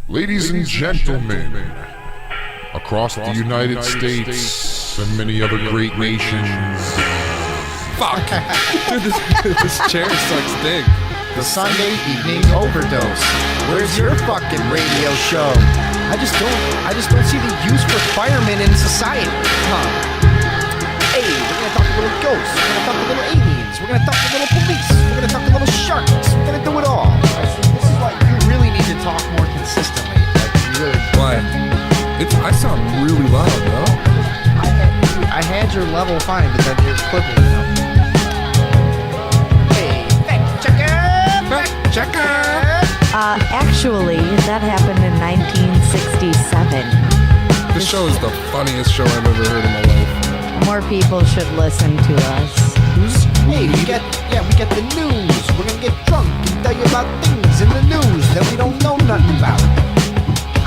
Ladies and gentlemen, across the United States and many other great nations. Fuck! Dude, this chair sucks dick. The Sunday Evening Overdose. Where's your fucking radio show? I just don't see the use for firemen in society. Huh? Hey, we're gonna talk to little ghosts. We're gonna talk to little aliens. We're gonna talk to little police. We're gonna talk to little sharks. We're gonna do it all. This is why you really need to talk more consistently. Like, you really. Why? I sound really loud, no? I had your level fine, but then you're clipping it up. Hey, fact checker! Fact checker! Actually, that happened in 1967. This show is the funniest show I've ever heard in my life. More people should listen to us. Hey, we get the news. We're gonna get drunk and tell you about things in the news that we don't know nothing about.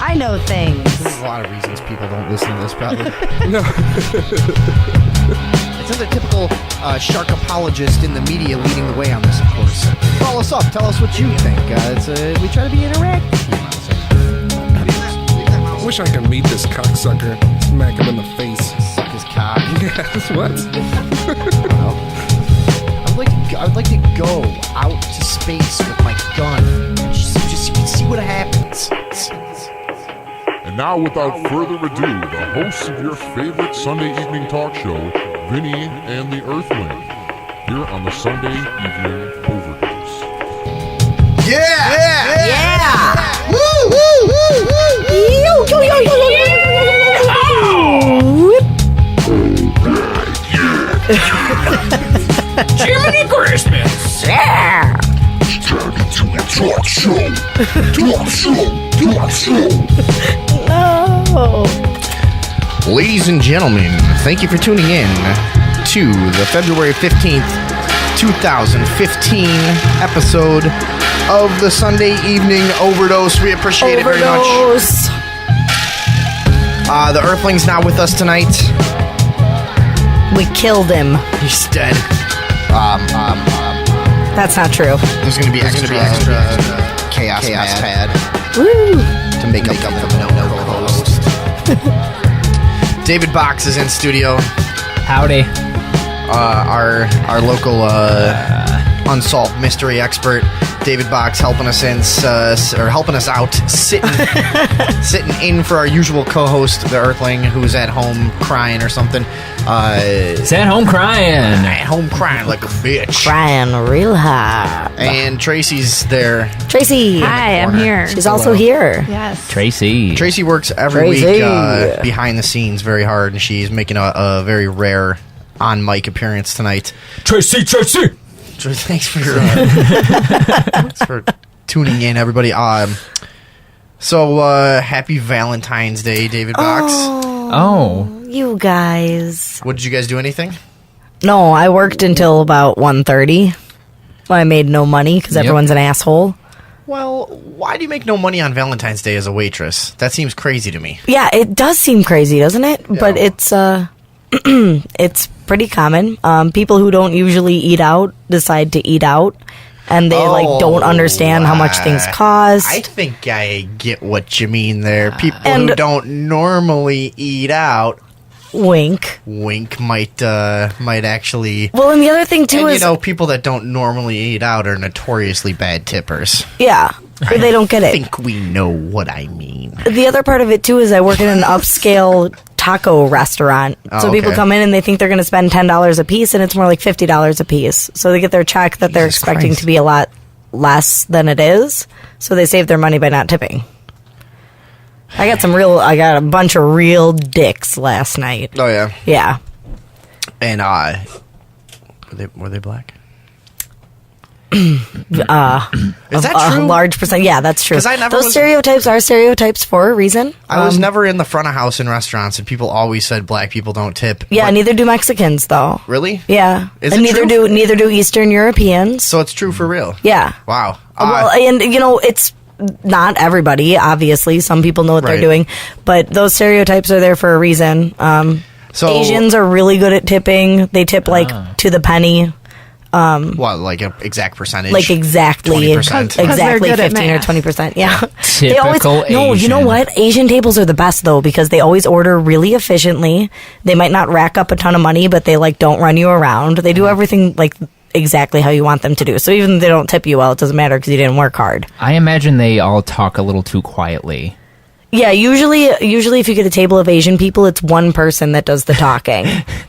I know things. There's a lot of reasons people don't listen to this, probably. No. It's another typical shark apologist in the media leading the way on this, of course. Call us up. Tell us what you think. We try to be interactive. I wish I could meet this cocksucker. Smack him in the face. Suck his cock. Yes, what? I'd like to go out to space with my gun and just see what happens. And now, without further ado, the hosts of your favorite Sunday evening talk show, Vinny and the Earthling, here on the Sunday Evening Overdose. Yeah! Woo! Woo! Woo! Woo! Yo! Yo! Yo! Yo! Jiminy Christmas! Yeah! Turn into a talk show! Talk show! No! Ladies and gentlemen, thank you for tuning in to the February 15th, 2015 episode of the Sunday Evening Overdose. We appreciate it very much. Overdose. The Earthling's not with us tonight. We killed him. He's dead. That's not true. There's going to be extra chaos pad Woo! to make up for the no co-host. David Box is in studio. Howdy. Our local unsolved mystery expert, David Box, helping us out, sitting in for our usual co-host, the Earthling, who's at home crying or something. Is at home crying. At home crying like a bitch. Crying real hard. And Tracy's there. Tracy. Hi, I'm here. She's also here. Yes. Tracy. Tracy works every Tracy. week behind the scenes very hard, and she's making a very rare on-mic appearance tonight. Tracy. Thanks for tuning in, everybody. So happy Valentine's Day, David Box. Oh. You guys. What did you guys do? Anything? No, I worked until about 1:30. I made no money because everyone's an asshole. Well, why do you make no money on Valentine's Day as a waitress? That seems crazy to me. Yeah, it does seem crazy, doesn't it? Yeah. But it's it's pretty common. People who don't usually eat out decide to eat out, and they don't understand how much things cost. I think I get what you mean there. People And- who don't normally eat out, Wink. might actually. Well, and the other thing too And is, people that don't normally eat out are notoriously bad tippers. yeah, or they don't get I it. think we know what I mean. The other part of it too is I work in an upscale taco restaurant. So people okay. come in and they think they're going to spend $10 a piece, and it's more like $50 a piece. So they get their check that they're Jesus expecting Christ. to be a lot less than it is. So they save their money by not tipping. I got a bunch of real dicks last night. Oh yeah, Yeah. and were they black? Is that A true? large percent. Yeah, that's true. 'Cause I never Those was- stereotypes are stereotypes for a reason. I was never in the front of house in restaurants, and people always said black people don't tip. Yeah, What- neither do Mexicans though. really? Yeah. Is and it neither true? do Eastern Europeans. So it's true for real. Yeah. Wow. Well, and it's not everybody, obviously. Some people know what Right. they're doing, but those stereotypes are there for a reason. so Asians are really good at tipping. They tip like to the penny. What, like an exact percentage? Like exactly 20%? they're exactly good at 15 or math. 20%. Yeah. Typical No, you know Asian. what? Asian tables are the best though, because they always order really efficiently. They might not rack up a ton of money, but they like don't run you around. They do everything like exactly how you want them to do. So even if they don't tip you well, it doesn't matter because you didn't work hard. I imagine they all talk a little too quietly. Yeah, usually if you get a table of Asian people, it's one person that does the talking.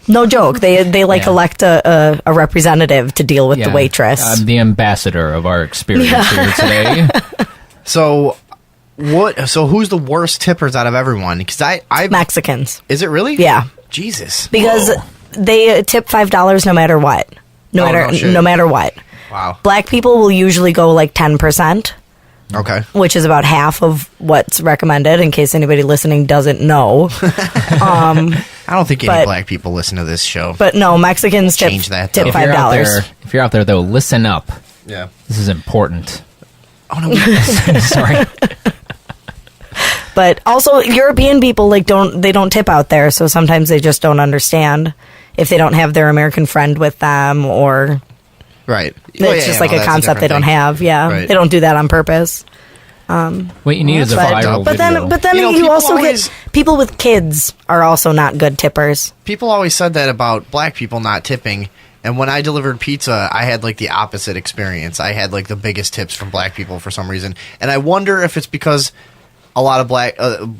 No joke. They like Yeah. elect a representative to deal with the waitress. I'm the ambassador of our experience here today. So who's the worst tippers out of everyone? Because I Mexicans. is it really? Yeah. Jesus. Because they tip $5 no matter what. Oh, no shit. No matter what. Wow. Black people will usually go like 10%, Okay. which is about half of what's recommended, in case anybody listening doesn't know. I don't think any But- black people listen to this show. But no, Mexicans tip Change that, tip though. $5. If you're out there though, listen up. Yeah. This is important. Oh no. Sorry. But also European people they don't tip out there, so sometimes they just don't understand if they don't have their American friend with them, or Right. it's just like a concept they don't have. Yeah, Right. they don't do that on purpose. What you need is a viral But video. then You know, you people also always- get people with kids are also not good tippers. People always said that about black people not tipping. And when I delivered pizza, I had like the opposite experience. I had like the biggest tips from black people for some reason. And I wonder if it's because a lot of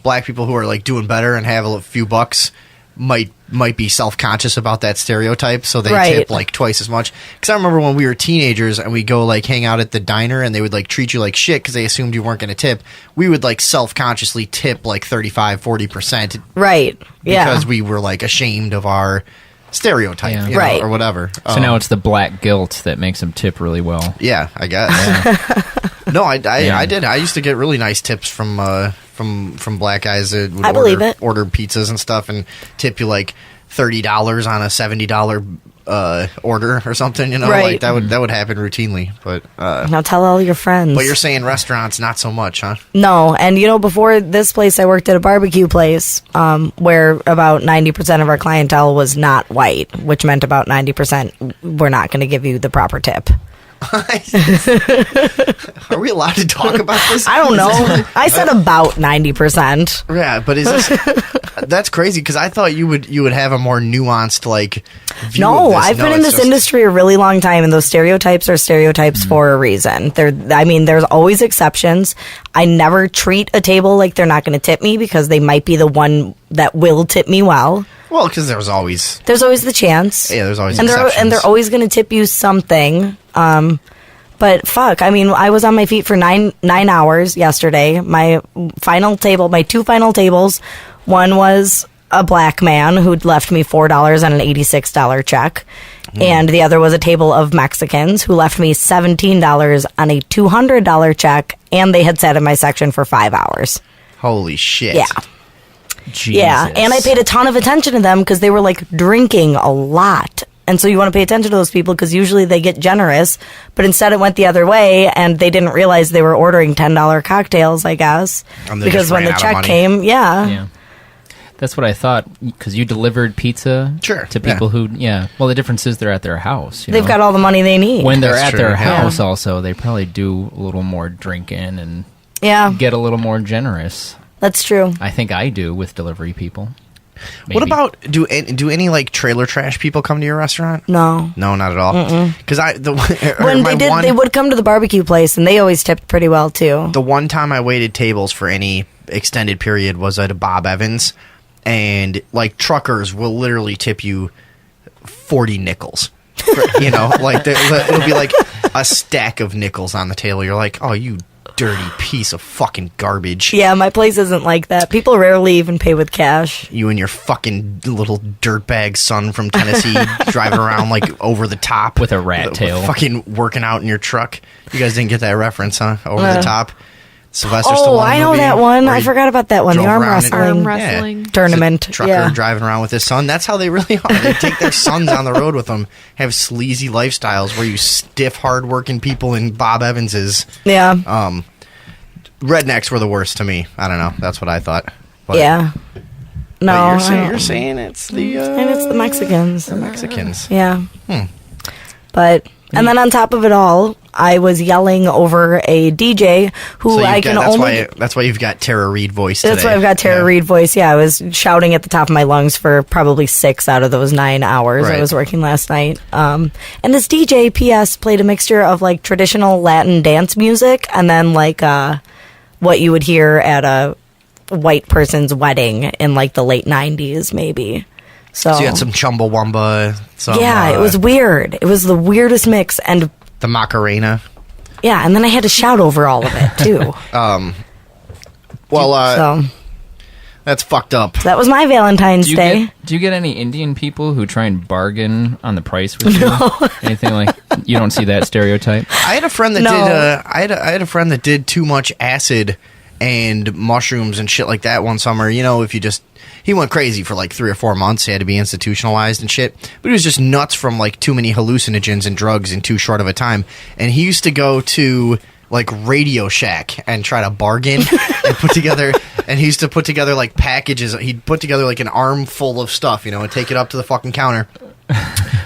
black people who are like doing better and have a few bucks might be self-conscious about that stereotype, so they Right. tip like twice as much. Because I remember when we were teenagers and we go like hang out at the diner and they would like treat you like shit because they assumed you weren't going to tip. We would like self-consciously tip like 35-40%. Right. Yeah. Because we were like ashamed of our stereotype, Yeah. you know, Right. or whatever. So now it's the black guilt that makes them tip really well. Yeah, I guess. No, I did. I used to get really nice tips from black guys that would I believe it. order pizzas and stuff and tip you like $30 on a $70 order or something. You know, Right. like that would happen routinely. But Now tell all your friends. but you're saying restaurants not so much, huh? No, and before this place, I worked at a barbecue place where about 90% of our clientele was not white, which meant about 90% we're not going to give you the proper tip. Are we allowed to talk about this? I don't know. I said about 90%. Yeah, but is this? That's crazy because I thought you would have a more nuanced like. View No, of this. I've been in it's this just- industry a really long time, and those stereotypes are stereotypes for a reason. There's always exceptions. I never treat a table like they're not going to tip me because they might be the one that will tip me well. Well, because there's always There's always the chance. there's always and exceptions. they're always going to tip you something. But fuck, I mean, I was on my feet for nine hours yesterday. My two final tables, one was a black man who'd left me $4 on an $86 check. And the other was a table of Mexicans who left me $17 on a $200 check, and they had sat in my section for 5 hours. Holy shit! Yeah. Jesus. Yeah, and I paid a ton of attention to them because they were like drinking a lot. And so you want to pay attention to those people because usually they get generous, but instead it went the other way and they didn't realize they were ordering $10 cocktails, I guess. And they Because just when ran the out of check money. came, Yeah. That's what I thought, because you delivered pizza Sure, to people who, well, the difference is they're at their house. they've got all the money they need. When they're That's at their true, yeah. house, also, they probably do a little more drinking and Yeah, get a little more generous. that's true. I think I do with delivery people. What Maybe. about do any like trailer trash people come to your restaurant? No. No, not at all. Because When they did, they would come to the barbecue place and they always tipped pretty well too. The one time I waited tables for any extended period was at a Bob Evans, and like truckers will literally tip you 40 nickels. You know, like it'll be like a stack of nickels on the table. You're like, oh, you dirty piece of fucking garbage. Yeah, my place isn't like that. People rarely even pay with cash. You and your fucking little dirtbag son from Tennessee driving around like over the top With a rat tail. fucking working out in your truck. You guys didn't get that reference, huh? Over the top. Sylvester Oh, Stallone I know movie that one. where I he forgot about that one. The drove arm around in- wrestling Arm wrestling. tournament. trucker Yeah. driving around with his son. That's how they really are. They take their sons on the road with them, have sleazy lifestyles where you stiff, hard-working people in Bob Evans's. Yeah. Rednecks were the worst to me. I don't know. That's what I thought. But, Yeah. but No. you're saying it's the and it's the Mexicans. Mexicans. Yeah. But And then on top of it all, I was yelling over a DJ who So I can only... That's why you've got Tara Reid voice today. That's why I've got Tara Reid voice. Yeah, I was shouting at the top of my lungs for probably 6 out of those 9 hours I was working last night. And this DJ, P.S., played a mixture of like traditional Latin dance music and then like what you would hear at a white person's wedding in like the late 90s, maybe. So you had some Chumbawamba. It was weird. It was the weirdest mix, and the Macarena. Yeah, and then I had to shout over all of it too. That's fucked up. So that was my Valentine's Day. Do you get any Indian people who try and bargain on the price with you? Anything like you don't see that stereotype? I had a friend that did. I had a friend that did too much acid and mushrooms and shit like that one summer. You know, he went crazy for like 3 or 4 months. He had to be institutionalized and shit. But he was just nuts from like too many hallucinogens and drugs in too short of a time. And he used to go to like Radio Shack and try to bargain and put together. And he used to put together like packages. He'd put together like an armful of stuff, you know, and take it up to the fucking counter.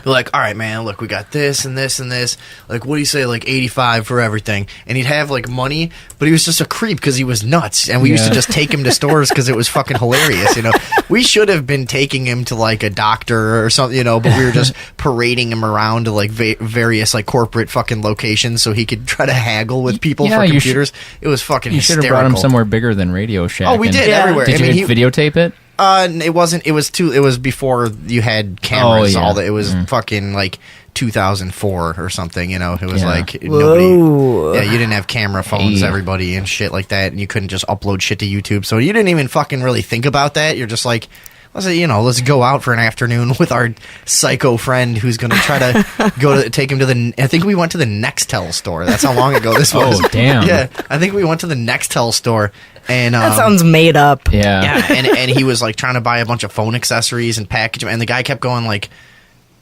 Be like, all right, man, look, we got this and this and this. Like, what do you say, like 85 for everything? And he'd have like money, but he was just a creep because he was nuts. And we used to just take him to stores because it was fucking hilarious, you know. We should have been taking him to like a doctor or something, you know, but we were just parading him around to like various like corporate fucking locations so he could try to haggle with people for computers. It was fucking hysterical. You should have brought him somewhere bigger than Radio Shack. Oh, we did everywhere. Did you videotape it? It wasn't. It was before you had cameras. All that. It was fucking like 2004 or something. You know, it was like nobody. Yeah, you didn't have camera phones, everybody, and shit like that, and you couldn't just upload shit to YouTube. So you didn't even fucking really think about that. You're just like, let's go out for an afternoon with our psycho friend who's going to try to take him to the. I think we went to the Nextel store. That's how long ago this was. Oh damn! Yeah, I think we went to the Nextel store. And that sounds made up. Yeah, and he was like trying to buy a bunch of phone accessories and package them, and the guy kept going like,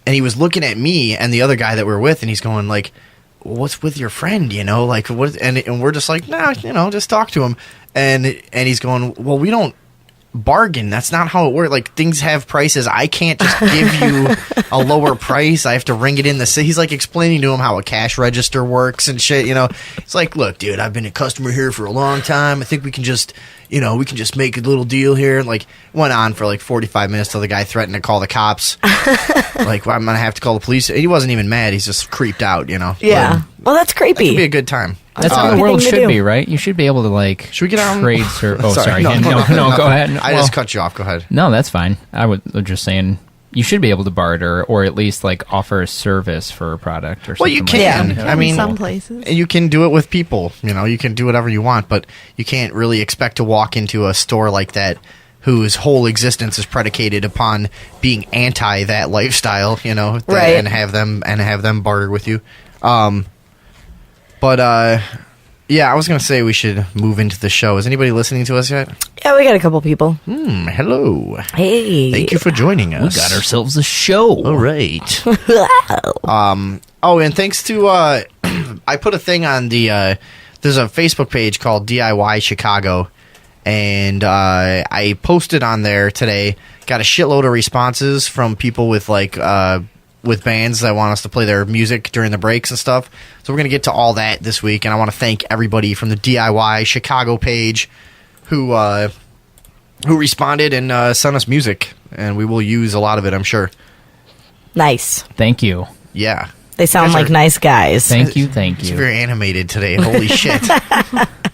and he was looking at me and the other guy that we're with, and he's going like, "What's with your friend? You know, like what?" And we're just like, "Nah, you know, just talk to him." And he's going, "Well, we don't bargain. That's not how it works. Like things have prices. I can't just give you a lower price. I have to ring it in the." He's like explaining to him how a cash register works and shit. You know, it's like, look, dude, I've been a customer here for a long time. I think we can just, make a little deal here. And like went on for like 45 minutes till the guy threatened to call the cops. Like, well, I'm gonna have to call the police. He wasn't even mad. He's just creeped out. You know. Yeah. Well, that's creepy. That could be a good time. That's how the world should be, right? You should be able to like. Should we get on? Trade oh, sorry. No, go ahead. I just cut you off. Go ahead. No, that's fine. I was just saying you should be able to barter or at least like offer a service for a product or something. Well, you can. Like that. I mean, some places. And you can do it with people. You know, you can do whatever you want, but you can't really expect to walk into a store like that whose whole existence is predicated upon being anti that lifestyle. You know, right? And have them barter with you. Yeah, I was going to say we should move into the show. Is anybody listening to us yet? Yeah, we got a couple people. Hello. Hey. Thank you for joining us. We got ourselves a show. All right. And thanks to, I put a thing on there's a Facebook page called DIY Chicago, and I posted on there today, got a shitload of responses from people with like, with bands that want us to play their music during the breaks and stuff. So we're going to get to all that this week, and I want to thank everybody from the DIY Chicago page who responded and sent us music, and we will use a lot of it, I'm sure. Nice. Thank you. Yeah. They sound like nice guys. Thank you. It's very animated today. Holy shit.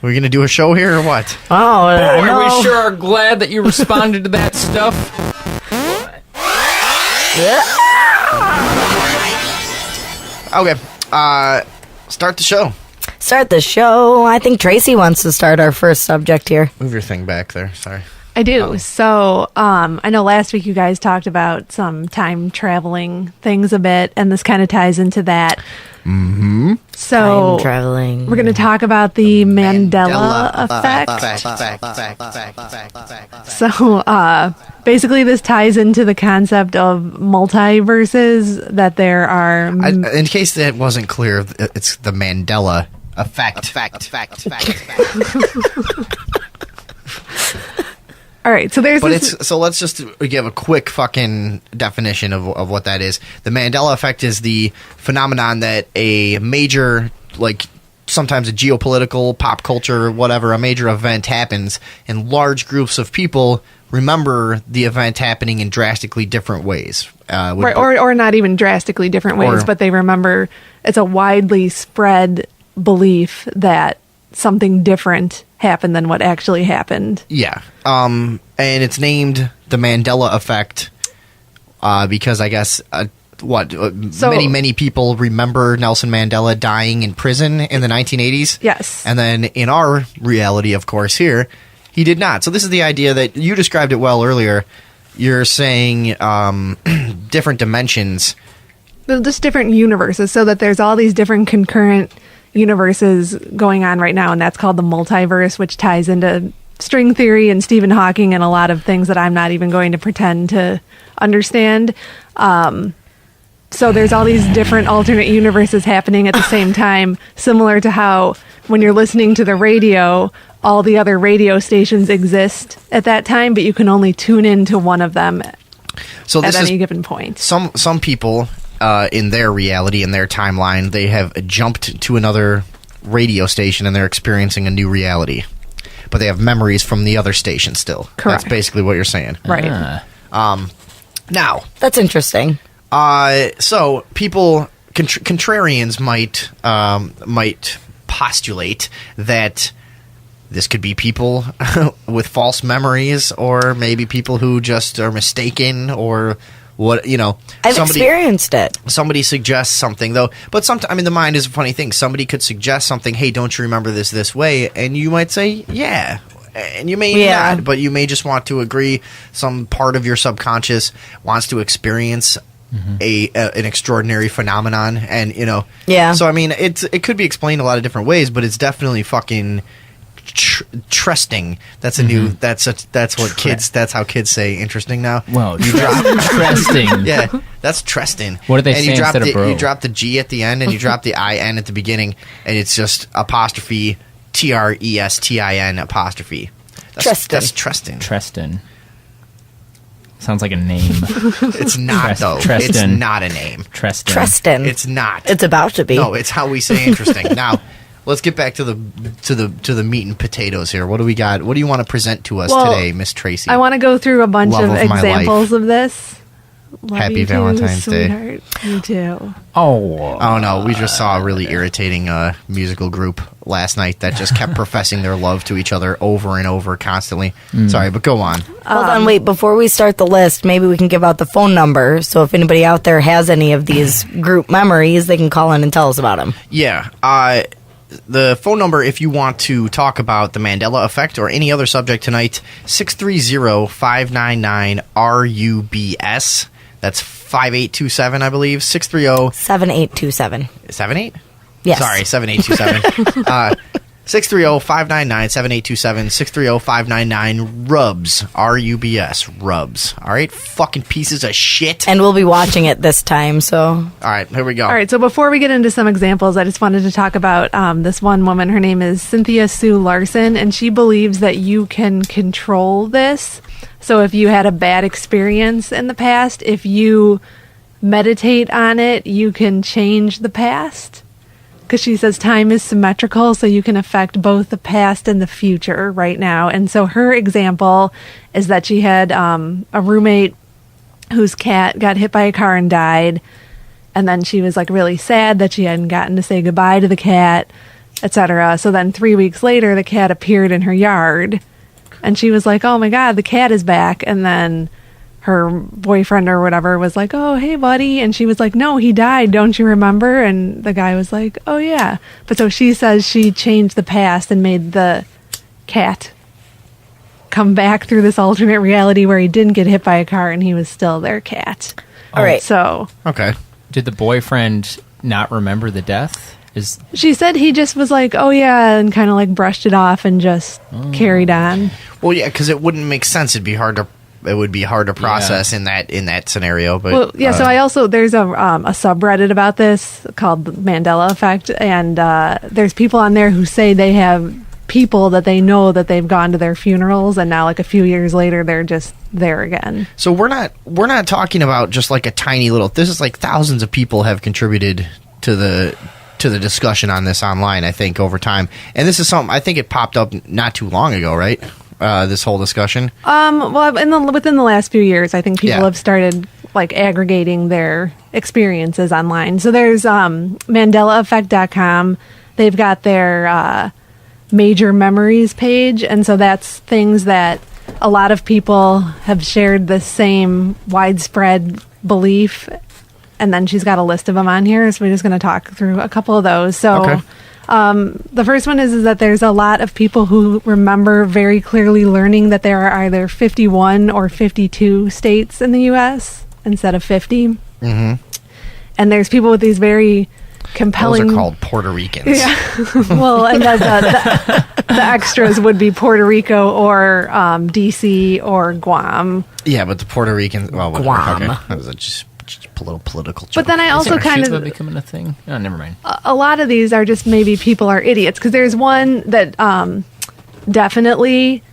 We're going to do a show here or what? Oh, we sure are glad that you responded to that stuff. Okay, start the show. Start the show. I think Tracy wants to start our first subject here. Move your thing back there. Sorry. I do. So, I know last week you guys talked about some time traveling things a bit, and this kind of ties into that. Mm-hmm. So, time traveling. We're going to talk about the Mandela Effect. So, basically, this ties into the concept of multiverses, that there are... in case that wasn't clear, it's the Mandela Effect. All right, so there's But this, so let's just give a quick fucking definition of what that is. The Mandela Effect is the phenomenon that a major, like sometimes a geopolitical, pop culture, whatever, a major event happens, and large groups of people remember the event happening in drastically different ways. right, or not even drastically different ways, but they remember it's a widely spread belief that something different happened than what actually happened. Yeah. And it's named the Mandela Effect because I guess many people remember Nelson Mandela dying in prison in the 1980s. Yes. And then in our reality, of course, here, he did not. So this is the idea that you described it well earlier. You're saying different dimensions. Just different universes, so that there's all these different concurrent universes going on right now, and that's called the multiverse, which ties into string theory and Stephen Hawking and a lot of things that I'm not even going to pretend to understand. So there's all these different alternate universes happening at the same time, similar to how when you're listening to the radio, all the other radio stations exist at that time, but you can only tune into one of them at any given point. Some people in their reality, in their timeline, they have jumped to another radio station and they're experiencing a new reality. But they have memories from the other station still. Correct. That's basically what you're saying. Right. Now, That's interesting. so people, contrarians might postulate that this could be people with false memories, or maybe people who just are mistaken, or what, I've experienced it. Somebody suggests something, though. But sometimes, the mind is a funny thing. Somebody could suggest something, hey, don't you remember this way? And you might say, yeah. And you may not, but you may just want to agree. Some part of your subconscious wants to experience an extraordinary phenomenon. And, Yeah. So, it could be explained a lot of different ways, but it's definitely fucking trusting. That's a new. That's what kids. That's how kids say interesting now. Well, you drop interesting. Yeah, that's trusting. What do they and say instead of bro? You drop the G at the end, and you drop the IN at the beginning, and it's just apostrophe TRESTIN apostrophe. That's trusting. Treston. Sounds like a name. It's not though. Treston. It's not a name. Treston. Treston. It's not. It's about to be. No, it's how we say interesting. Now, let's get back to the meat and potatoes here. What do we got? What do you want to present to us today, Miss Tracy? I want to go through a bunch Love of of my examples of this. Love Happy you too, Valentine's Day. sweetheart. You too. Oh no, we just saw a really irritating musical group last night that just kept professing their love to each other over and over constantly. Sorry, but go on. Hold on, wait. Before we start the list, maybe we can give out the phone number. So if anybody out there has any of these group memories, they can call in and tell us about them. Yeah. The phone number, if you want to talk about the Mandela Effect or any other subject tonight, 630-599-RUBS. That's 5827, I believe. 630... 7827. 78? Yes. Sorry, 7827. 630-599-7827. 630-599-RUBS. R-U-B-S. RUBS. All right? Fucking pieces of shit. And we'll be watching it this time, so... All right, here we go. All right, so before we get into some examples, I just wanted to talk about this one woman. Her name is Cynthia Sue Larson, and she believes that you can control this. So if you had a bad experience in the past, if you meditate on it, you can change the past. Because she says time is symmetrical, so you can affect both the past and the future right now. And so her example is that she had a roommate whose cat got hit by a car and died. And then she was like really sad that she hadn't gotten to say goodbye to the cat, etc. So then 3 weeks later, the cat appeared in her yard. And she was like, oh my God, the cat is back. And then her boyfriend or whatever was like, oh, hey, buddy. And she was like, no, he died. Don't you remember? And the guy was like, oh, yeah. But so she says she changed the past and made the cat come back through this alternate reality where he didn't get hit by a car and he was still their cat. All right. So Okay. Did the boyfriend not remember the death? She said he just was like, oh, yeah, and kind of like brushed it off and just carried on. Well, yeah, because it wouldn't make sense. It would be hard to process in that scenario. But well, yeah. So I also there's a subreddit about this called the Mandela Effect, and there's people on there who say they have people that they know that they've gone to their funerals, and now like a few years later they're just there again. So we're not talking about just like a tiny little. This is like thousands of people have contributed to the discussion on this online, I think, over time. And this is something I think it popped up not too long ago, right? This whole discussion. Well, within the last few years, I think people have started like aggregating their experiences online. So there's MandelaEffect.com. They've got their major memories page, and so that's things that a lot of people have shared the same widespread belief. And then she's got a list of them on here, so we're just going to talk through a couple of those. So the first one is that there's a lot of people who remember very clearly learning that there are either 51 or 52 states in the U.S. instead of 50. Mm-hmm. And there's people with these very compelling... Those are called Puerto Ricans. Yeah. Well, and the extras would be Puerto Rico or D.C. or Guam. Yeah, but the Puerto Ricans... Well, Guam. Okay. That was just political joke. But then I also kind Cuba of... becoming a thing? Oh, never mind. A lot of these are just maybe people are idiots, because there's one that definitely,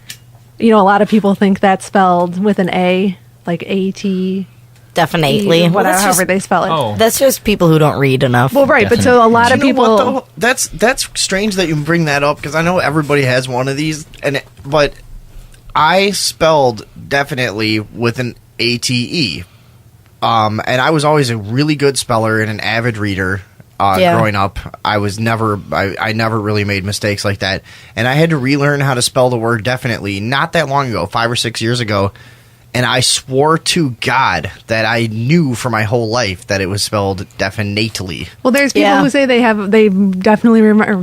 a lot of people think that's spelled with an A, like A-T... Definitely. Whatever, however they spell it. Oh. That's just people who don't read enough. Well, right, but so a lot of You know people... what, though? That's strange that you bring that up, because I know everybody has one of these, but I spelled definitely with an A-T-E. And I was always a really good speller and an avid reader growing up. I never really made mistakes like that. And I had to relearn how to spell the word definitely not that long ago, 5 or 6 years ago. And I swore to God that I knew for my whole life that it was spelled definitely. Well, there's people who say they definitely remember,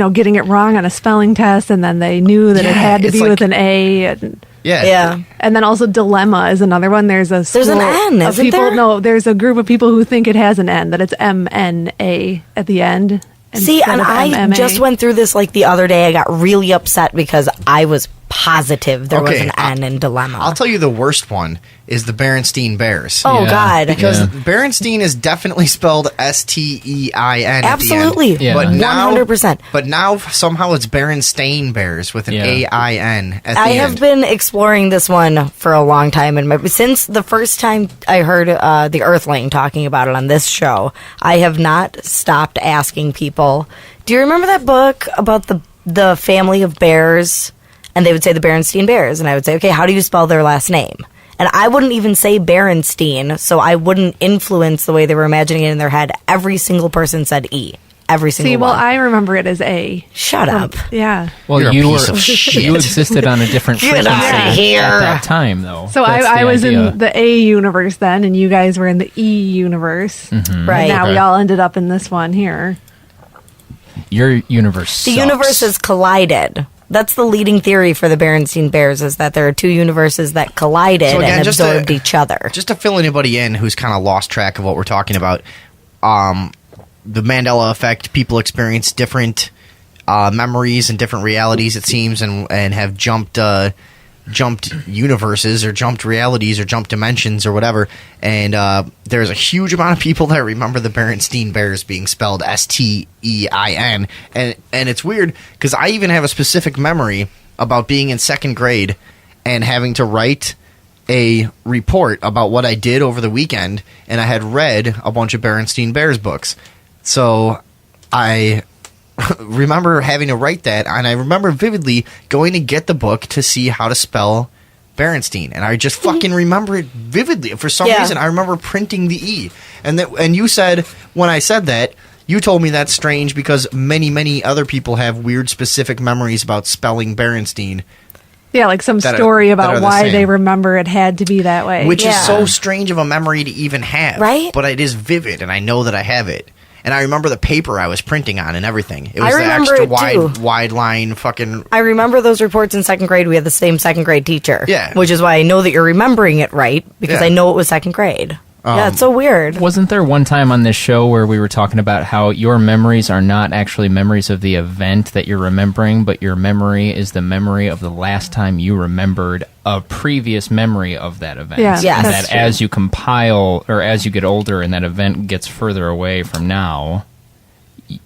getting it wrong on a spelling test, and then they knew that it had to be with an A. Yeah. And then also dilemma is another one. There's an N, isn't there? No, there's a group of people who think it has an N, that it's M-N-A at the end. See, and I MMA. just went through this like the other day. I got really upset because I was positive there was an N in dilemma. I'll tell you the worst one is the Berenstein Bears. Oh, Yeah. God. Because Berenstein is definitely spelled S-T-E-I-N Absolutely. at the end. Yeah. But now, 100%. But now somehow it's Berenstain Bears with an A-I-N at the I end. have been exploring this one for a long time, and since the first time I heard the Earthling talking about it on this show, I have not stopped asking people, do you remember that book about the family of bears? And they would say the Berenstein Bears, and I would say, okay, how do you spell their last name? And I wouldn't even say Berenstein, so I wouldn't influence the way they were imagining it in their head. Every single person said E. Every single one. I remember it as A. Shut up. Yeah. Well, You're a you piece of shit. you existed on a different Get frequency outta here. at that time, though. So That's I the was idea. in the A universe then, and you guys were in the E universe. Mm-hmm. Right. And now we Okay. all ended up in this one here. Your universe The sucks. universes collided. That's the leading theory for the Berenstein Bears, is that there are two universes that collided So again, and just absorbed to- each other. Just to fill anybody in who's kind of lost track of what we're talking about, the Mandela Effect, people experience different memories and different realities, it seems, and have jumped universes or jumped realities or jumped dimensions or whatever. And there's a huge amount of people that remember the Berenstein Bears being spelled S-T-E-I-N. And it's weird because I even have a specific memory about being in second grade and having to write a report about what I did over the weekend, and I had read a bunch of Berenstein Bears books. So I remember having to write that, and I remember vividly going to get the book to see how to spell Berenstein, and I just fucking remember it vividly. For some reason, I remember printing the E. And you said, when I said that, you told me that's strange because many other people have weird specific memories about spelling Berenstein. Yeah, like some That are- story that are about the why same. they remember it had to be that way. Which is Yeah. so strange of a memory to even have. Right? But it is vivid, and I know that I have it. And I remember the paper I was printing on and everything. It I was the remember extra it too. wide line fucking... I remember those reports in second grade. We had the same second grade teacher. Yeah. Which is why I know that you're remembering it right, because Yeah. I know it was second grade. Yeah, it's so weird. Wasn't there one time on this show where we were talking about how your memories are not actually memories of the event that you're remembering, but your memory is the memory of the last time you remembered a previous memory of that event? Yeah, Yes. And that's that as you compile, or as you get older and that event gets further away from now,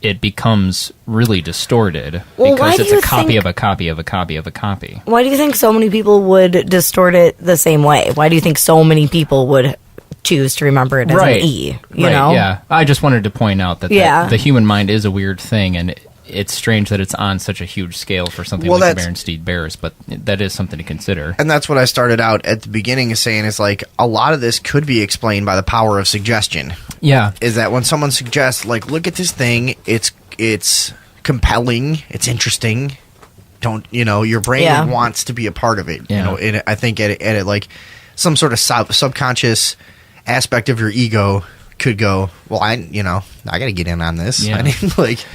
it becomes really distorted Well, why because do it's you a copy think- of a copy of a copy of a copy. Why do you think so many people would distort it the same way? Why do you think so many people would choose to remember it as an E? You know? Yeah. I just wanted to point out that Yeah. the human mind is a weird thing, and it's strange that it's on such a huge scale for something like the Berenstain Bears, but that is something to consider. And that's what I started out at the beginning of saying is like a lot of this could be explained by the power of suggestion. Yeah. Is that when someone suggests, like, look at this thing, it's compelling, it's interesting. Don't your brain wants to be a part of it. Yeah. And I think at it like some sort of subconscious aspect of your ego could go, well, I got to get in on this. Yeah. I mean, like,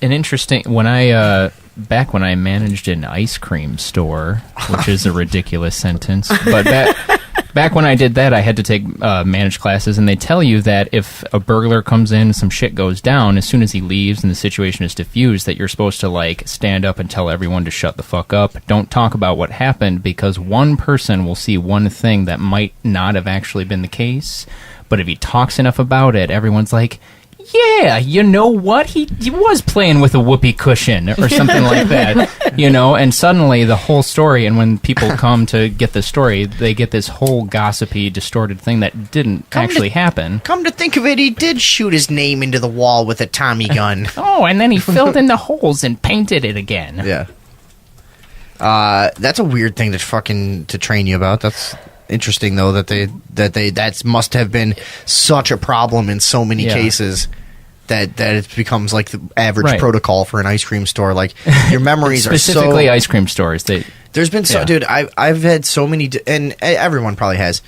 An interesting when I back when I managed an ice cream store, which is a ridiculous sentence, but back when I did that, I had to take managed classes, and they tell you that if a burglar comes in and some shit goes down, as soon as he leaves and the situation is diffused, that you're supposed to like stand up and tell everyone to shut the fuck up. Don't talk about what happened, because one person will see one thing that might not have actually been the case, but if he talks enough about it, everyone's like, yeah, you know what? He was playing with a whoopee cushion or something like that, and suddenly the whole story, and when people come to get the story, they get this whole gossipy, distorted thing that didn't actually happen. Come to think of it, he did shoot his name into the wall with a Tommy gun. Oh, and then he filled in the holes and painted it again. Yeah. That's a weird thing to train you about. That's interesting though that must have been such a problem in so many cases that it becomes like the average protocol for an ice cream store. Like your memories are so specifically ice cream stores. There's been dude. I've had so many, and everyone probably has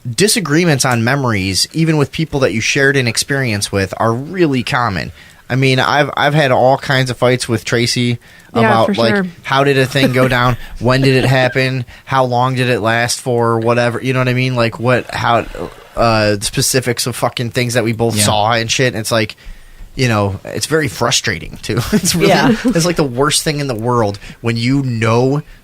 disagreements on memories, even with people that you shared an experience with, are really common. I mean, I've had all kinds of fights with Tracy about like how did a thing go down, when did it happen, how long did it last for, whatever. You know what I mean? Like specifics of fucking things that we both saw and shit. And it's like, it's very frustrating too. It's really it's like the worst thing in the world when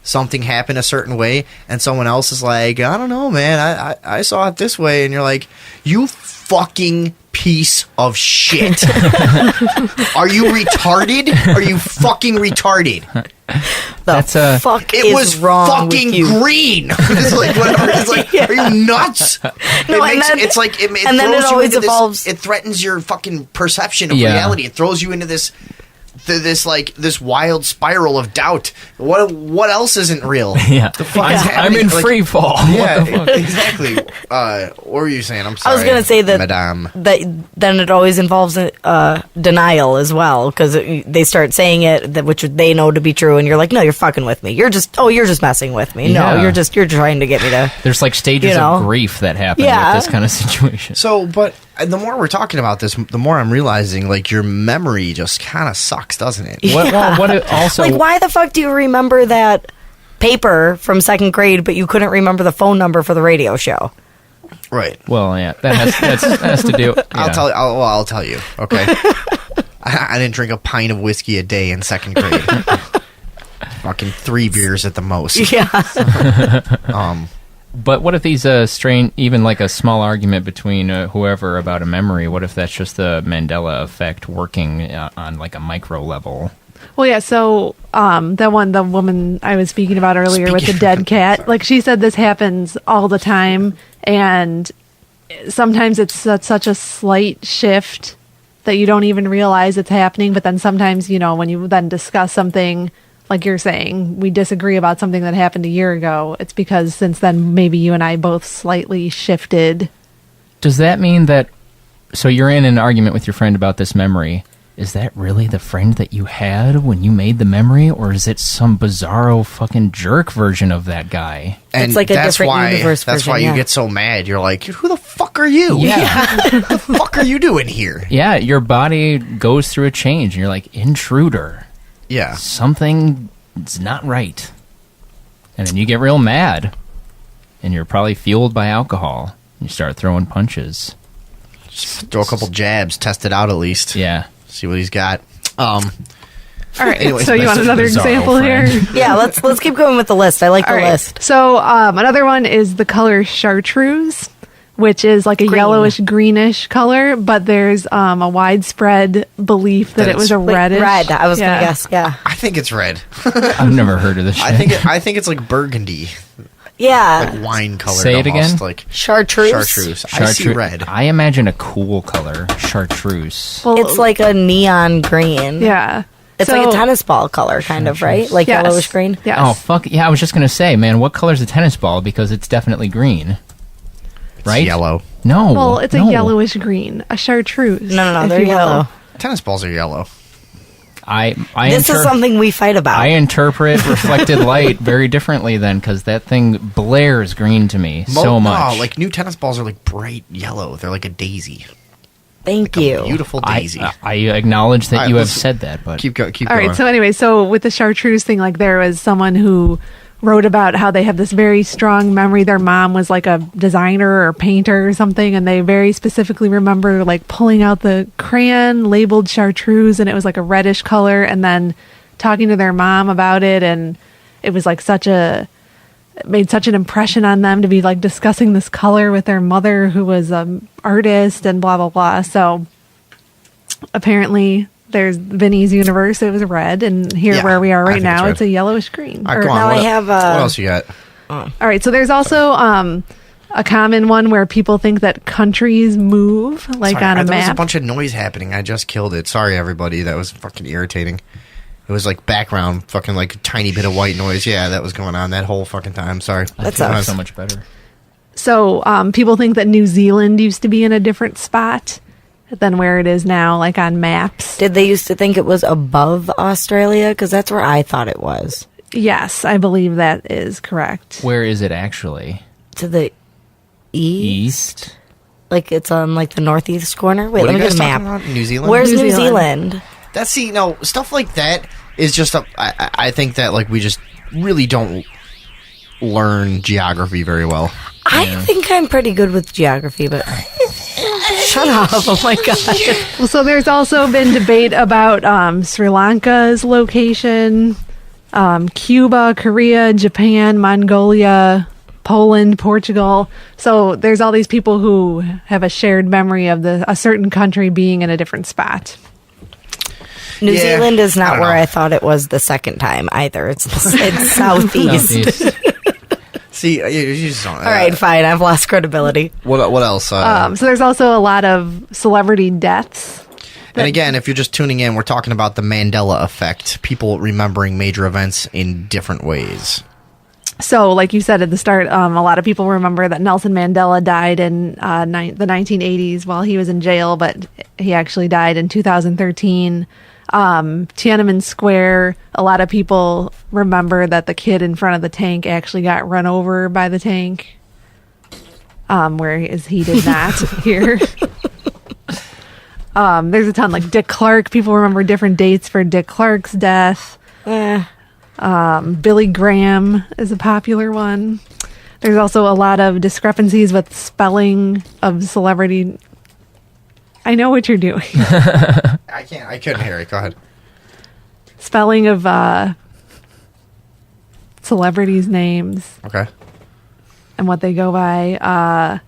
something happened a certain way and someone else is like, I don't know, man, I saw it this way, and you're like, you fucking piece of shit. Are you retarded? Are you fucking retarded? It was wrong fucking with you. green. It's like whatever. It's like, are you nuts? It always evolves. It threatens your fucking perception of reality. It throws you into this wild spiral of doubt. What else isn't real? Yeah, the fuck I'm in free fall. Yeah, exactly. What were you saying? I'm sorry. I was going to say that Madame. that then it always involves denial as well, because they start saying it, which they know to be true, and you're like, no, you're fucking with me. You're just messing with me. No, you're trying to get me to. There's like stages of grief that happen with this kind of situation. So, but the more we're talking about this, the more I'm realizing like your memory just kind of sucks, doesn't it? Also, like, why the fuck do you remember that paper from second grade, but you couldn't remember the phone number for the radio show? Right. Well, yeah, that has to do. Yeah. I'll tell you. Okay. I didn't drink a pint of whiskey a day in second grade. Fucking 3 beers at the most. Yeah. But what if these even like a small argument between whoever about a memory? What if that's just the Mandela Effect working on like a micro level? Well, yeah. So the woman I was speaking about earlier with the dead cat, like she said, this happens all the time, and sometimes it's such a slight shift that you don't even realize it's happening. But then sometimes, when you then discuss something, like you're saying, we disagree about something that happened a year ago, it's because since then maybe you and I both slightly shifted. Does that mean that, so you're in an argument with your friend about this memory, is that really the friend that you had when you made the memory, or is it some bizarro fucking jerk version of that guy? And it's like a different universe version. That's why you get so mad. You're like, who the fuck are you? Yeah. What the fuck are you doing here? Yeah, your body goes through a change, and you're like, intruder. Yeah. Something's not right. And then you get real mad. And you're probably fueled by alcohol. You start throwing punches. Just throw a couple jabs, test it out at least. Yeah. See what he's got. All right. Anyways, so you want another example here? Yeah, let's keep going with the list. I like the list. So another one is the color chartreuse, which is like a yellowish greenish color, but there's a widespread belief that it was a reddish. Red. I was gonna guess. Yeah. I think it's red. I've never heard of this shit. I think it's like burgundy, Yeah. like wine colored. Say it almost, again? like Chartreuse. chartreuse. I see red. I imagine a cool color, chartreuse. Well, It's like a neon green. yeah. It's like a tennis ball color, kind of, right? Like Yes. yellowish green. Yes. Oh fuck yeah! I was just gonna say, man, what color's a tennis ball? Because it's definitely green, right? Yellow. No. Well, it's a no. yellowish green, a chartreuse. No, if they're you will. yellow. Tennis balls are yellow. This is something we fight about. I interpret reflected light very differently then, because that thing blares green to me so much. No, like new tennis balls are like bright yellow. They're like a daisy. Thank A you. beautiful daisy. I acknowledge that All right, you have let's- said that, but keep All going. right. So anyway, so with the chartreuse thing, like there was someone who wrote about how they have this very strong memory. Their mom was like a designer or painter or something, and they very specifically remember like pulling out the crayon labeled chartreuse, and it was like a reddish color, and then talking to their mom about it, and it was like it made such an impression on them to be like discussing this color with their mother, who was an artist, and blah blah blah. So apparently there's Vinny's universe. It was red, and here Yeah, where we are I right think now, it's it's red. a yellowish green. All right, come on. now What, I have, what else you got? All right, so there's also a common one where people think that countries move, like Sorry, on a there was a map. bunch of noise happening. I just killed it. Sorry, everybody. That was fucking irritating. It was like background, fucking like a tiny bit of white noise. Yeah, that was going on that whole fucking time. Sorry. That I feel sucks. so much better. So people think that New Zealand used to be in a different spot than where it is now, like on maps. Did they used to think it was above Australia? Because that's where I thought it was. Yes, I believe that is correct. Where is it actually? To the east? East? Like it's on like the northeast corner? Wait, What let are me you get guys a map. talking about? New Zealand? Where's New New Zealand. Zealand? No, stuff like that is just I think that like we just really don't learn geography very well. I think I'm pretty good with geography, but shut up! Oh my god! Well, so there's also been debate about Sri Lanka's location, Cuba, Korea, Japan, Mongolia, Poland, Portugal. So there's all these people who have a shared memory of a certain country being in a different spot. New Yeah, Zealand is I not don't where know. I thought it was the second time either. It's southeast. Southeast. See, you just don't. All right, fine. I've lost credibility. What else? So there's also a lot of celebrity deaths. And again, if you're just tuning in, we're talking about the Mandela Effect. People remembering major events in different ways. So, like you said at the start, a lot of people remember that Nelson Mandela died in the 1980s while he was in jail, but he actually died in 2013. Tiananmen Square, a lot of people remember that the kid in front of the tank actually got run over by the tank, whereas he did not here. There's a ton, like Dick Clark. People remember different dates for Dick Clark's death. Billy Graham is a popular one. There's also a lot of discrepancies with spelling of celebrity. I know what you're doing. I couldn't hear it. Go ahead. Spelling of celebrities' names Okay. and what they go by.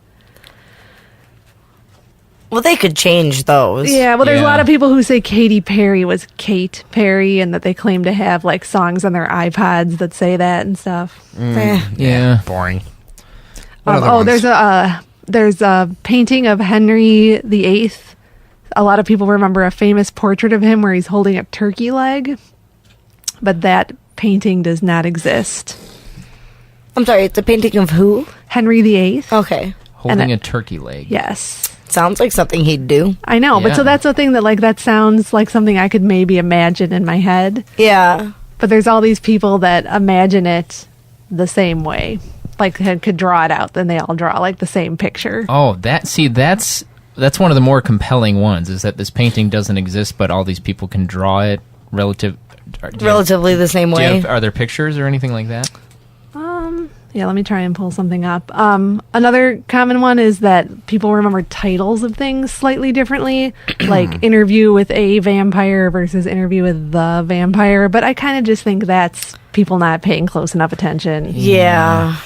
Well, they could change those. Yeah, well, there's a Yeah. lot of people who say Katy Perry was Kate Perry, and that they claim to have like songs on their iPods that say that and stuff. Yeah. Boring. What other Oh, ones? there's a painting of Henry VIII. A lot of people remember a famous portrait of him where he's holding a turkey leg, but that painting does not exist. I'm sorry. It's a painting of who? Henry VIII. Okay. Holding And a turkey leg. Yes. Sounds like something he'd do. I know, but Yeah. so that's the thing that sounds like something I could maybe imagine in my head. Yeah. But there's all these people that imagine it the same way, like could draw it out. Then they all draw like the same picture. Oh, that's one of the more compelling ones. Is that this painting doesn't exist, but all these people can draw it Relatively the same way. Are there pictures or anything like that? Yeah, let me try and pull something up. Another common one is that people remember titles of things slightly differently, like Interview with a Vampire versus Interview with the Vampire. But I kind of just think that's people not paying close enough attention. Yeah.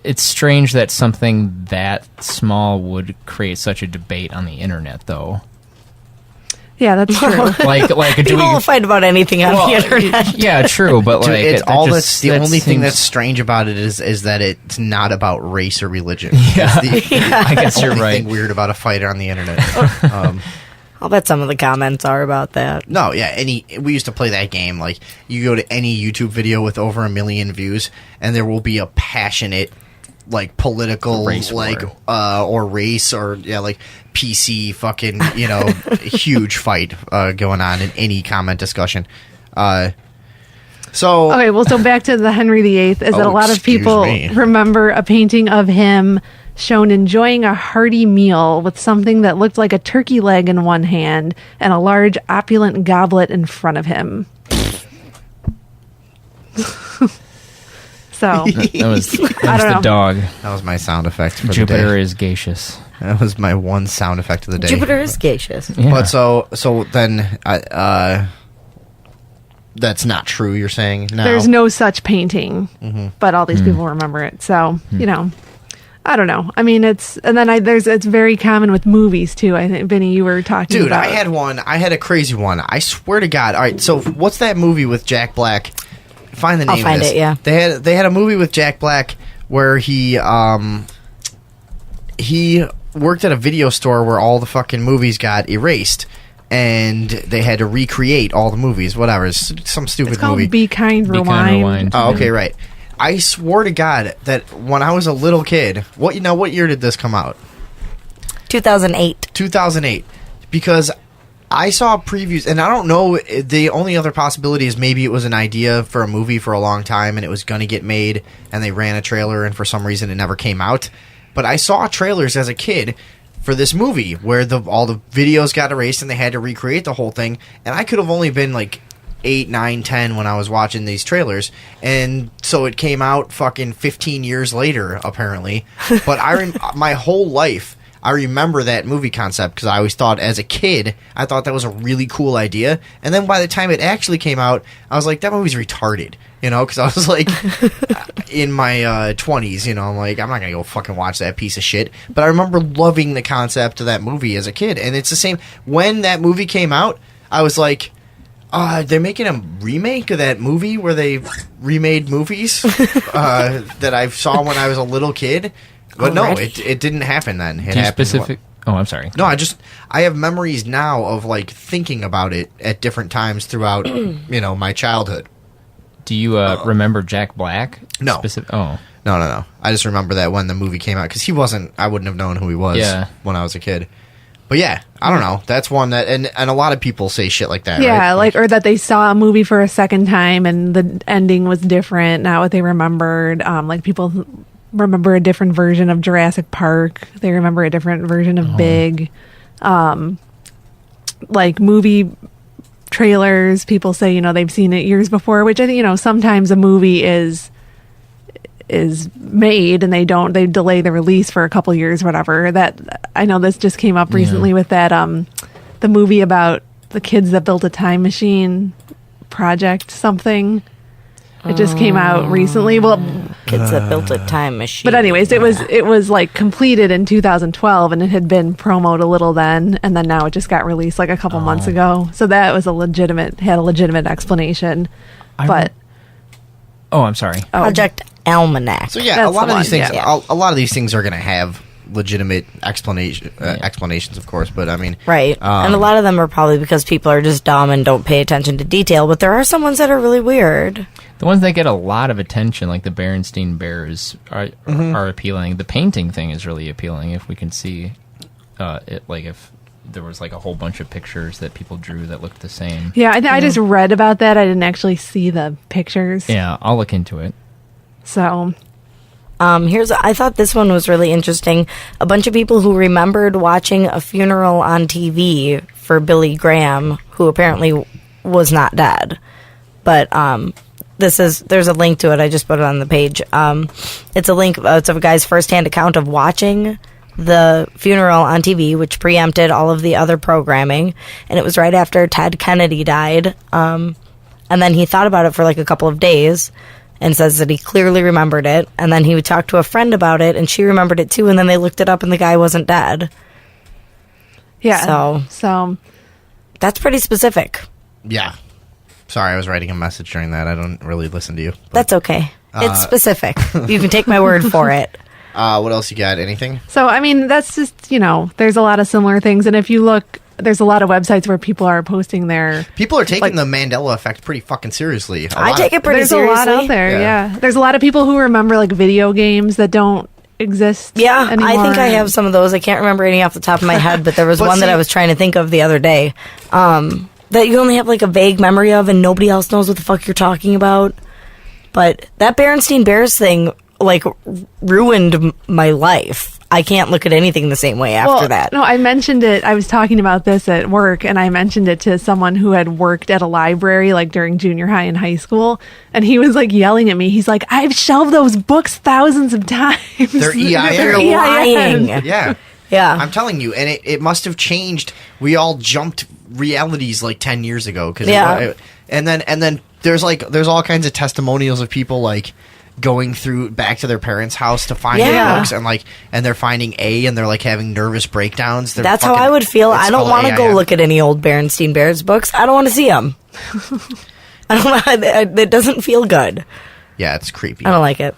It's strange that something that small would create such a debate on the internet, though. Yeah, that's true. Like, do People will we? fight about anything on the internet. Yeah, true, but Dude, like, it's that all just- the that only thing seems- that's strange about it is that it's not about race or religion. Yeah, It's the I guess you're only right. thing weird about a fight on the internet. I'll bet some of the comments are about that. No, yeah, we used to play that game. Like, you go to any YouTube video with over 1 million views, and there will be a passionate, like, political, Race like, war. or race, or, yeah, like, PC fucking, huge fight going on in any comment discussion. So, Okay, well, so back to the Henry VIII, is that a lot of excuse people me. remember a painting of him shown enjoying a hearty meal with something that looked like a turkey leg in one hand and a large opulent goblet in front of him. So, That was I don't the know. dog. that was my sound effect for the Jupiter day. is gaseous. That was my one sound effect of the day. Jupiter is gaseous. Yeah. But so then, that's not true, you're saying? No. there's no such painting, but all these Hmm. people remember it. So, I don't know. I mean, it's very common with movies too. I think, Vinny, you were talking Dude, about. I had a crazy one. I swear to God. All right, so what's that movie with Jack Black? Find the name I'll find of this. it, yeah. They had a movie with Jack Black where he worked at a video store where all the fucking movies got erased. And they had to recreate all the movies, whatever. It's some stupid It's called movie. Be Kind, Be Rewind. Kind, Rewind. Oh, okay, right. I swore to God that when I was a little kid, what year did this come out? 2008. 2008. Because I saw previews, and I don't know, the only other possibility is maybe it was an idea for a movie for a long time, and it was going to get made, and they ran a trailer, and for some reason it never came out. But I saw trailers as a kid for this movie where all the videos got erased and they had to recreate the whole thing, and I could have only been like 8, 9, 10 when I was watching these trailers, and so it came out fucking 15 years later apparently. But my whole life I remember that movie concept because I always thought as a kid I thought that was a really cool idea, and then by the time it actually came out I was like, that movie's retarded, because I was like in my 20s, I'm like, I'm not gonna go fucking watch that piece of shit. But I remember loving the concept of that movie as a kid, and it's the same when that movie came out. I was like, they're making a remake of that movie where they remade movies that I saw when I was a little kid. But no, it didn't happen then. It Do you happened Oh, I'm sorry. No, I have memories now of like thinking about it at different times throughout my childhood. Do you remember Jack Black? No. Oh. No. I just remember that when the movie came out because I wouldn't have known who he was when I was a kid. But yeah, I don't know. That's one that and a lot of people say shit like that. Yeah, right? or that they saw a movie for a second time and the ending was different, not what they remembered. Like people remember a different version of Jurassic Park. They remember a different version of Big. Like movie trailers, people say, they've seen it years before, which I think, sometimes a movie is made and they delay the release for a couple years, whatever. That I know this just came up recently with that the movie about the kids that built a time machine project something. It just came out recently. Well, Kids that built a time machine. but anyways, it was like completed in 2012 and it had been promoted a little then, and then now it just got released like a couple months ago. So that was had a legitimate explanation. I'm sorry. Project Almanac. So yeah, That's a lot the of these one, things. yeah. A lot of these things are going to have legitimate explanations, of course. But I mean, Right. And a lot of them are probably because people are just dumb and don't pay attention to detail, but there are some ones that are really weird. The ones that get a lot of attention, like the Berenstain Bears, are appealing. The painting thing is really appealing if we can see it. Like if there was like a whole bunch of pictures that people drew that looked the same. Yeah, I just read about that. I didn't actually see the pictures. Yeah, I'll look into it. So I thought this one was really interesting. A bunch of people who remembered watching a funeral on TV for Graham, who apparently was not dead. But there's a link to it. I just put it on the page. It's a link. It's of a guy's firsthand account of watching the funeral on TV, which preempted all of the other programming. And it was right after Ted Kennedy died. And then he thought about it for like a couple of days. and says that he clearly remembered it. And then he would talk to a friend about it, and she remembered it too. And then they looked it up, and the guy wasn't dead. Yeah. So that's pretty specific. Yeah. Sorry, I was writing a message during that. I don't really listen to you. But, That's okay. It's specific. You can take my word for it. what else you got? Anything? So, I mean, that's just, there's a lot of similar things. And if you look, there's a lot of websites where people are posting their... People are taking the Mandela Effect pretty fucking seriously. I take it pretty There's seriously. a lot out there, yeah. There's a lot of people who remember, like, video games that don't exist Yeah, anymore. I think I have some of those. I can't remember any off the top of my head, but there was But one that see- I was trying to think of the other day. That you only have like a vague memory of, and nobody else knows what the fuck you're talking about. But that Berenstein Bears thing, like, ruined my life. I can't look at anything the same way after that. No, I mentioned it. I was talking about this at work, and I mentioned it to someone who had worked at a library, like, during junior high and high school. And he was, like, yelling at me. He's like, I've shelved those books thousands of times. They're EIN. You're EIN. lying. Yeah. Yeah. I'm telling you, and it must have changed. We all jumped realities like 10 years ago. Cause and then there's all kinds of testimonials of people like going through back to their parents' house to find their books, and they're finding A, and they're like having nervous breakdowns. That's how I would feel. I don't want to go look at any old Berenstein Bears books. I don't want to see them. It doesn't feel good. Yeah, it's creepy. I don't like it.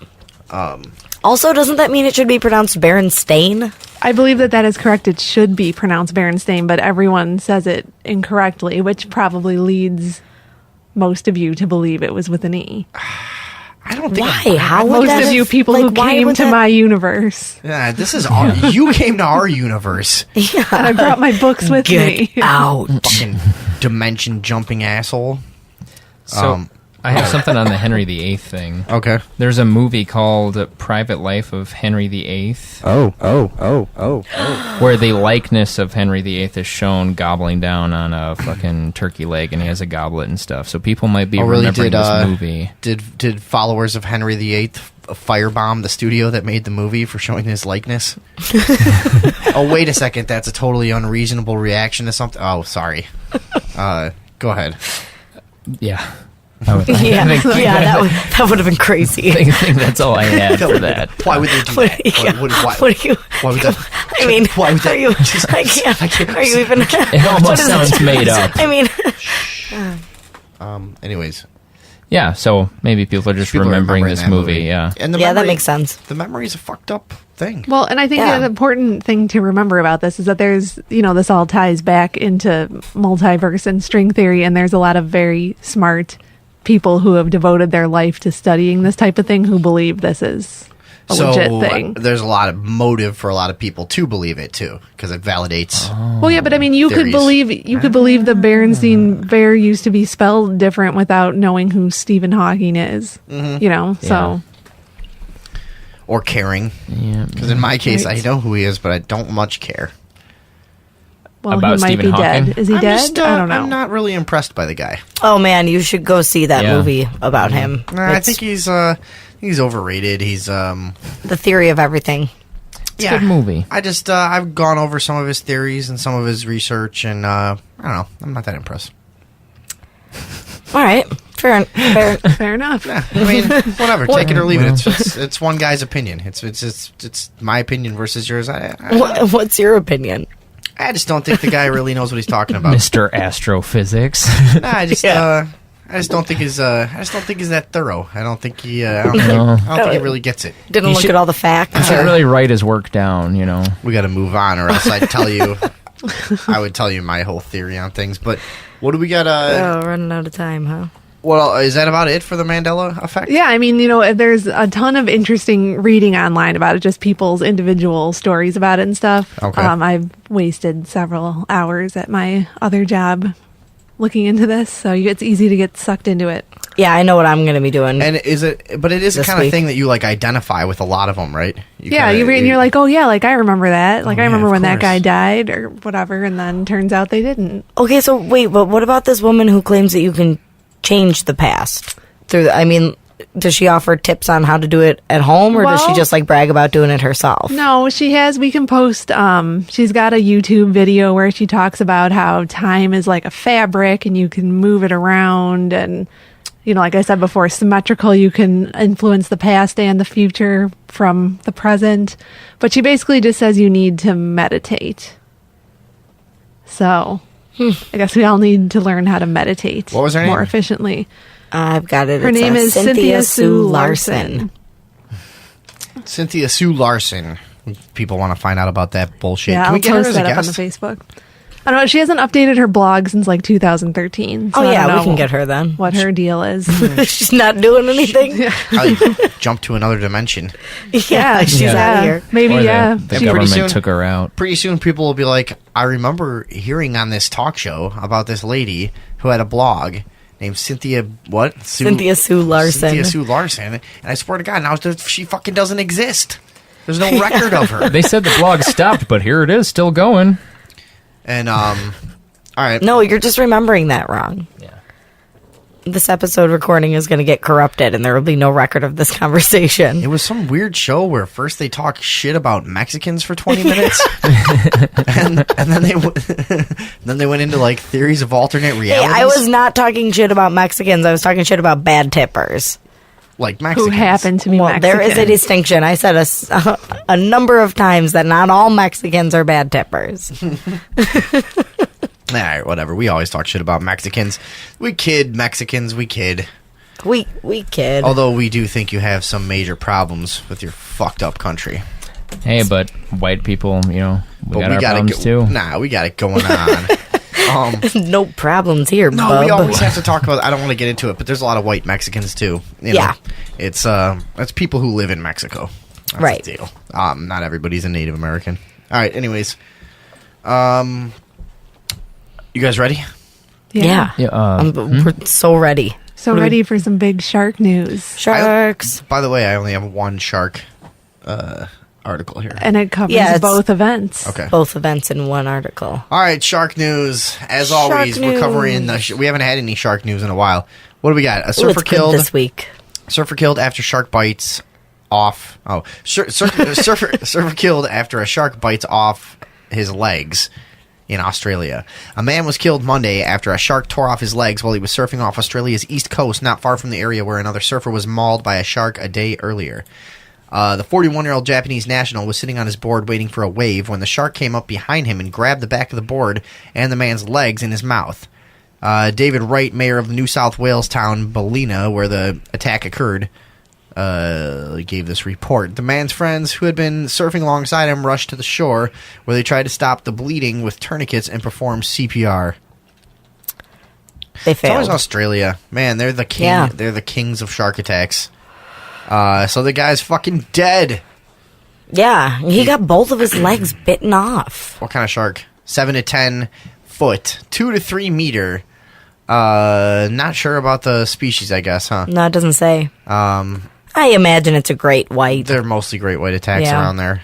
Also, doesn't that mean it should be pronounced Berenstain? I believe that is correct. It should be pronounced Berenstain, but everyone says it incorrectly, which probably leads most of you to believe it was with an E. I don't think. Why? How would Most that of you have- people like, who why came would to that- my universe. Yeah, this is our. You came to our universe. And I brought my books with me. Get out. Fucking dimension jumping asshole. So I have something on the Henry VIII thing. Okay. There's a movie called Private Life of Henry VIII. Oh. Where the likeness of Henry VIII is shown gobbling down on a fucking turkey leg, and he has a goblet and stuff. So people might be remembering this movie. Did followers of Henry VIII firebomb the studio that made the movie for showing his likeness? Oh, wait a second. That's a totally unreasonable reaction to something. Oh, sorry. Go ahead. Yeah. Yeah, that would have been crazy. I think that's all I had for that. Why would they do that? Why would that? I mean, why would that? are you? I can't. Are you even? It almost sounds made up. I mean, Anyways. Yeah, so maybe people are just People are remembering remembering this that movie, movie. yeah. And the yeah, that memory- makes sense. The memory is a fucked up thing. Well, and I think Yeah. an important thing to remember about this is that there's, this all ties back into multiverse and string theory, and there's a lot of very smart people who have devoted their life to studying this type of thing who believe this is a legit thing. There's a lot of motive for a lot of people to believe it too, because it validates. Well, yeah, but I mean, you could believe the Berenstein Bear used to be spelled different without knowing who Stephen Hawking is. So. Or caring. Yeah. Because in my case, Right. I know who he is, but I don't much care. Well, About he might Stephen be Hawking? dead. Is he I'm dead? just, I don't know. I'm not really impressed by the guy. Oh man, you should go see that Yeah. movie about him. I It's think he's overrated. He's the theory of everything. It's a good movie. I just I've gone over some of his theories and some of his research, and I don't know. I'm not that impressed. All right, fair. Fair enough. I mean, whatever. Take it or leave it. It's one guy's opinion. It's my opinion versus yours. What's your opinion? I just don't think the guy really knows what he's talking about. Mr. Astrophysics. I just don't think he's that thorough. I don't think he really gets it. Didn't You look should- at all the facts. He should really write his work down, We got to move on, or else I'd tell you. I would tell you my whole theory on things. But what do we got? Running out of time, huh? Well, is that about it for the Mandela Effect? Yeah, I mean, there's a ton of interesting reading online about it, just people's individual stories about it and stuff. Okay. I've wasted several hours at my other job looking into this, so it's easy to get sucked into it. Yeah, I know what I'm going to be doing. And it is the This kind of week. thing that you like identify with a lot of them, right? You read and you're like, oh yeah, like I remember that. Like I remember of when that course. guy died or whatever, and then turns out they didn't. Okay, so wait, but what about this woman who claims that you can change the past? Does she offer tips on how to do it at home, or does she Well- just like brag about doing it herself? No, she has. We can post. She's got a YouTube video where she talks about how time is like a fabric and you can move it around, and like I said before, symmetrical. You can influence the past and the future from the present. But she basically just says you need to meditate. So I guess we all need to learn how to meditate What was her name? more efficiently. I've got it. Her It's, name is Cynthia Sue Larson. Cynthia Sue Larson. People want to find out about that bullshit. Yeah, Can I'll we get her post as a that up on the guest? Facebook. I don't know. She hasn't updated her blog since like 2013. So Oh I yeah, don't we know can get her then. what her deal is. She's not doing anything. Probably jump to another dimension. Yeah, she's out of here. Maybe, Or yeah. the Pretty government soon- took her out. Pretty soon people will be like, I remember hearing on this talk show about this lady who had a blog named Cynthia Cynthia Sue Larson. Cynthia Sue Larson. And I swear to God, now she fucking doesn't exist. There's no record of her. They said the blog stopped, but here it is, still going. And all right. No, you're just remembering that wrong. Yeah. This episode recording is going to get corrupted, and there will be no record of this conversation. It was some weird show where first they talk shit about Mexicans for 20 minutes, and then they went into like theories of alternate Hey, realities. I was not talking shit about Mexicans. I was talking shit about bad tippers. like Who Mexicans. happen to be Well, Mexican. there is a distinction. I said a number of times that not all Mexicans are bad tippers. All right, whatever. We always talk shit about Mexicans. We kid Mexicans. We kid. We kid. Although we do think you have some major problems with your fucked up country. Hey, but white people, we But got our problems too. Nah, we got it going on. No problems here, No, bub. we always have to talk about. I don't want to get into it, but there's a lot of white Mexicans too. You know? Yeah. It's people who live in Mexico. That's Right. the deal. Not everybody's a Native American. All right. Anyways, you guys ready? Yeah. Yeah, We're so ready. So ready for some big shark news. Sharks. By the way, I only have one shark article here. And it covers Yeah, it's- both events. Okay. Both events in one article. All right, shark news. As Shark always, we're covering news. we haven't had any shark news in a while. What do we got? A Ooh, surfer it's good killed. this week. Surfer killed after shark bites off. Oh, surfer killed after a shark bites off his legs in Australia. A man was killed Monday after a shark tore off his legs while he was surfing off Australia's east coast, not far from the area where another surfer was mauled by a shark a day earlier. The 41-year-old Japanese national was sitting on his board waiting for a wave when the shark came up behind him and grabbed the back of the board and the man's legs in his mouth. David Wright, mayor of the New South Wales town Ballina, where the attack occurred, gave this report. The man's friends, who had been surfing alongside him, rushed to the shore, where they tried to stop the bleeding with tourniquets and perform CPR. They It's always failed. Australia, man. They're the king. Yeah. They're the kings of shark attacks. So the guy's fucking dead. Yeah, he got both of his legs bitten off. What kind of shark? 7 to 10 foot, 2 to 3 meter. Not sure about the species, I guess, huh? No, it doesn't say. I imagine it's a great white. They're mostly great white attacks Yeah. around there.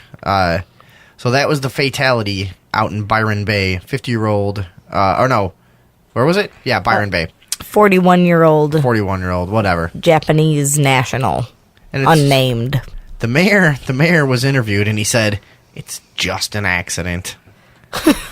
So that was the fatality out in Byron Bay. 50-year-old, or no, where was it? Yeah, Byron Bay. 41-year-old 41-year-old, whatever. Japanese national, And it's, unnamed. the mayor was interviewed, and he said, it's just an accident.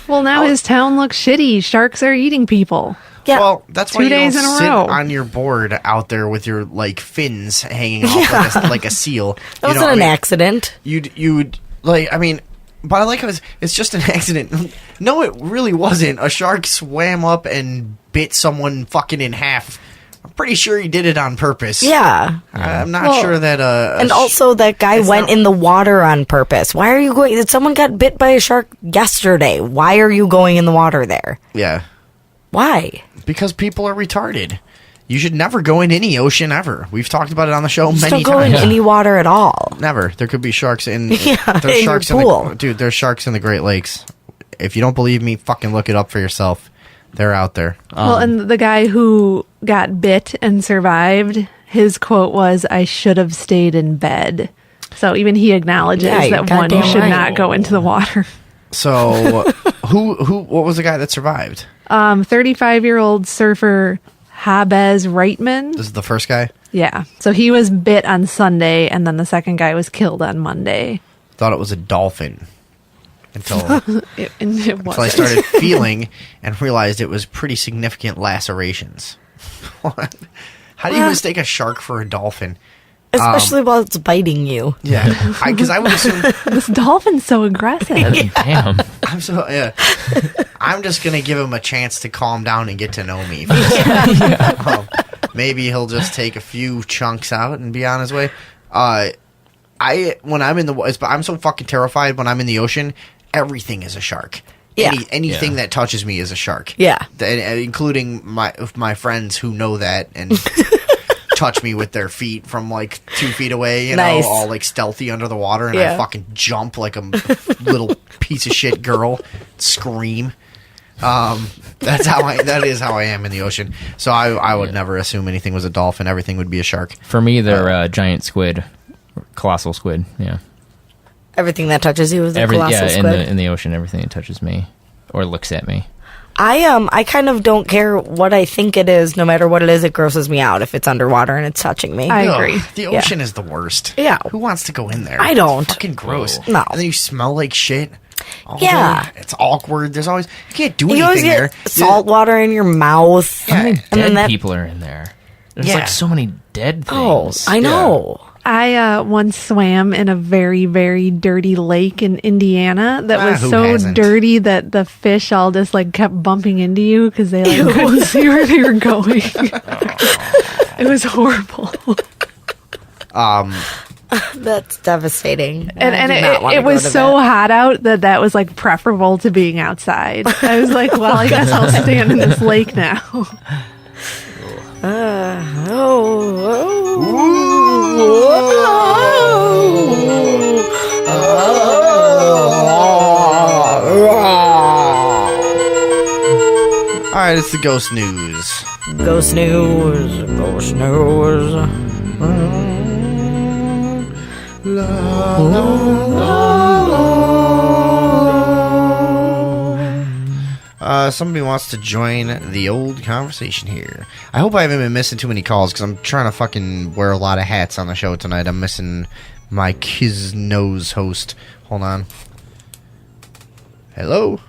Well, now his town looks shitty. Sharks are eating people. Yeah, Well, that's why 2 you days don't in a sit row. on your board out there with your, like, fins hanging off like a seal. that wasn't an accident. You'd like, I mean, but I like how it's just an accident. No, it really wasn't. A shark swam up and bit someone fucking in half. I'm pretty sure he did it on purpose. Yeah, I'm not Well, sure that. and also that guy it's went not- in the water on purpose. Why are you going? Someone got bit by a shark yesterday. Why are you going in the water there? yeah, Why? because people are retarded. You should never go in any ocean ever. We've talked about it on the show Just many don't go in times. any water at all. Never. There could be sharks in. Yeah, there's in your sharks pool. in the dude. There's sharks in the Great Lakes. If you don't believe me, fucking look it up for yourself. They're out there. Well, and the guy who got bit and survived, his quote was, "I should have stayed in bed." So even he acknowledges Yeah, you're that one goddamn should right. not go into the water. So what was the guy that survived? 35-year-old surfer Jabez Reitman. This is the first guy. Yeah. So he was bit on Sunday, and then the second guy was killed on Monday. Thought it was a dolphin until It I wasn't. started feeling and realized it was pretty significant lacerations. What? How do you mistake a shark for a dolphin? Especially while it's biting you. Yeah, because I would assume This dolphin's so aggressive. Damn. I'm just gonna give him a chance to calm down and get to know me. Maybe he'll just take a few chunks out and be on his way. When I'm in the, I'm so fucking terrified when I'm in the ocean. Everything is a shark. Yeah. Anything that touches me is a shark. Yeah. Including my friends who know that and touch me with their feet from like 2 feet away, you Nice. know, all like stealthy under the water, and Yeah. I fucking jump like a little piece of shit girl, scream. That is how I am in the ocean. So I would never assume anything was a dolphin. Everything would be a shark. For me, they're giant squid, colossal squid. Yeah, Everything that touches you is a colossal squid. in the ocean, everything that touches me or looks at me. I kind of don't care what I think it is. No matter what it is, it grosses me out if it's underwater and it's touching me. I Ugh, agree. the ocean is the worst. Yeah. Who wants to go in there? I don't. It's fucking gross. No. And then you smell like shit. all Yeah. day. It's awkward. There's always you can't do You always anything there. get salt water in your mouth. Yeah. And then Dead that. people are in there. There's Yeah. like so many dead Oh, things. I know. I once swam in a very, very dirty lake in Indiana that was who so hasn't? dirty that the fish all just like kept bumping into you because they like couldn't see where they were going. It was horrible. That's devastating. And I do not wanna it go was to so that. hot out that was like preferable to being outside. I was like, well, I guess I'll stand in this lake now. All right, it's the ghost news. Ghost news. Ghost news. Somebody wants to join the old conversation here. I hope I haven't been missing too many calls because I'm trying to fucking wear a lot of hats on the show tonight. I'm missing my Kiz Nose host. Hold on. Hello?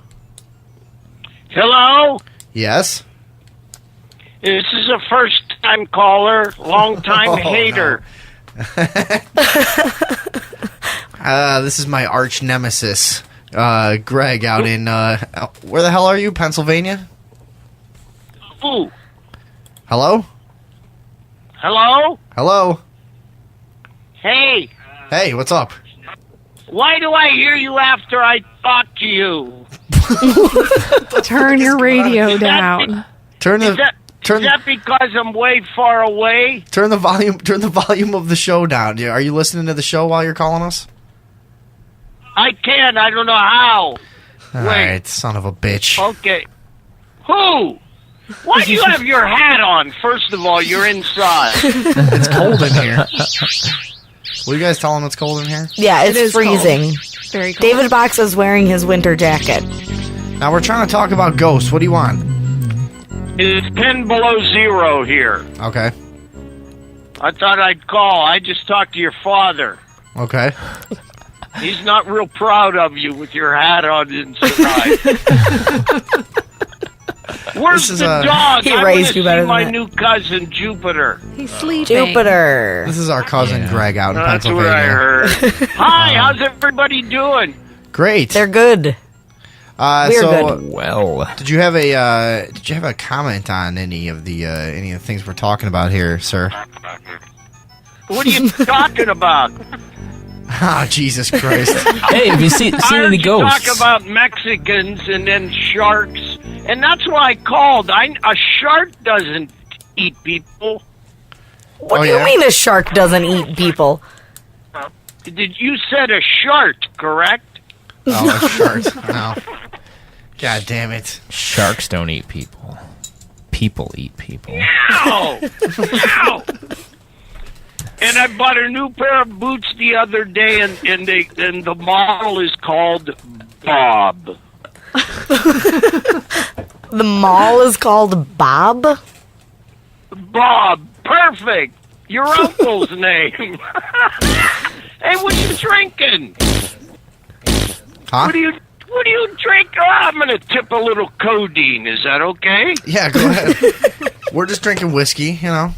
Hello? Yes? This is a first-time caller, long-time hater. This is my arch nemesis, Greg, out in, where the hell are you? Pennsylvania? Ooh. Hello? Hello? Hello? Hey, Hey, what's up? why do I hear you after I talk to you? Turn your radio down. Turn Is the that because I'm way far away? turn the volume of the show down. Are you listening to the show while you're calling us? I can. I don't know how. All right, son of a bitch. Okay. Who? Why do you have your hat on? First of all, you're inside. It's cold in here. Will you guys tell him it's cold in here? Yeah, it's It is freezing. Very cold. David Box is wearing his winter jacket. Now we're trying to talk about ghosts. What do you want? It's 10 below zero here. Okay. I thought I'd call. I just talked to your father. Okay. He's not real proud of you with your hat on inside. Where's This is, the dog? He I raised you want to better see my than that. new cousin Jupiter. He's sleeping. Jupiter. This is our cousin Greg out in That's Pennsylvania. what I heard. Hi, how's everybody doing? Great. They're good. We're so, good. Well, did you have a comment on any of the things we're talking about here, sir? What are you talking about? Ah, Jesus Christ. hey, have you seen I heard any you ghosts? talk about Mexicans and then sharks, and that's why I called. A shark doesn't eat people. What Oh, do you yeah? mean a shark doesn't eat people? You said a shark, correct? Oh, a shark. No. God damn it. Sharks don't eat people. People eat people. Ow! Ow! And I bought a new pair of boots the other day, and the model is called Bob. The mall is called Bob? Bob, perfect. Your uncle's name. Hey, what you drinking? Huh? What do you drink? Oh, I'm gonna tip a little codeine. Is that okay? Yeah, go ahead. We're just drinking whiskey, you know.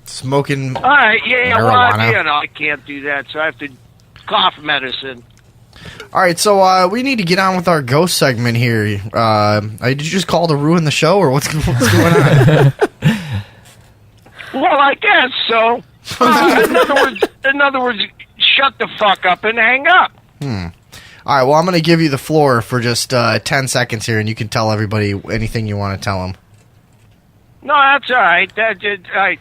Smoking All right, yeah, well, marijuana. I can't do that, so I have to cough medicine. All right, so we need to get on with our ghost segment here. Did you just call to ruin the show, or what's going on? Well, I guess so. In other words, shut the fuck up and hang up. All right, well, I'm going to give you the floor for just 10 seconds here, and you can tell everybody anything you want to tell them. No, that's all right. That's it. All right.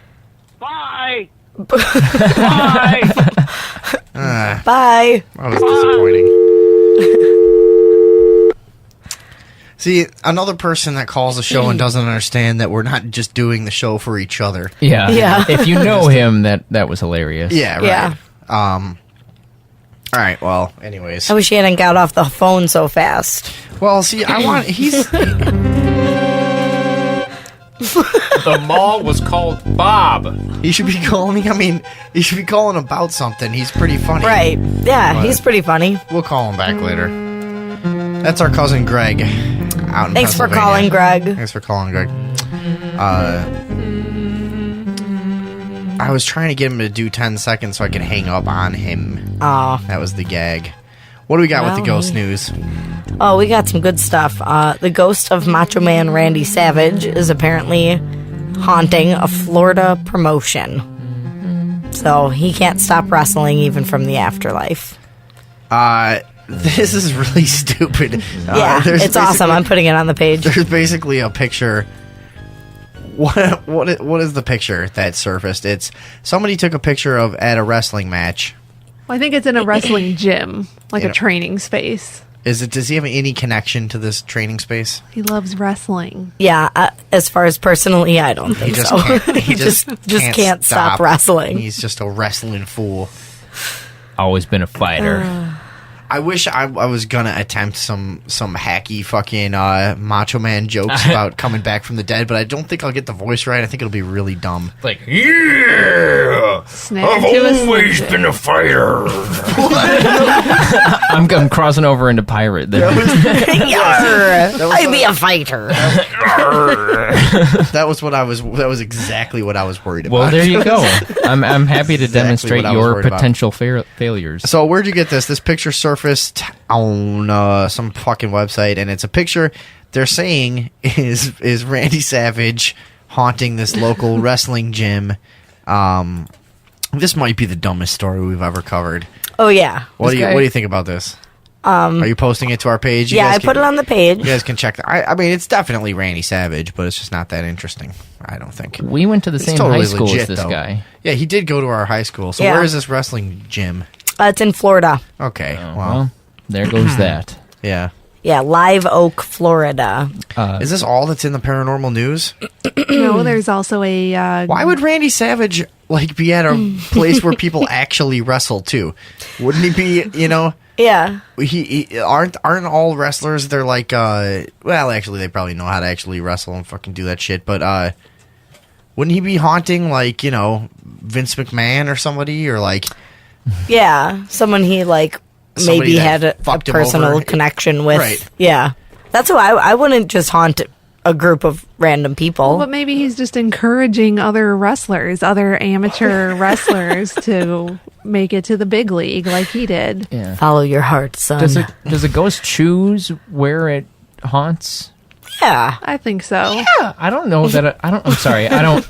Bye. Bye. Bye. That was disappointing. See, another person that calls the show and doesn't understand that we're not just doing the show for each other. Yeah. Yeah. If you know him, that was hilarious. Yeah, right. Yeah. All right, well, anyways. I wish he hadn't got off the phone so fast. Well, see, The mall was called Bob. he should be calling, he should be calling about something. He's pretty funny. Right. Yeah, But- he's pretty funny. We'll call him back later. That's our cousin Greg out in Thanks for Pennsylvania. calling, Greg. Thanks for calling, Greg. I was trying to get him to do 10 seconds so I could hang up on him. Oh. That was the gag. What do we got with the ghost news? Oh, we got some good stuff. The ghost of Macho Man Randy Savage is apparently haunting a Florida promotion. So he can't stop wrestling even from the afterlife. This is really stupid. Yeah, there's it's awesome. basically- I'm putting it on the page. There's basically a picture. What is the picture that surfaced? It's somebody took a picture of at a wrestling match. Well, I think it's in a wrestling gym, like You a know. training space. Does he have any connection to this training space? He loves wrestling. Yeah, as far as personally, I don't think so. He just can't stop wrestling. He's just a wrestling fool. Always been a fighter. I wish I was gonna attempt some hacky fucking Macho Man jokes about coming back from the dead, but I don't think I'll get the voice right. I think it'll be really dumb. Like, yeah, Snap to a Slim been a fighter. I'm crossing over into pirate there. I'd be a fighter. That was exactly what I was worried about. Well, there you go. I'm happy to Exactly demonstrate what I was your worried about. potential failures. So where'd you get this? This picture surfaced on some fucking website, and it's a picture they're saying is Randy Savage haunting this local wrestling gym. This might be the dumbest story we've ever covered. Oh yeah. What do you think about this? Are you posting it to our page? You Yeah, guys I put it on the page. You guys can check that. I mean, it's definitely Randy Savage, but it's just not that interesting. I don't think. We went to the It's same totally high school legit, as this though. guy. Yeah, he did go to our high school. So Yeah. where is this wrestling gym? It's in Florida. Okay, Well, there goes that. yeah. Yeah, Live Oak, Florida. Is this all that's in the paranormal news? No, there's also a. Why would Randy Savage be at a place where people actually wrestle too? Wouldn't he be? Yeah. He aren't all wrestlers? They're like, well, actually, they probably know how to actually wrestle and fucking do that shit. But wouldn't he be haunting Vince McMahon or somebody or Yeah, someone he Somebody maybe that had a fucked him personal over. connection with. Right. Yeah. That's why I wouldn't just haunt a group of random people. But maybe he's just encouraging other wrestlers, other amateur wrestlers to make it to the big league like he did. Yeah. Follow your heart, son. Does a ghost choose where it haunts? Yeah. I think so. Yeah, I don't know that. I'm sorry. I don't.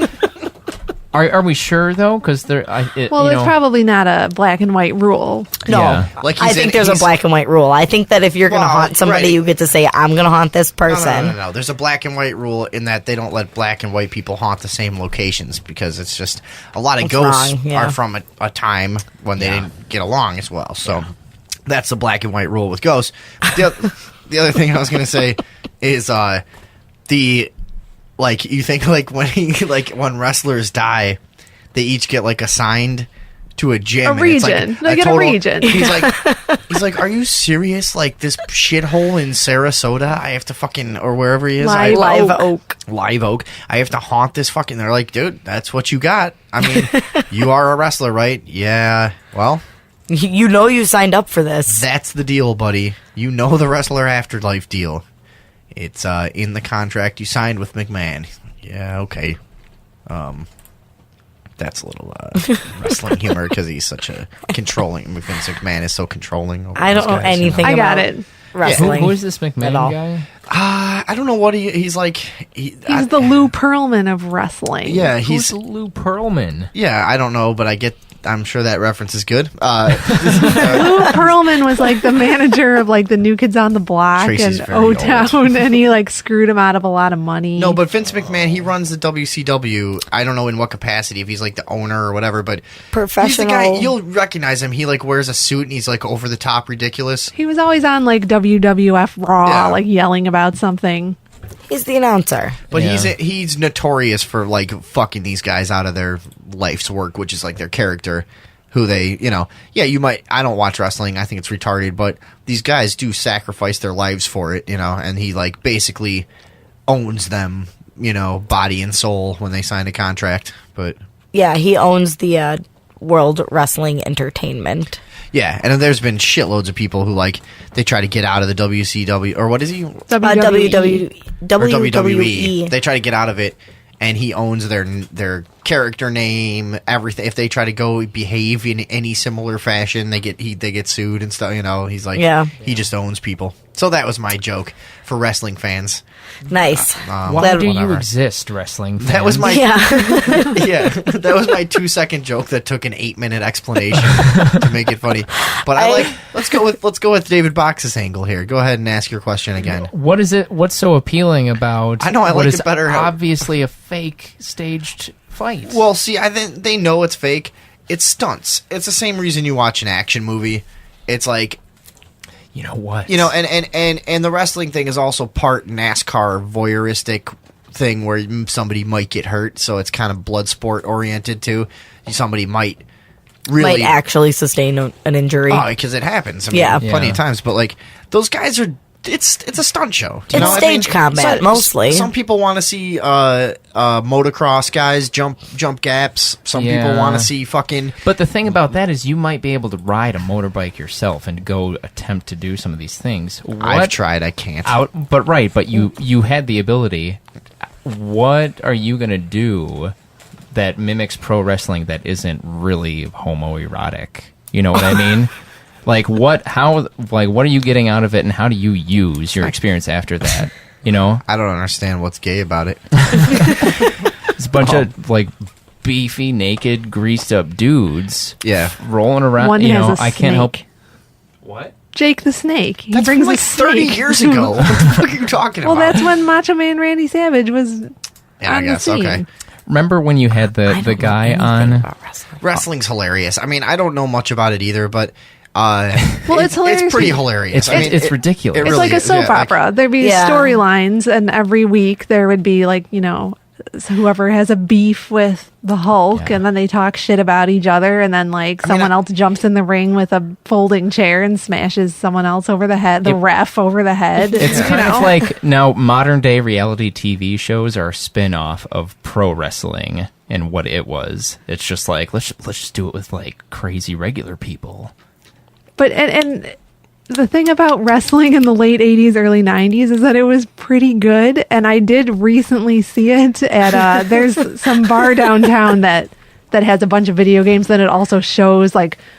Are we sure though? Because It's probably not a black and white rule. No. Yeah. I think there's a black and white rule. I think that if you're going to Well, haunt somebody, right. you get to say, I'm going to haunt this person. No. There's a black and white rule in that they don't let black and white people haunt the same locations because it's just a lot of It's ghosts wrong, yeah. are from a time when they didn't get along as well. So that's the black and white rule with ghosts. The other thing I was going to say is you think when wrestlers die, they each get assigned to a gym. A and it's region. They get a region. He's like, are you serious? This shithole in Sarasota, I have to fucking, or wherever he is, Live Oak. Live Oak. I have to haunt this fucking. They're like, dude, that's what you got. I mean, you are a wrestler, right? Yeah. Well, You know you signed up for this. that's the deal, buddy. You know the wrestler afterlife deal. It's in the contract you signed with McMahon. Yeah. Okay. That's a little wrestling humor because he's such a controlling. Vince McMahon is so controlling. Over I those don't know guys, anything I got about it. wrestling. Who is this McMahon all. guy? I don't know what he's like. He's the Lou Pearlman of wrestling. Yeah, Who's Lou Pearlman? Yeah, I don't know, but I'm sure that reference is good. Lou Pearlman was like the manager of like the New Kids on the Block Tracy's and very O-Town, and he like screwed him out of a lot of money. No, but Vince McMahon, he runs the WCW. I don't know in what capacity, if he's like the owner or whatever, but Professional. he's the guy. You'll recognize him. He like wears a suit and he's like over the top ridiculous. He was always on like WWF Raw, Yeah. like yelling about something. He's the announcer. But Yeah. he's notorious for like fucking these guys out of their life's work, which is like their character, who they, you might. I don't watch wrestling. I think it's retarded, but these guys do sacrifice their lives for it, and he like basically owns them, body and soul when they sign a contract. But Yeah, he owns the World Wrestling Entertainment. yeah, and there's been shitloads of people who like they try to get out of the WCW or what is he? WWE. They try to get out of it, and he owns their character name, everything. If they try to go behave in any similar fashion, they get sued and stuff. He's like, Yeah. he just owns people. So that was my joke for wrestling fans. Nice. Why Glad- do you whatever. exist, wrestling fans? That was my Yeah. yeah. That was my 2-second joke that took an 8-minute explanation to make it funny. But let's go with David Box's angle here. Go ahead and ask your question again. What is it? What's so appealing about? I know, I what like is it better how- Obviously, a fake staged fight. Well, see, I think they know it's fake. It's stunts. It's the same reason you watch an action movie. It's like, you know what? and the wrestling thing is also part NASCAR voyeuristic thing where somebody might get hurt, so it's kind of blood sport oriented too. Somebody might really Might actually sustain an injury. because it happens. I mean, Yeah. plenty Yeah. of times. But like those guys are. It's a stunt show. It's stage combat, mostly. Some people want to see motocross guys jump gaps. Some people Yeah. want to see fucking. But the thing about that is, you might be able to ride a motorbike yourself and go attempt to do some of these things. I've tried. I can't. But you had the ability. What are you gonna do that mimics pro wrestling that isn't really homoerotic? You know what I mean? What are you getting out of it, and how do you use your experience after that? I don't understand what's gay about it. It's a bunch of beefy, naked, greased up dudes, Yeah. rolling around. One has a I can't help. snake. What? Jake the Snake. He That's brings from like a 30 snake. years ago. What the fuck are you talking Well, about? that's when Macho Man Randy Savage was Yeah, I on guess. the scene. Okay. Remember when you had I the don't know guy anything on? about wrestling. Wrestling's hilarious. I mean, I don't know much about it either, but Well, it's hilarious. It's pretty hilarious. It's ridiculous. it It's really like a is. soap Yeah, like- opera. There'd be Yeah. storylines, and every week there would be whoever has a beef with the Hulk, Yeah. and then they talk shit about each other, and then someone else jumps in the ring with a folding chair and smashes someone else over the head, the ref over the head. It's kind of like now modern day reality TV shows are a spin-off of pro wrestling and what it was. It's just like let's just do it with crazy regular people. But and the thing about wrestling in the late 80s, early 90s is that it was pretty good. And I did recently see it at, there's some bar downtown that has a bunch of video games. Then it also shows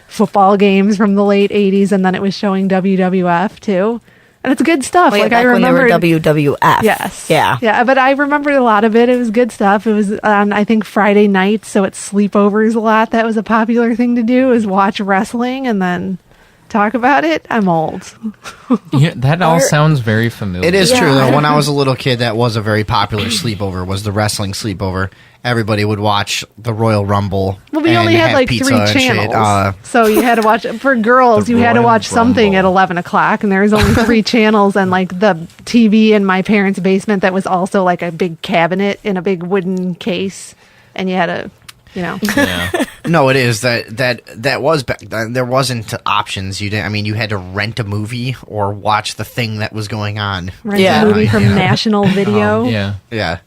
football games from the late 80s. And then it was showing WWF too. And it's good stuff. Wait, I back when they were remember WWF. Yes. Yeah. Yeah, but I remembered a lot of it. It was good stuff. It was on, I think, Friday nights, so it's sleepovers a lot. That was a popular thing to do, is watch wrestling and then talk about it. I'm old. Yeah, that all sounds very familiar. It is Yeah. true though. When I was a little kid, that was a very popular sleepover. Was the wrestling sleepover? Everybody would watch the Royal Rumble. Well, we and only had have pizza 3 and shit. channels. So you had to watch, for girls, The you had to Royal watch something at Rumble. 11 o'clock, and there was only 3 channels, and the TV in my parents' basement that was also a big cabinet in a big wooden case, and you had to, Yeah. No, it is that was back then. There wasn't options. You didn't. I mean, you had to rent a movie or watch the thing that was going on. rent Yeah. a movie from Yeah. National Video. Yeah. Yeah.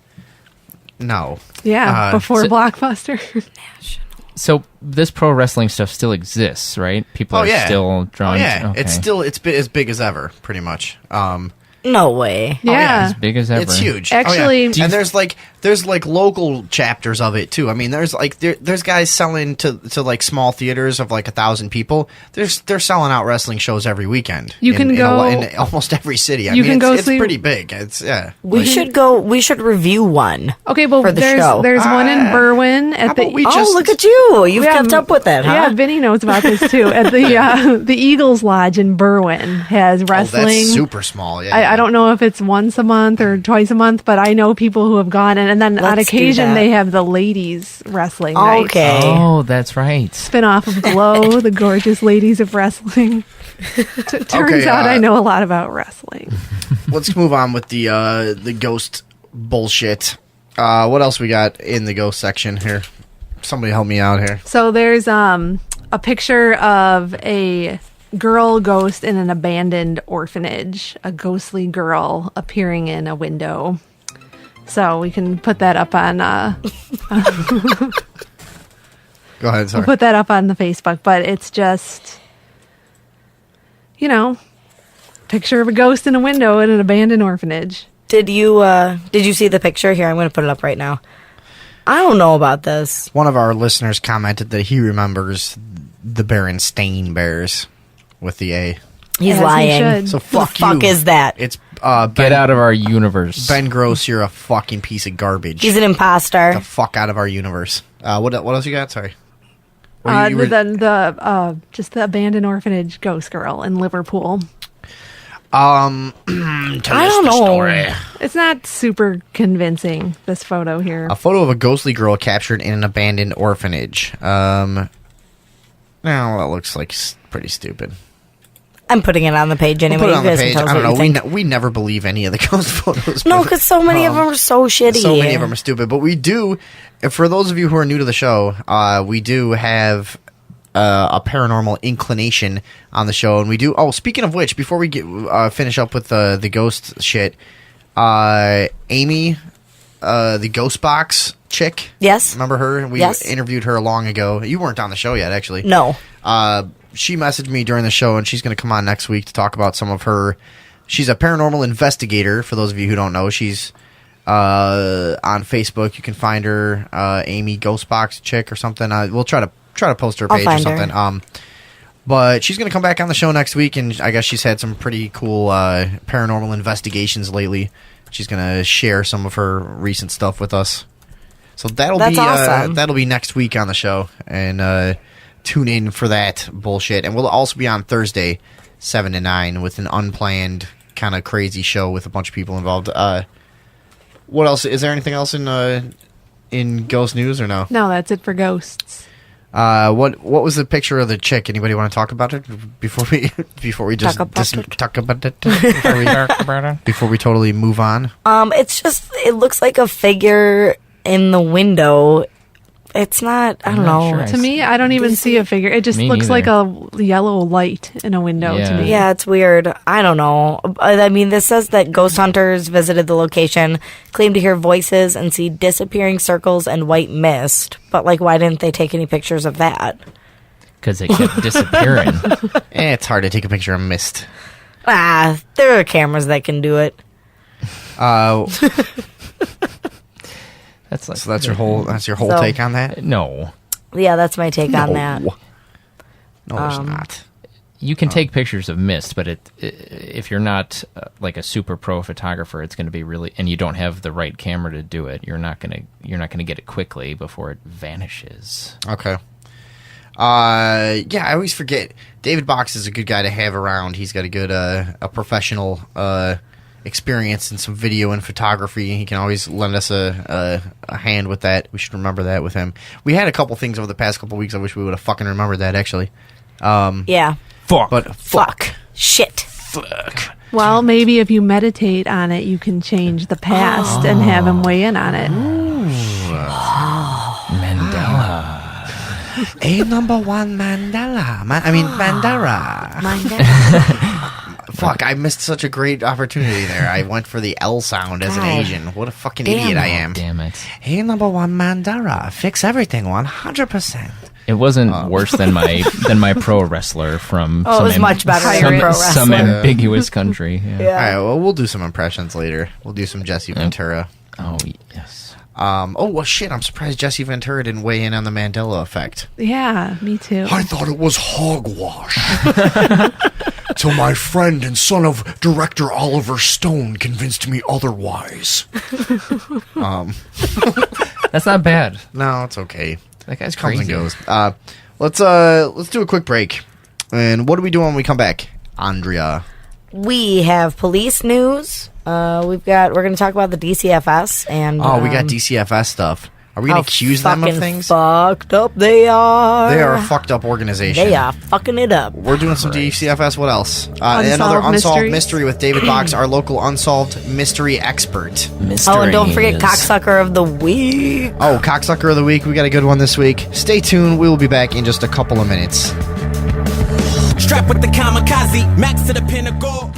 No. Yeah, before so- Blockbuster. So this pro wrestling stuff still exists, right? People Oh are yeah. still drawn. Oh yeah. Okay. It's still as big as ever, pretty much. No way. Yeah. As big as ever. It's huge. Actually- and there's like local chapters of it too. I mean, there's guys selling to like small theaters of like 1,000 people. They're selling out wrestling shows every weekend. You can go in almost every city. I you mean, can go it's see- pretty big. We should go. We should review one. Okay, well, for the show. there's one in Berwyn at the. about we Oh, just- look at you! You've Yeah, kept up with it, huh? Yeah, Vinny knows about this too. At the Eagles Lodge in Berwyn has wrestling. that's super small. Yeah, I don't know if it's once a month or twice a month, but I know people who have gone, and then on Let's do occasion that. they have the ladies wrestling night. Okay. Oh, that's right. Spin-off of Glow, the gorgeous ladies of wrestling. Turns Okay, out I know a lot about wrestling. Let's move on with the ghost bullshit. What else we got in the ghost section here? Somebody help me out here. So there's a picture of a girl ghost in an abandoned orphanage, a ghostly girl appearing in a window. So we can put that up on Go ahead, sorry. put that up on the Facebook, but it's just picture of a ghost in a window in an abandoned orphanage. Did you see the picture? Here, I'm going to put it up right now. I don't know about this. One of our listeners commented that he remembers the Berenstain Bears with the A. He's As he lying. should. So What fuck the fuck you. is that? It's Get Ben, out of our universe. Ben Gross. You're a fucking piece of garbage. He's an imposter. the fuck out of our universe. What else you got? Sorry. What you were- Just the abandoned orphanage ghost girl in Liverpool. tell I us don't the know. story. It's not super convincing, this photo here. A photo of a ghostly girl captured in an abandoned orphanage. Now that looks like pretty stupid. I'm putting it on the page anyway. Put it You on the guys can page. tell us I don't what know. you think. We never believe any of the ghost photos. No, but, because so many of them are so shitty. So many of them are stupid. But we do, for those of you who are new to the show, we do have a paranormal inclination on the show, and we do. Oh, speaking of which, before we get finish up with the ghost shit, Amy, the ghost box chick. Yes. Remember her? We Yes. interviewed her long ago. You weren't on the show yet, actually. No. She messaged me during the show, and she's going to come on next week to talk about some of her. She's a paranormal investigator. For those of you who don't know, she's on Facebook. You can find her, Amy Ghostbox Chick or something. We'll try to post her I'll page or find something. her. But she's going to come back on the show next week, and I guess she's had some pretty cool paranormal investigations lately. She's going to share some of her recent stuff with us. So That's awesome. that'll be next week on the show, and tune in for that bullshit. And we'll also be on Thursday, 7 to 9, with an unplanned kind of crazy show with a bunch of people involved. What else? Is there anything else in ghost news or no? No, that's it for ghosts. What was the picture of the chick? Anybody want to talk about it before we just Talk about it. talk about it before we totally move on? It's just, it looks like a figure in the window. It's not, I don't know. sure. To me, I don't even see a figure. It just Me looks neither. like a yellow light in a window to Yeah. me. Yeah, it's weird. I don't know. I mean, this says that ghost hunters visited the location, claimed to hear voices and see disappearing circles and white mist. But, like, why didn't they take any pictures of that? Because it kept disappearing. It's hard to take a picture of mist. There are cameras that can do it. That's like So that's your whole So- take on that? no. Yeah, that's my take on that. No, there's not. You can take pictures of mist, but if you're not like a super pro photographer, it's going to be really, and you don't have the right camera to do it. You're not going to get it quickly before it vanishes. Okay. Yeah, I always forget. David Box is a good guy to have around. He's got a good a professional experience in some video and photography. He can always lend us a hand with that. We should remember that with him. We had a couple things over the past couple weeks. I wish we would have fucking remembered that, actually. Yeah. Fuck. But Fuck. Shit. Well, maybe if you meditate on it, you can change the past and have him weigh in on it. Mandela. a number one Mandela. Mandela. Fuck, I missed such a great opportunity there. I went for the L sound as an God. Asian. What a fucking Damn idiot I it. am. Damn it. Hey, number one Mandela. Fix everything 100%. It wasn't worse than my pro wrestler from Oh, it was much better than your pro wrestler. some ambiguous country. Yeah. All right, well, we'll do some impressions later. We'll do some Jesse Ventura. Oh, yes. Well, shit, I'm surprised Jesse Ventura didn't weigh in on the Mandela Effect. Yeah, me too. I thought it was hogwash. Till my friend and son of director Oliver Stone convinced me otherwise. That's not bad. No, it's okay. That guy's Comes and crazy. goes. Let's do a quick break. And what do we do when we come back, Andrea? We have police news. We're going to talk about the DCFS and We got DCFS stuff. Are we going to accuse them of things? Fucked up they are. They are a fucked up organization. They are fucking it up. We're doing some DCFS. What else? Another unsolved mystery with David Box, our local unsolved mystery expert. Oh, and don't forget cocksucker of the week. Oh, cocksucker of the week. We got a good one this week. Stay tuned. We will be back in just a couple of minutes. Strapped with the kamikaze, max to the pinnacle.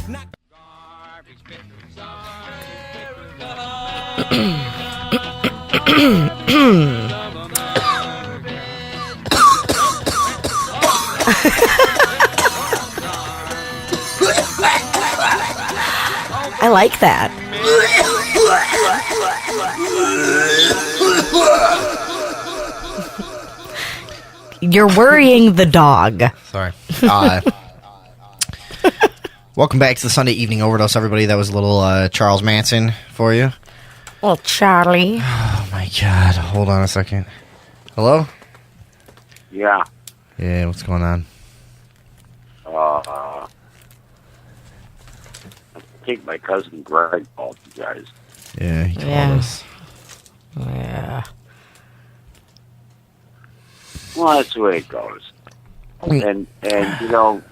I like that. You're worrying the dog. Sorry. Welcome back to the Sunday Evening Overdose, everybody. That was a little Charles Manson for you. Well, Charlie. Oh, my God. Hold on a second. Hello? Yeah. Yeah, what's going on? I think my cousin Greg called you guys. Yeah, he called us. Yeah. Well, that's the way it goes. And you know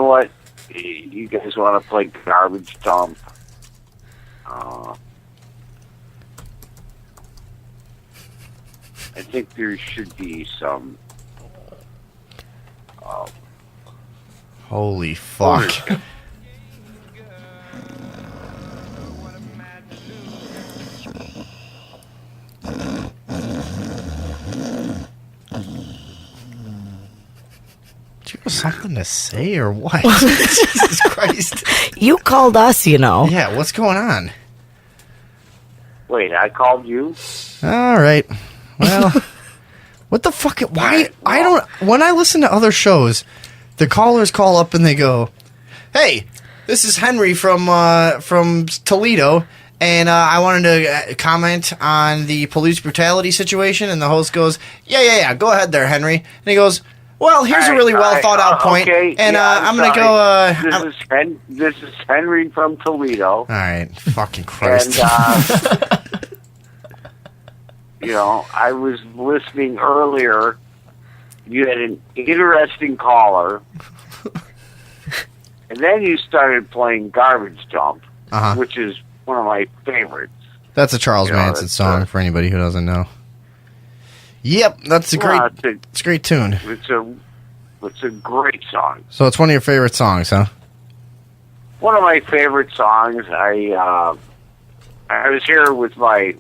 what? You guys want to play garbage dump? I think there should be some. Holy fuck. Do you have something to say or what? Jesus Christ. You called us, you know. Yeah, what's going on? Wait, I called you? All right. Well, what the fuck? Why? I don't. When I listen to other shows, the callers call up and they go, "Hey, this is Henry from Toledo, and I wanted to comment on the police brutality situation." And the host goes, "Yeah. Go ahead there, Henry." And he goes, "Well, here's a really well thought out point, okay, and I'm gonna sorry. go." This is Henry from Toledo. All right, fucking Christ. And I was listening earlier. You had an interesting caller, and then you started playing Garbage Dump, which is one of my favorites. That's a Charles Manson song for anybody who doesn't know. Yep, that's it's a great tune. It's a great song. So it's one of your favorite songs, huh? One of my favorite songs. I was here with my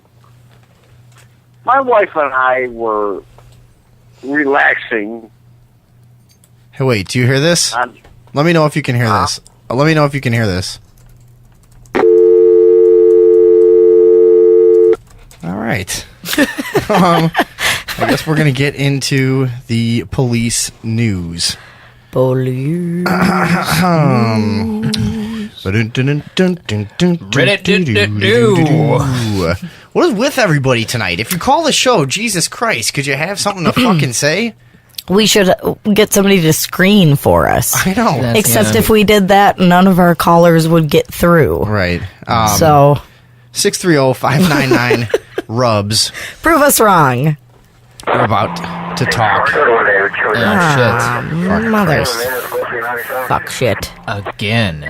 wife and I were relaxing. Hey, wait, do you hear this? Let me know if you can hear this. Let me know if you can hear this. All right. I guess we're going to get into the police news. Police. What is with everybody tonight? If you call the show, Jesus Christ, could you have something to fucking say? We should get somebody to screen for us. I know. Except if we did that, none of our callers would get through. Right. So 630-599-RUBS. Prove us wrong. We're about to talk. Mothers. Fuck shit. Again.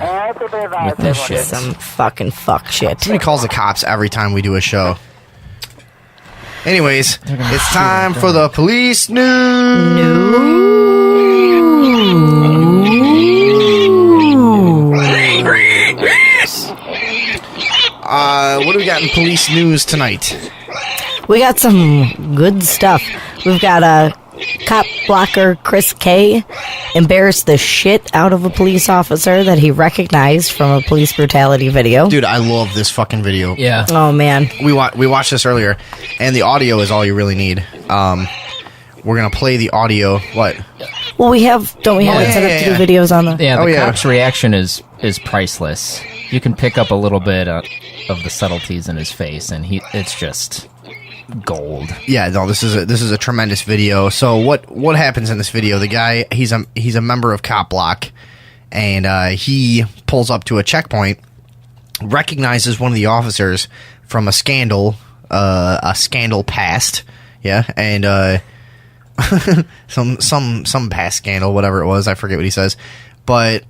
With this shit. Some fucking fuck shit. Somebody calls the cops every time we do a show. Anyways, it's time for the police news. What do we got in police news tonight? We got some good stuff. We've got cop blocker Chris K embarrassed the shit out of a police officer that he recognized from a police brutality video. Dude, I love this fucking video. Yeah. Oh, man. We watched this earlier, and the audio is all you really need. We're gonna play the audio. What? Well, don't we have it set up to do videos on the... Yeah, the cop's reaction is priceless. You can pick up a little bit of the subtleties in his face, and it's just gold. Yeah, no, this is a tremendous video. So what happens in this video? The guy, he's a member of Cop Block, and he pulls up to a checkpoint, recognizes one of the officers from a scandal past, yeah, and some past scandal, whatever it was, I forget what he says, but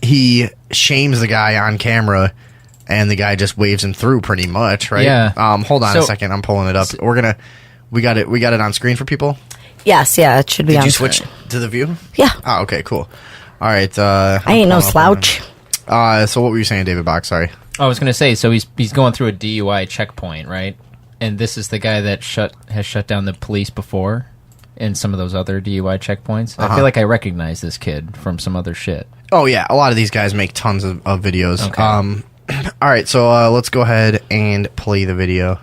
he shames the guy on camera, and the guy just waves him through pretty much, right? Yeah. Hold on a second, I'm pulling it up. We got it on screen for people? Yes, yeah, it should be on. Did you switch to the view? Yeah. Oh, okay, cool. All right. I ain't no slouch. So what were you saying, David Bach? Sorry. I was going to say, so he's going through a DUI checkpoint, right? And this is the guy that has shut down the police before in some of those other DUI checkpoints. I feel like I recognize this kid from some other shit. Oh, yeah. A lot of these guys make tons of videos. Okay. All right, so let's go ahead and play the video.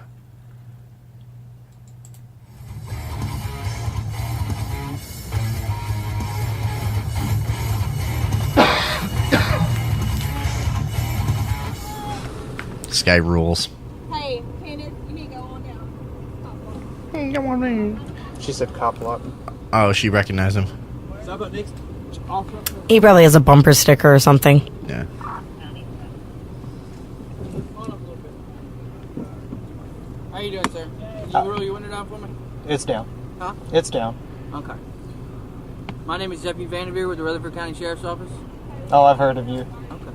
This guy rules. Hey, Candace, you need to go on down. She said cop block. Oh, she recognized him. He probably has a bumper sticker or something. Yeah. How you doing, sir? Did you roll your window down for me? It's down. Huh? It's down. Okay. My name is Deputy Vanderveer with the Rutherford County Sheriff's Office. Oh, I've heard of you. Okay.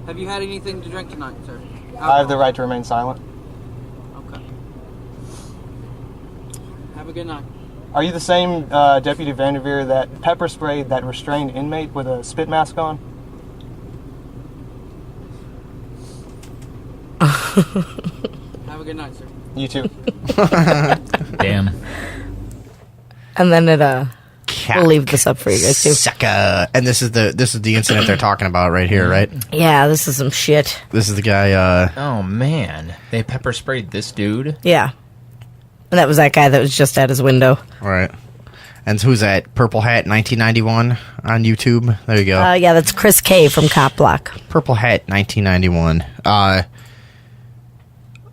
Have you had anything to drink tonight, sir? I have the right to remain silent. Okay. Have a good night. Are you the same Deputy Vanderveer that pepper sprayed that restrained inmate with a spit mask on? Have a good night, sir. You too. Damn. And then we'll leave this up for you guys too. Sucker. And this is the incident they're talking about right here, right? Yeah, this is some shit. This is the guy. Oh man, they pepper sprayed this dude. Yeah, and that was that guy that was just at his window. Right. And who's that? Purple Hat 1991 on YouTube. There you go. Yeah, that's Chris K from Cop Block. Purple Hat 1991.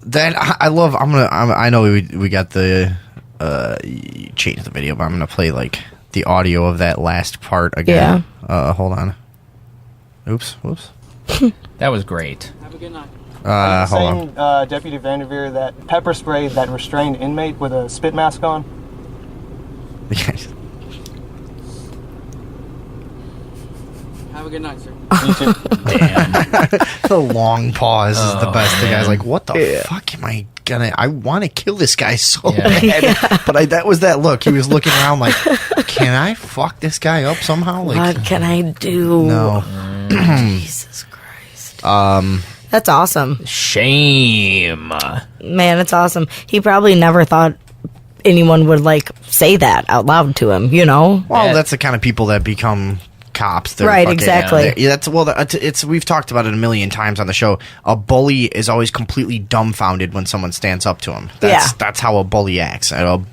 That I love. I know we got the you changed the video, but I'm gonna play like the audio of that last part again. Yeah. Hold on. Oops. Whoops. That was great. Have a good night. Hold on. Deputy Vanderveer that pepper sprayed that restrained inmate with a spit mask on. Have a good night, sir. You too. Damn. The long pause is the best. The guy's like, "What the fuck am I gonna? I want to kill this guy so bad." Yeah. But that was that look. He was looking around like, "Can I fuck this guy up somehow?" Like, what can I do? No. Jesus Christ. That's awesome. Shame. Man, it's awesome. He probably never thought anyone would like say that out loud to him, you know? Well, that's the kind of people that become cops. They're right, fucking, exactly. It's we've talked about it a million times on the show. A bully is always completely dumbfounded when someone stands up to him. That's how a bully acts. And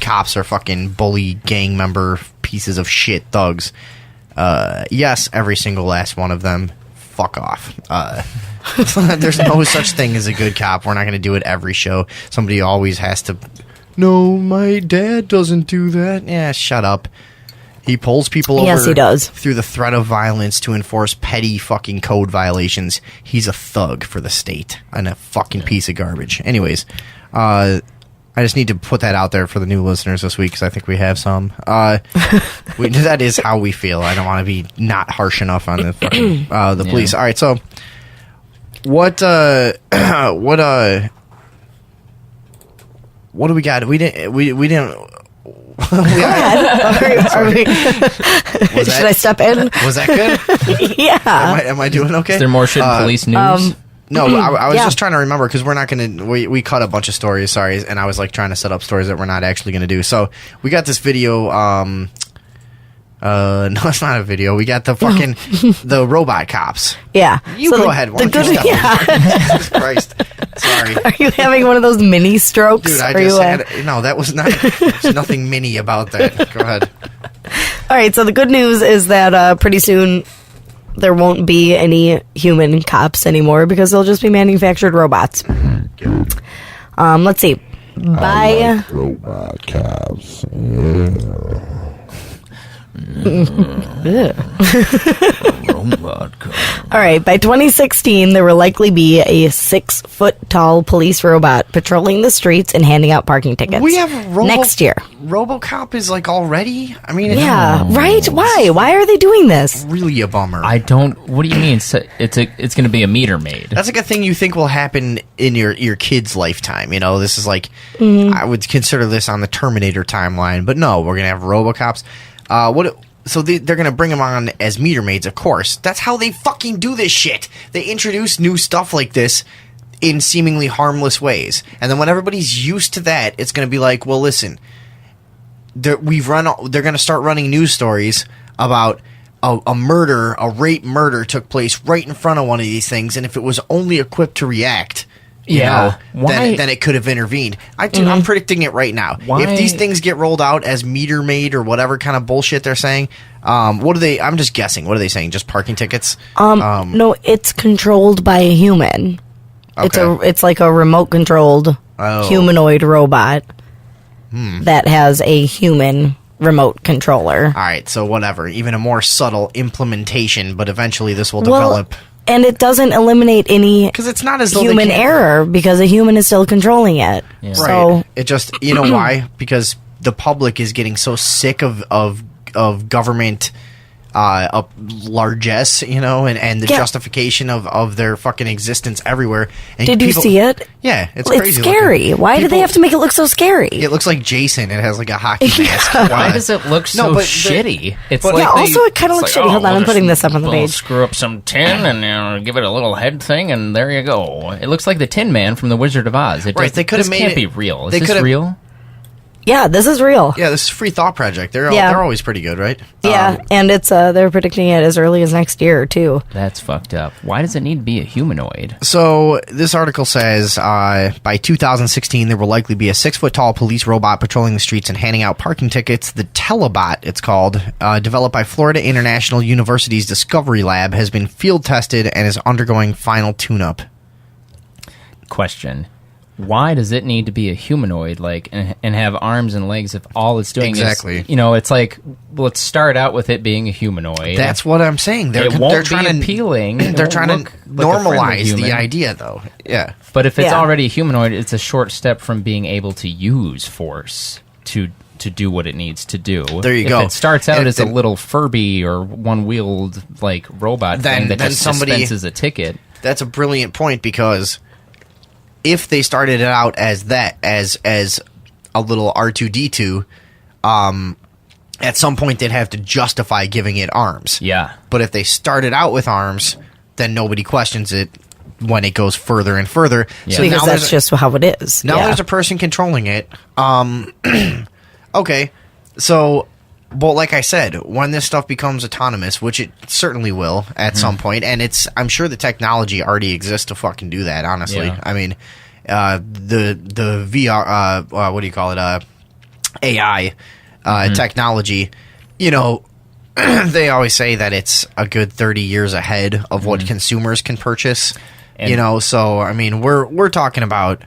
cops are fucking bully gang member pieces of shit thugs. Yes, every single last one of them. Fuck off. There's no such thing as a good cop. We're not going to do it every show. Somebody always has to. No, my dad doesn't do that. Yeah, shut up. He pulls people over. Yes, he does. Through the threat of violence to enforce petty fucking code violations. He's a thug for the state and a fucking piece of garbage. Anyways, I just need to put that out there for the new listeners this week because I think we have some. That is how we feel. I don't want to be not harsh enough on the fucking, the police. All right, so what do we got? We didn't. Should I step in? Was that good? Yeah. Am I doing okay? Is there more shit in police news? No, I was just trying to remember because we're not going to. We cut a bunch of stories, sorry, and I was like trying to set up stories that we're not actually going to do. So we got this video. No, it's not a video. We got the fucking the robot cops. Yeah, you so go ahead. Why don't you Jesus Christ, sorry. Are you having one of those mini strokes? Dude, I just had no. That was not. There's nothing mini about that. Go ahead. All right. So the good news is that pretty soon there won't be any human cops anymore because they'll just be manufactured robots. Let's see. By robot cops. All right, by 2016, there will likely be a 6-foot-tall police robot patrolling the streets and handing out parking tickets. We have next year. RoboCop is like already. I mean, right? Why? Why are they doing this? Really a bummer. I don't. What do you mean? It's going to be a meter maid. That's like a thing you think will happen in your kid's lifetime. You know, this is like I would consider this on the Terminator timeline, but no, we're gonna have RoboCops. So they're going to bring them on as meter maids, of course. That's how they fucking do this shit. They introduce new stuff like this in seemingly harmless ways. And then when everybody's used to that, it's going to be like, well, listen, they're going to start running news stories about a rape murder took place right in front of one of these things. And if it was only equipped to react, then it could have intervened. I'm predicting it right now. Why? If these things get rolled out as meter maid or whatever kind of bullshit they're saying, what are they? I'm just guessing. What are they saying? Just parking tickets? No, it's controlled by a human. Okay. It's like a remote controlled humanoid robot that has a human remote controller. All right, so whatever. Even a more subtle implementation, but eventually this will develop. And it doesn't eliminate any because it's not as though human error because a human is still controlling it. Yeah. So right. It just why? Because the public is getting so sick of government largesse, and the justification of their fucking existence everywhere. And did you see it? Yeah, it's crazy. It's scary. Why do they have to make it look so scary? It looks like Jason. It has like a hockey mask. Why does it look so shitty? It's like also it kind of looks shitty. Hold on, I'm putting this up on the page. Screw up some tin and give it a little head thing, and there you go. It looks like the Tin Man from The Wizard of Oz. They could have made can't be real. Is this real? Yeah, this is real. Yeah, this is Free Thought Project. They're always pretty good, right? Yeah, and it's they're predicting it as early as next year too. That's fucked up. Why does it need to be a humanoid? So this article says by 2016 there will likely be a 6-foot-tall police robot patrolling the streets and handing out parking tickets. The Telebot, it's called, developed by Florida International University's Discovery Lab, has been field tested and is undergoing final tune-up. Question. Why does it need to be a humanoid, and have arms and legs if all it's doing is, it's like, let's start out with it being a humanoid. That's what I'm saying. They're trying to appealing. They're trying to normalize the idea, though. Yeah. But if it's already a humanoid, it's a short step from being able to use force to do what it needs to do. There you go. If it starts out as a little Furby or one-wheeled robot thing that just dispenses a ticket. That's a brilliant point because if they started it out as that, as a little R2-D2, at some point they'd have to justify giving it arms. Yeah. But if they started out with arms, then nobody questions it when it goes further and further. Yeah. So because that's just how it is. Now there's a person controlling it. Okay, so, well, like I said, when this stuff becomes autonomous, which it certainly will at some point, and I'm sure the technology already exists to fucking do that, honestly. Yeah. I mean, the VR, what do you call it, AI technology, they always say that it's a good 30 years ahead of what consumers can purchase, so, I mean, we're talking about,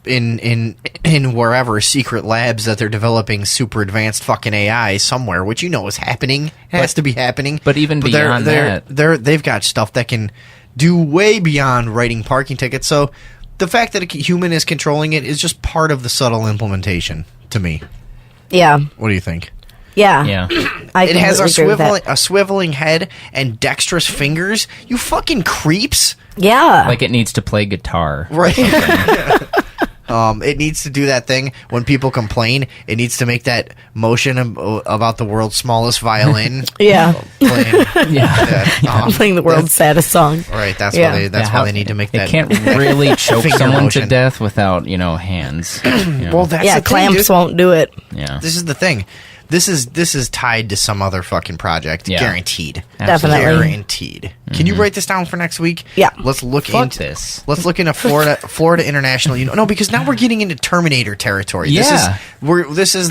in wherever secret labs that they're developing super advanced fucking AI somewhere, which is happening, has to be happening. But even beyond that, they've got stuff that can do way beyond writing parking tickets. So the fact that a human is controlling it is just part of the subtle implementation to me. Yeah. What do you think? Yeah. It has a swiveling head and dexterous fingers. You fucking creeps. Yeah. Like it needs to play guitar. Right. It needs to do that thing when people complain. It needs to make that motion about the world's smallest violin. Yeah. Playing, Playing the world's saddest song. Right. That's why they need to make that. It can't really choke finger someone motion. to death without, hands. Well, that's Yeah, the thing, clamps dude. won't do it. Yeah. This is the thing. This is tied to some other fucking project. Yeah. Guaranteed. Definitely. Guaranteed. Can you write this down for next week? Yeah. Let's look Fuck into this. Let's look into Florida International. No, because now we're getting into Terminator territory. Yeah. This is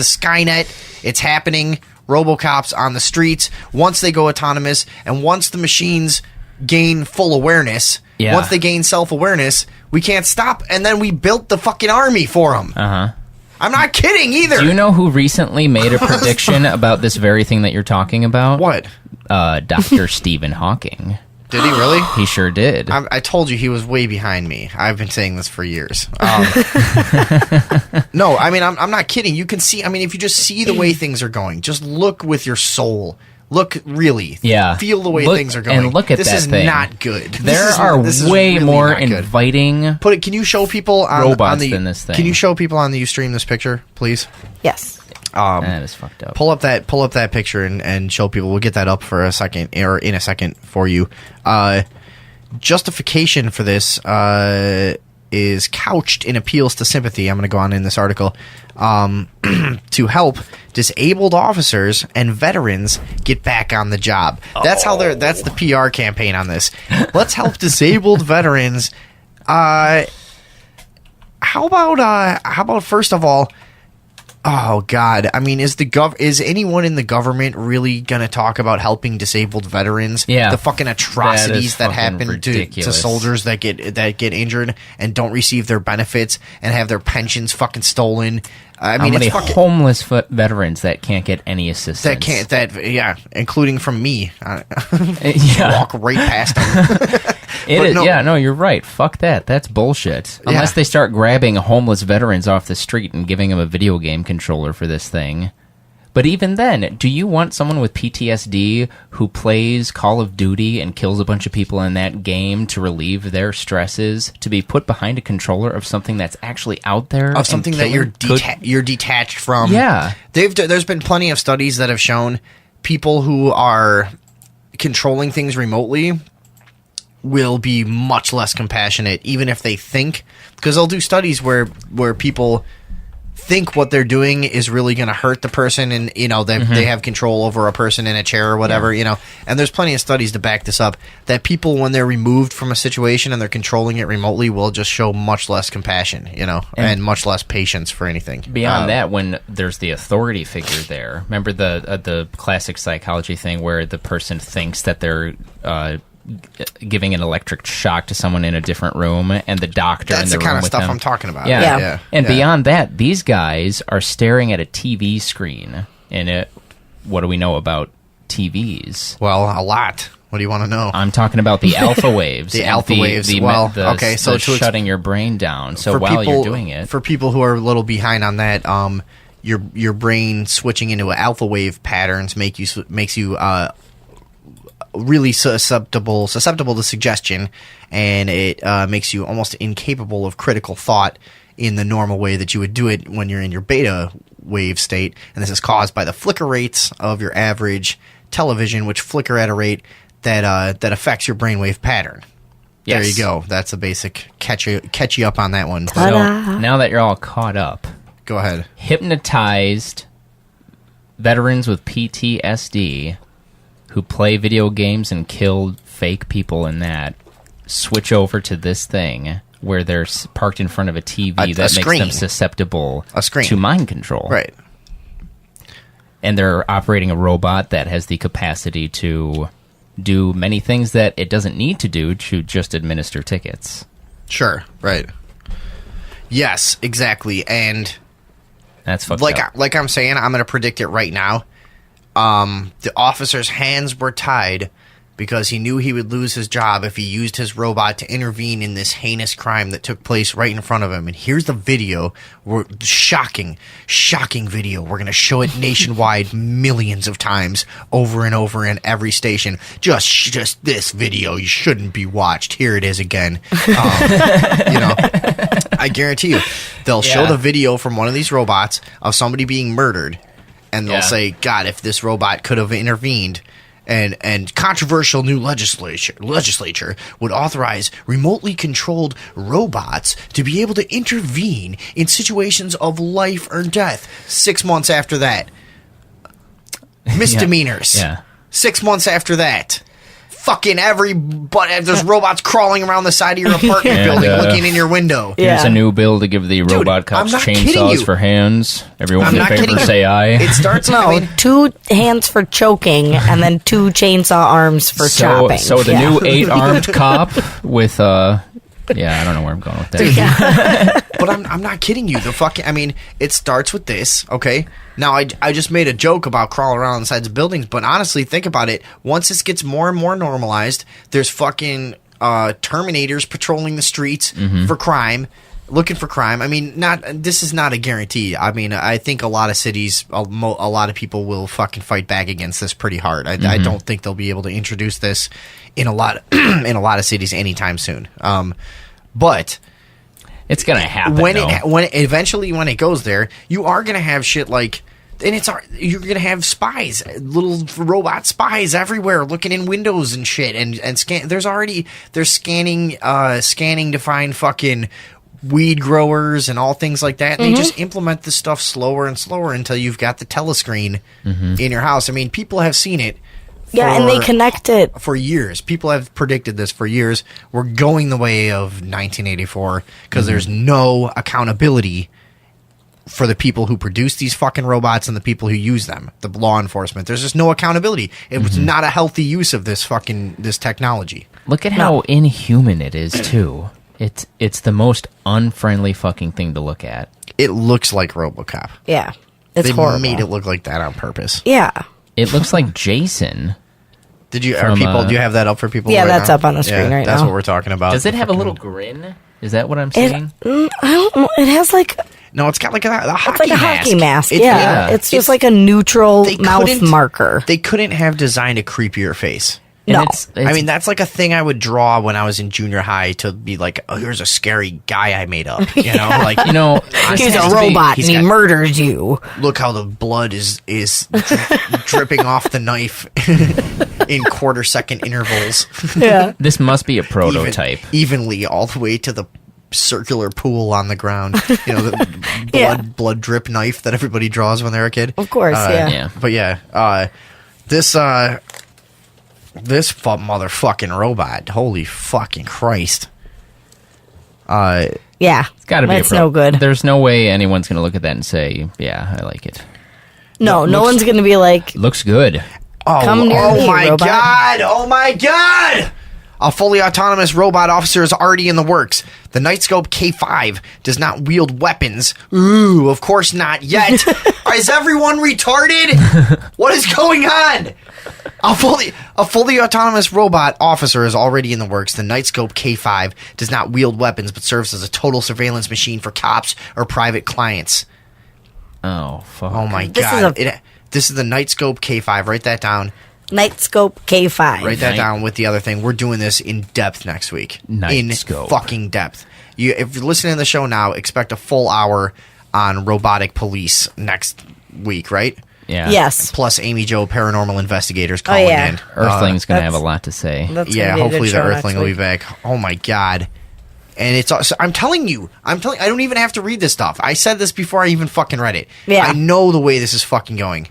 Skynet. It's happening. RoboCop's on the streets. Once they go autonomous, and once the machines gain full awareness, once they gain self-awareness, we can't stop. And then we built the fucking army for them. Uh-huh. I'm not kidding either. Do you know who recently made a prediction about this very thing that you're talking about? What? Dr. Stephen Hawking. Did he really? He sure did. I told you he was way behind me. I've been saying this for years. No, I mean, I'm not kidding. You can see, I mean, if you just see the way things are going, just look with your soul. Look, really. Yeah. Feel the way Look- things are going. and look at this that is thing. not good. There This are is way really more not good. inviting Can you show people on, robots on the, than this thing. Can you show people on the Ustream this picture, please? Yes. That is fucked up. Pull up that picture and show people. We'll get that up for a second, or in a second for you. Justification for this is couched in appeals to sympathy. I'm going to go on in this article to help disabled officers and veterans get back on the job. That's that's the PR campaign on this. Let's help disabled veterans. How about first of all? Oh God! I mean, is anyone in the government really gonna talk about helping disabled veterans? Yeah, the fucking atrocities that fucking happen to ridiculous. soldiers that get injured and don't receive their benefits and have their pensions fucking stolen. I mean, How many it's fucking homeless veterans that can't get any assistance? including from me. Yeah. Walk right past them. It is. no. Yeah, no, you're right. Fuck that. That's bullshit. Yeah. Unless they start grabbing homeless veterans off the street and giving them a video game controller for this thing. But even then, do you want someone with PTSD who plays Call of Duty and kills a bunch of people in that game to relieve their stresses to be put behind a controller of something that's actually out there? Of something that you're detached from. Yeah. There's been plenty of studies that have shown people who are controlling things remotely will be much less compassionate, even if they think, because they'll do studies where people think what they're doing is really going to hurt the person, and they have control over a person in a chair or whatever, and there's plenty of studies to back this up, that people, when they're removed from a situation and they're controlling it remotely, will just show much less compassion, and much less patience for anything. Beyond that, when there's the authority figure there, remember the classic psychology thing where the person thinks that they're giving an electric shock to someone in a different room, and the doctor That's in the the kind room of with stuff them. I'm talking about. Yeah. And beyond that, these guys are staring at a TV screen. And what do we know about TVs? Well, a lot. What do you want to know? I'm talking about the alpha waves. The and alpha waves. So shutting your brain down. So while you're doing it, for people who are a little behind on that, your brain switching into alpha wave patterns makes you really susceptible to suggestion, and it makes you almost incapable of critical thought in the normal way that you would do it when you're in your beta wave state. And this is caused by the flicker rates of your average television, which flicker at a rate that affects your brainwave pattern. Yes. There you go. That's a basic catch you up on that one. So now that you're all caught up, go ahead. Hypnotized veterans with PTSD who play video games and kill fake people in that switch over to this thing where they're parked in front of a TV that makes them susceptible to mind control. Right. And they're operating a robot that has the capacity to do many things that it doesn't need to do to just administer tickets. Sure, right. Yes, exactly. And that's fucked up. Like I'm saying, I'm going to predict it right now. The officer's hands were tied because he knew he would lose his job if he used his robot to intervene in this heinous crime that took place right in front of him. And here's the video. Shocking video. We're going to show it nationwide millions of times over and over in every station. Just this video. You shouldn't be watched. Here it is again. I guarantee you, they'll show the video from one of these robots of somebody being murdered, and they'll say, God, if this robot could have intervened, and controversial new legislature would authorize remotely controlled robots to be able to intervene in situations of life or death. 6 months after that, misdemeanors. 6 months after that, fucking there's robots crawling around the side of your apartment building looking in your window. Here's a new bill to give the robot cops chainsaws for hands. Everyone in favor say aye. It starts 2 hands for choking and then 2 chainsaw arms for chopping. So the new 8-armed cop with I don't know where I'm going with that. But I'm not kidding you. It starts with this, okay? Now, I just made a joke about crawling around on the sides of buildings, but honestly, think about it. Once this gets more and more normalized, there's fucking Terminators patrolling the streets for crime, looking for crime. I mean, this is not a guarantee. I mean, I think a lot of cities, a lot of people will fucking fight back against this pretty hard. I don't think they'll be able to introduce this in a lot of cities anytime soon. But it's gonna happen when it goes there. You are gonna have shit like, and you're gonna have spies, little robot spies everywhere, looking in windows and shit, and scan. They're scanning to find fucking weed growers and all things like that. And they just implement this stuff slower and slower until you've got the telescreen in your house. I mean, people have seen it. And they connect it for years. People have predicted this for years. We're going the way of 1984 because there's no accountability for the people who produce these fucking robots and the people who use them, the law enforcement. There's just no accountability. It was not a healthy use of this technology. Look at how inhuman it is too. It's the most unfriendly fucking thing to look at. It looks like RoboCop. Yeah, it's horrible. They made it look like that on purpose. Yeah. It looks like Jason. Do you have that up for people? Yeah, right that's now? up on the screen right now. That's what we're talking about. Does it have a little grin? Is that what I'm seeing? I don't know. It has no, it's got like a hockey it's like a hockey mask. Yeah. It's just like a neutral mouth marker. They couldn't have designed a creepier face. No. I mean, that's like a thing I would draw when I was in junior high to be like, oh, here's a scary guy I made up. You know, he's a robot and he murders you. Look how the blood is dripping off the knife in quarter-second intervals. Yeah. This must be a prototype. Evenly all the way to the circular pool on the ground. You know, the blood drip knife that everybody draws when they're a kid. Of course, yeah. But this motherfucking robot, holy fucking Christ. Yeah. It's gotta be no good. There's no way anyone's gonna look at that and say, yeah, I like it. No one's gonna be like, looks good. Come near me, my robot. God! Oh my God! A fully autonomous robot officer is already in the works. The Nightscope K5 does not wield weapons. Ooh, of course not yet. Is everyone retarded? What is going on? A fully autonomous robot officer is already in the works. The Nightscope K5 does not wield weapons, but serves as a total surveillance machine for cops or private clients. Oh, fuck. Oh my God. This is the Nightscope K5. Write that down. Nightscope K5. Write that down with the other thing. We're doing this in depth next week. Nightscope. In fucking depth. If you're listening to the show now, expect a full hour on robotic police next week, right? Yeah. Yes. Plus Amy Jo, paranormal investigators calling in. Earthling's going to have a lot to say. Hopefully the Earthling will be back. Oh my God. And it's also, I don't even have to read this stuff. I said this before I even fucking read it. Yeah. I know the way this is fucking going.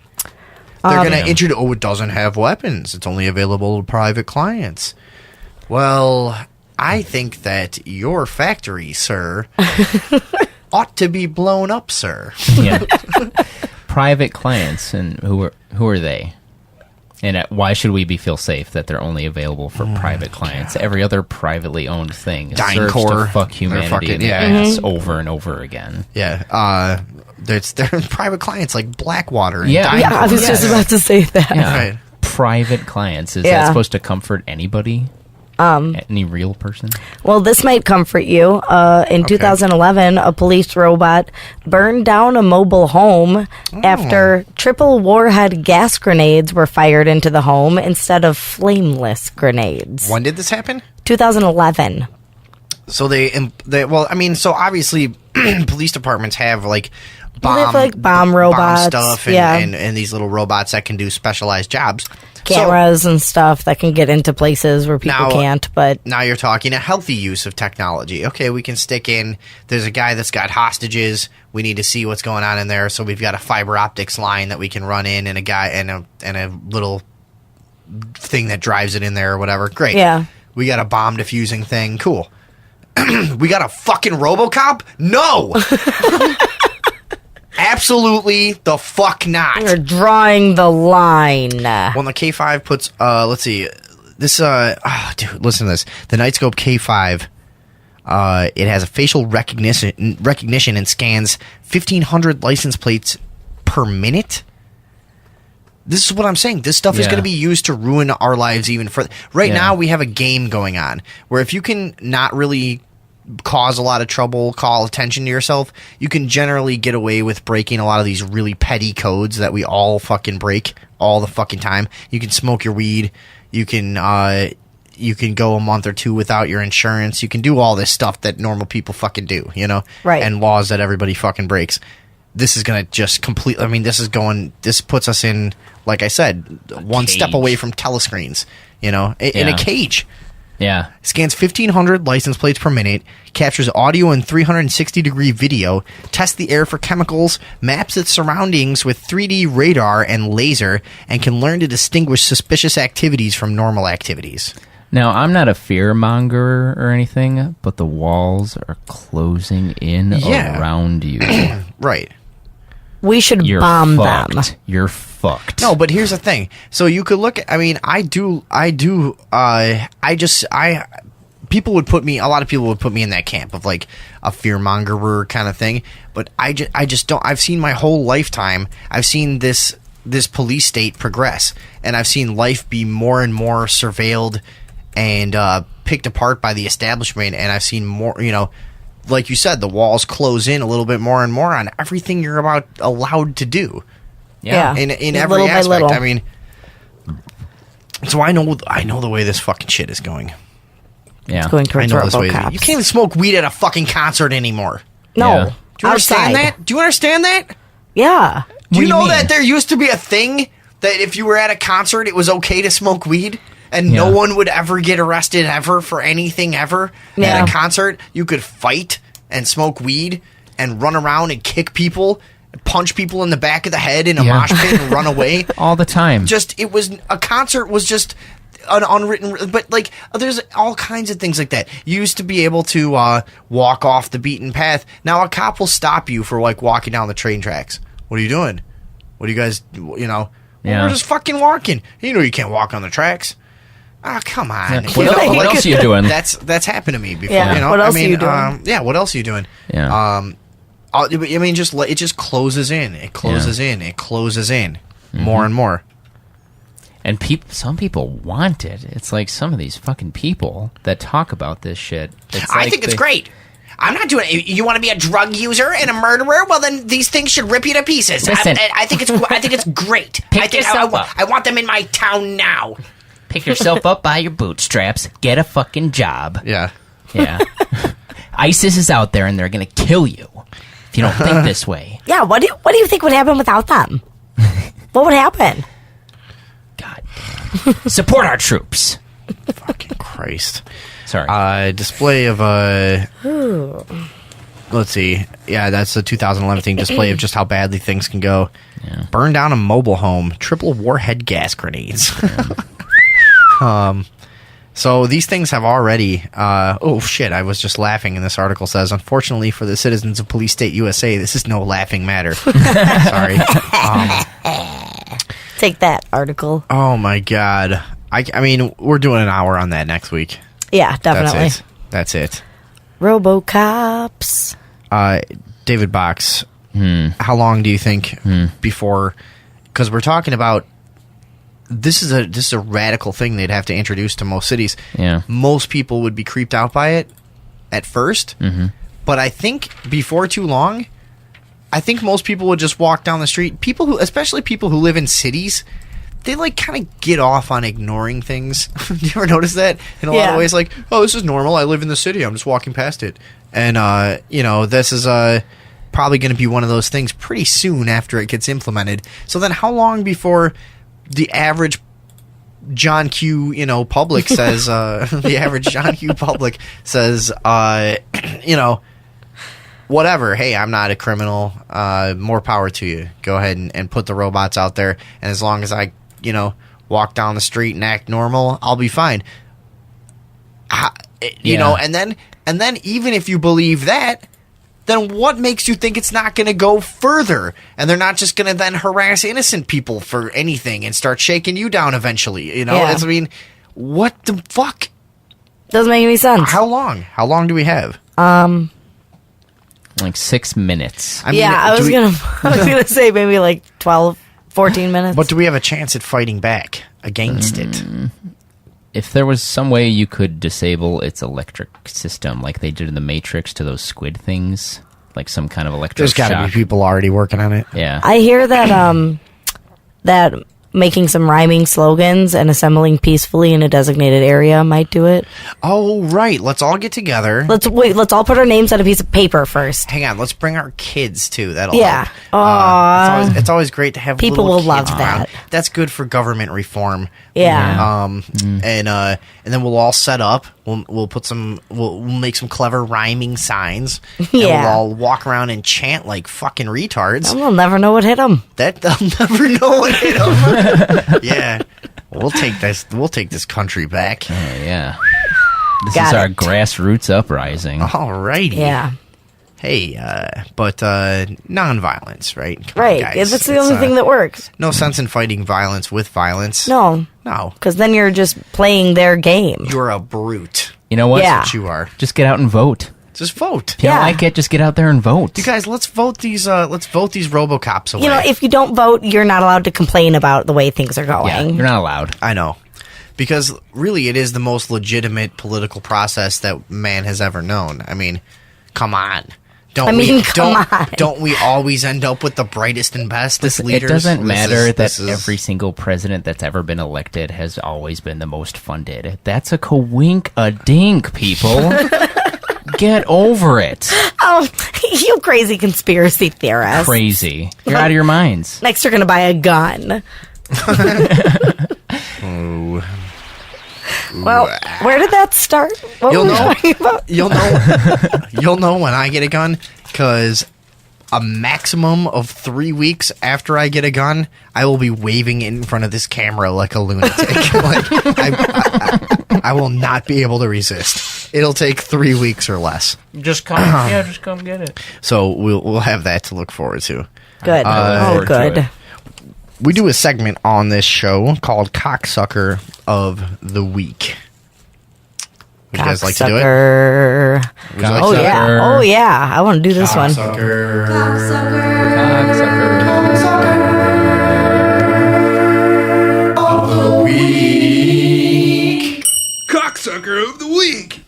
They're going to introduce, it doesn't have weapons. It's only available to private clients. Well, I think that your factory, sir, ought to be blown up, sir. Yeah. Private clients, and who are they? And why should we feel safe that they're only available for private clients? Every other privately owned thing serves to fuck humanity in the ass over and over again. Yeah. They're private clients like Blackwater and I was just about to say that. Yeah. Right. private clients. Is Yeah. that supposed to comfort anybody? Any real person? Well, this might comfort you. In 2011, a police robot burned down a mobile home after triple warhead gas grenades were fired into the home instead of flameless grenades. When did this happen? 2011. So so obviously police departments have like They have, like, bomb robots, stuff and, yeah. and these little robots that can do specialized jobs. Cameras and stuff that can get into places where people can't. But now you're talking a healthy use of technology. Okay, we can stick in. There's a guy that's got hostages. We need to see what's going on in there. So we've got a fiber optics line that we can run in, and a guy and a little thing that drives it in there or whatever. Great. Yeah. We got a bomb diffusing thing. Cool. We got a fucking RoboCop? No. Absolutely the fuck not. you're drawing the line. When the K5 puts, let's see, this, dude, listen to this. The Nightscope K5, it has a facial recognition and scans 1,500 license plates per minute. This is what I'm saying. This stuff is going to be used to ruin our lives even further. Right now, we have a game going on where if you can not really cause a lot of trouble, call attention to yourself, you can generally get away with breaking a lot of these really petty codes that we all fucking break all the fucking time. You can smoke your weed. You can go a month or two without your insurance. You can do all this stuff that normal people fucking do, you know? Right. And laws that everybody fucking breaks. This is going to just completely, I mean, this puts us in, like I said, one step away from telescreens, you know, in a cage. Yeah. Scans 1,500 license plates per minute, captures audio and 360-degree video, tests the air for chemicals, maps its surroundings with 3D radar and laser, and can learn to distinguish suspicious activities from normal activities. Now, I'm not a fear monger or anything, but the walls are closing in around you. Right. We should You're bomb fucked. them. You're fucked. No, but here's the thing. So you could look at, I mean, people would put me, a lot of people would put me in that camp of like a fearmongerer kind of thing. But I just don't, I've seen my whole lifetime, I've seen this police state progress. And I've seen life be more and more surveilled and picked apart by the establishment. And I've seen more, you know, like you said, the walls close in a little bit more and more on everything you're allowed to do. Yeah. In every little by aspect. little. I mean, so I know the way this fucking shit is going. Yeah. It's going towards RoboCops. You can't even smoke weed at a fucking concert anymore. No. Yeah. Do you understand that? Do you understand that? Yeah. Do you know that there used to be a thing that if you were at a concert, it was okay to smoke weed? And no one would ever get arrested ever for anything ever. Yeah. At a concert, you could fight and smoke weed and run around and kick people, punch people in the back of the head in a mosh pit and run away. All the time. A concert was just an unwritten, but like there's all kinds of things like that. You used to be able to walk off the beaten path. Now a cop will stop you for like walking down the train tracks. What are you doing? What do you guys, you know? Well, we're just fucking walking. You know you can't walk on the tracks. Oh, come on. Yeah. What else are you doing? That's happened to me before. Yeah. You know? What else are you doing? What else are you doing? Yeah. I mean, it just closes in. It closes in. It closes in. More and more. And some people want it. It's like some of these fucking people that talk about this shit. I think it's great. I'm not doing it. You want to be a drug user and a murderer? Well, then these things should rip you to pieces. Listen. I think it's great. I want them in my town now. Pick yourself up by your bootstraps. Get a fucking job. Yeah. Yeah. ISIS is out there and they're going to kill you if you don't think this way. Yeah. What do you think would happen without them? What would happen? God damn. Support our troops. Fucking Christ. Sorry. Display of let's see. Yeah, that's the 2011 thing. Display of just how badly things can go. Yeah. Burn down a mobile home. Triple warhead gas grenades. So these things have already. Oh shit! I was just laughing, and this article says, "Unfortunately for the citizens of Police State USA, this is no laughing matter." Sorry. Take that article. Oh my god! I mean, we're doing an hour on that next week. Yeah, definitely. That's it. RoboCops. David Box. How long do you think before? Because we're talking about this is a radical thing they'd have to introduce to most cities. Yeah. Most people would be creeped out by it at first, but I think before too long, I think most people would just walk down the street. Especially people who live in cities, they like kind of get off on ignoring things. Do you ever notice that? In a lot of ways, like, oh, this is normal. I live in the city. I'm just walking past it. And, this is probably going to be one of those things pretty soon after it gets implemented. So then how long before the average John Q, public says, the average John Q public says, whatever, hey, I'm not a criminal, more power to you. Go ahead and put the robots out there, and as long as I, walk down the street and act normal, I'll be fine. And then even if you believe that, then what makes you think it's not going to go further? And they're not just going to then harass innocent people for anything and start shaking you down eventually, what the fuck? Doesn't make any sense. How long? How long do we have? Like 6 minutes. I was gonna say maybe like 12, 14 minutes. But do we have a chance at fighting back against it? If there was some way you could disable its electric system, like they did in the Matrix to those squid things, like some kind of electric There's got to be people already working on it. Yeah. I hear that that making some rhyming slogans and assembling peacefully in a designated area might do it. Oh, right. Let's all get together. Let's all put our names on a piece of paper first. Hang on. Let's bring our kids, too. That'll help. It's always great to have people little will love kids that. around. That's good for government reform. Yeah. And then we'll all set up. We'll make some clever rhyming signs. And we'll all walk around and chant like fucking retards. And we'll never know what hit them. They'll never know what hit them. Yeah. We'll take this country back. Oh, yeah. This is our grassroots uprising. Alrighty. Yeah. Hey, but non-violence, right? Come right. on, guys. That's the only thing that works. No sense in fighting violence with violence. No. Because then you're just playing their game. You're a brute. You know what? That's what you are. Just get out and vote. Just vote. If you don't like it, just get out there and vote. You guys, let's vote these RoboCops away. If you don't vote, you're not allowed to complain about the way things are going. Yeah, you're not allowed. I know. Because really, it is the most legitimate political process that man has ever known. I mean, come on. Don't we always end up with the brightest and bestest leaders? It doesn't matter that every single president that's ever been elected has always been the most funded. That's a kawink-a-dink, people. Get over it. Oh, you crazy conspiracy theorist. Crazy. You're out of your minds. Next, you're going to buy a gun. Oh. Well, where did that start? What were we talking about? You'll know when I get a gun, because a maximum of 3 weeks after I get a gun, I will be waving in front of this camera like a lunatic. I will not be able to resist. It'll take 3 weeks or less. Just come, just come get it. So we'll have that to look forward to. Good. Good. We do a segment on this show called Cocksucker of the Week. Would you guys like to do it? Oh yeah. I want to do this one. Cocksucker. Of the week. Cocksucker of the week.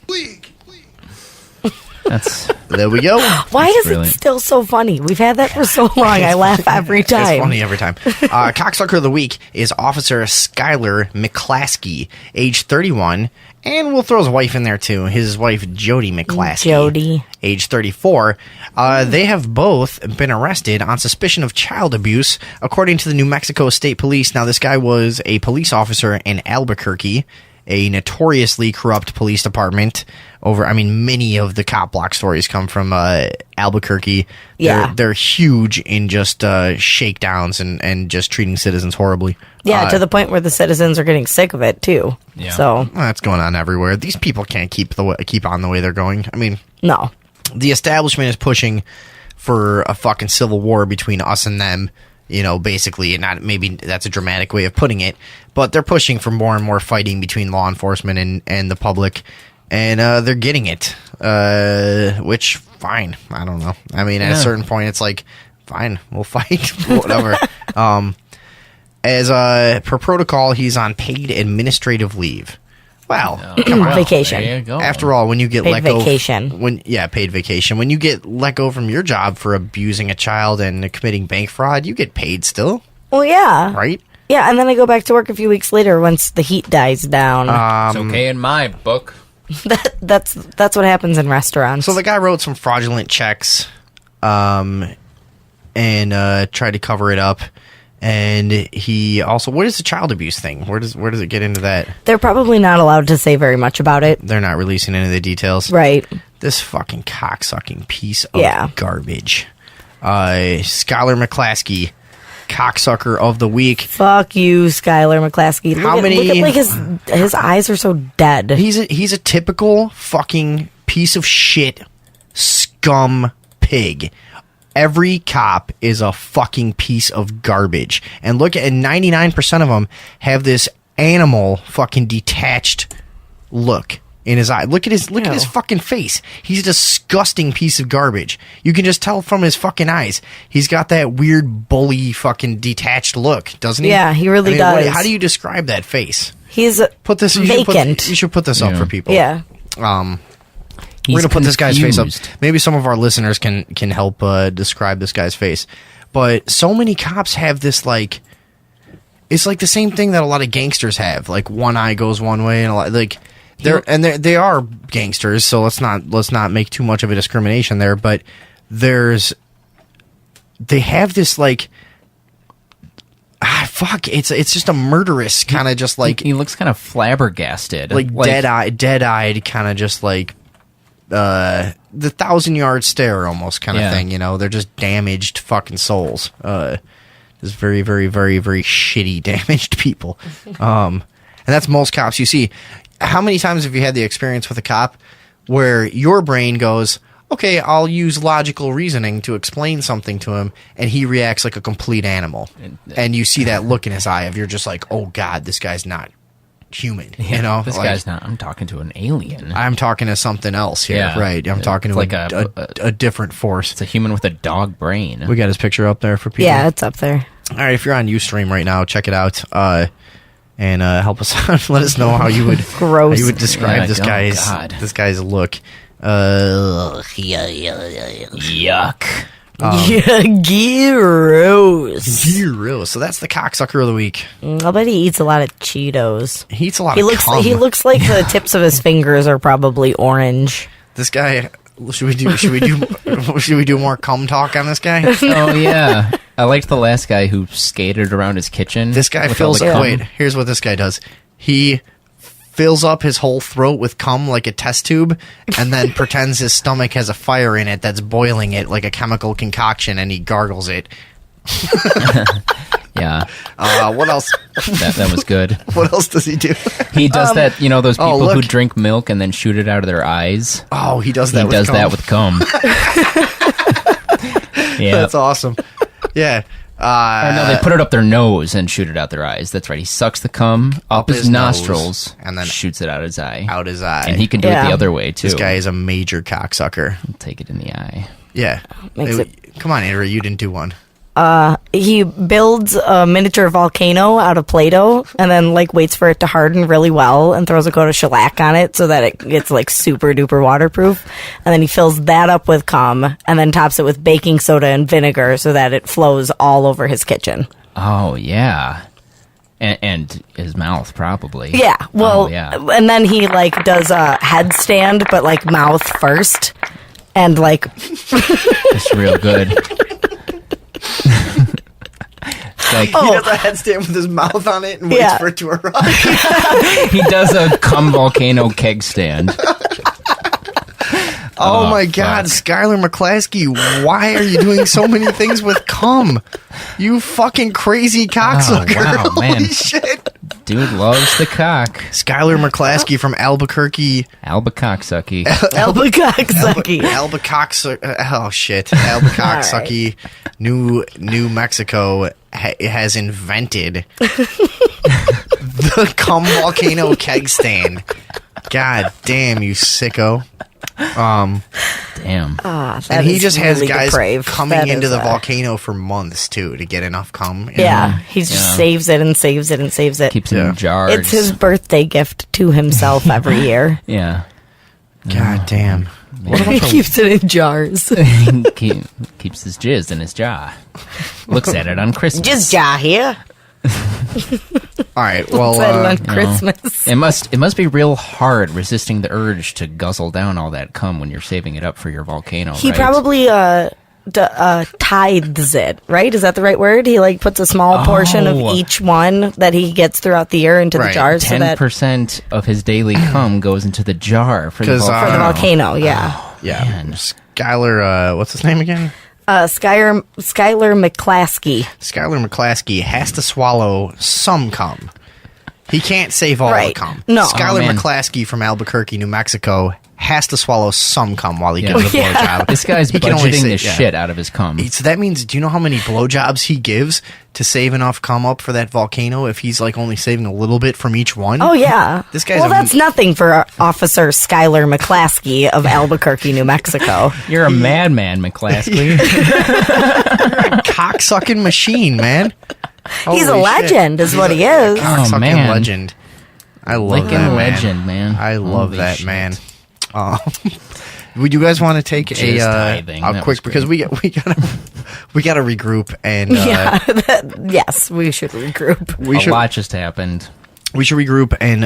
There we go. Why is it still so funny? We've had that for so long. I laugh every time. It's funny every time. Cocksucker of the week is Officer Skylar McClaskey, age 31, and we'll throw his wife in there too. His wife Jody McClaskey, age 34. They have both been arrested on suspicion of child abuse, according to the New Mexico State Police. Now, this guy was a police officer in Albuquerque, a notoriously corrupt police department. Many of the cop block stories come from Albuquerque. They're huge in just shakedowns and just treating citizens horribly. Yeah, to the point where the citizens are getting sick of it too. Yeah. So that's going on everywhere. These people can't keep on the way they're going. I mean, no. The establishment is pushing for a fucking civil war between us and them. Basically, not maybe that's a dramatic way of putting it, but they're pushing for more and more fighting between law enforcement and the public, and they're getting it. Which, fine. I don't know. I mean, at a certain point, it's like, fine, we'll fight, whatever. The establishment is pushing for a fucking civil war between us and them. Basically, not maybe that's a dramatic way of putting it, but they're pushing for more and more fighting between law enforcement and the public, and they're getting it. Which, fine. I don't know. I mean, at a certain point, it's like, fine, we'll fight, whatever. As per protocol, he's on paid administrative leave. Wow, come on. Vacation. There you go. After all, when you get Paid let go, vacation. paid vacation. When you get let go from your job for abusing a child and committing bank fraud, you get paid still, Well, yeah. right? Yeah, and then I go back to work a few weeks later once the heat dies down. It's okay in my book. That's what happens in restaurants. So the guy wrote some fraudulent checks, and tried to cover it up. And he also, what is the child abuse thing? Where does it get into that? They're probably not allowed to say very much about it. They're not releasing any of the details. Right. This fucking cocksucking piece of garbage. Skylar McClaskey, cocksucker of the week. Fuck you, Skylar McClaskey. Look at like his eyes are so dead. He's a typical fucking piece of shit scum pig. Every cop is a fucking piece of garbage. And look at 99% of them have this animal fucking detached look in his eye. Look at his fucking face. He's a disgusting piece of garbage. You can just tell from his fucking eyes. He's got that weird bully fucking detached look, doesn't he? Yeah, he really does. How do you describe that face? He's vacant. You should put this up for people. Yeah. We're going to put this guy's face up. confused. Maybe some of our listeners can help describe this guy's face. But so many cops have this, like... It's like the same thing that a lot of gangsters have. Like, one eye goes one way, and a lot... Like, they are gangsters, so let's not make too much of a discrimination there. But they have this, like... it's just a murderous kind of just, like... He looks kind of flabbergasted. Like dead-eyed, kind of just, like... the 1,000-yard stare almost kind of thing, you know. They're just damaged fucking souls. Just very, very, very, very shitty damaged people. And that's most cops you see. How many times have you had the experience with a cop where your brain goes, okay, I'll use logical reasoning to explain something to him, and he reacts like a complete animal. And you see that look in his eye of you're just like, oh God, this guy's not human, you know. This guy's not. I'm talking to an alien. I'm talking to something else here, right? I'm talking to like a different force. It's a human with a dog brain. We got his picture up there for people. Yeah, it's up there. All right, if you're on Ustream right now, check it out, and help us out. Let us know how you would describe this guy's look. Yuck. Gyros. So that's the cocksucker of the week. I bet he eats a lot of Cheetos. He eats a lot of cum. He looks like the tips of his fingers are probably orange. This guy. Should we do more cum talk on this guy? Oh yeah, I liked the last guy who skated around his kitchen. This guy fills. Wait, here's what this guy does. He fills up his whole throat with cum like a test tube, and then pretends his stomach has a fire in it that's boiling it like a chemical concoction, and he gargles it. Yeah. What else? That was good. What else does he do? He does that. You know those people who drink milk and then shoot it out of their eyes. Oh, he does that. With cum. Yeah, that's awesome. Yeah. No, they put it up their nose and shoot it out their eyes. That's right. He sucks the cum up his nostrils and then shoots it out his eye. And he can do it the other way too. This guy is a major cocksucker. He'll take it in the eye. Yeah. Come on, Andrew. You didn't do one. He builds a miniature volcano out of Play-Doh and then like waits for it to harden really well and throws a coat of shellac on it so that it gets like super duper waterproof. And then he fills that up with cum and then tops it with baking soda and vinegar so that it flows all over his kitchen. Oh yeah. And his mouth probably. Yeah. Well, and then he like does a headstand but like mouth first and like it's real good. He does a headstand with his mouth on it and waits for it to arrive. He does a cum volcano keg stand. Oh my God, Skylar McClaskey, why are you doing so many things with cum? You fucking crazy cocksucker. Oh, wow, man. Holy shit. Dude loves the cock. Skylar McClaskey from Albuquerque. Albuquerque. Oh shit. Albuquerque, right. New Mexico has invented the cum volcano keg stand. God damn, you sicko. Damn. And he just has really guys depraved. coming That into is, the volcano for months, too, to get enough cum. you Yeah, know? he just saves it and saves it and saves it. Keeps it in jars. It's his birthday gift to himself every year. Yeah. God damn. He keeps it in jars. Keeps his jizz in his jaw. Looks at it on Christmas. Just jar here. All right, well, on Christmas. It must be real hard resisting the urge to guzzle down all that cum when you're saving it up for your volcano. He right? probably tithes it, right? Is that the right word? He like puts a small portion of each one that he gets throughout the year into the jars. 10% of his daily cum goes into the jar for the volcano. For the volcano, yeah. yeah. Man. Skylar, what's his name again? Skylar McClaskey. Skylar McClaskey has to swallow some cum. He can't save all the Right. cum. No. Skylar Oh, man. McClaskey from Albuquerque, New Mexico, has to swallow some cum while he gives a Yeah. blowjob. This guy's He can only budgeting the say- shit out of his cum. So that means, do you know how many blowjobs he gives to save enough cum up for that volcano if he's like only saving a little bit from each one? Oh, yeah. This guy's well, a- that's nothing for Officer Skylar McClaskey of Albuquerque, New Mexico. You're a madman, McClaskey. Cocksucking machine, man. He's a Holy legend, shit. is what he is. Cocksucking man. legend. I love Licking that, man. legend, man. I love Holy that, shit. man. Would you guys want to take Just tithing. a That quick was because we gotta regroup and Yes, we should regroup. we a should lot just happened. regroup and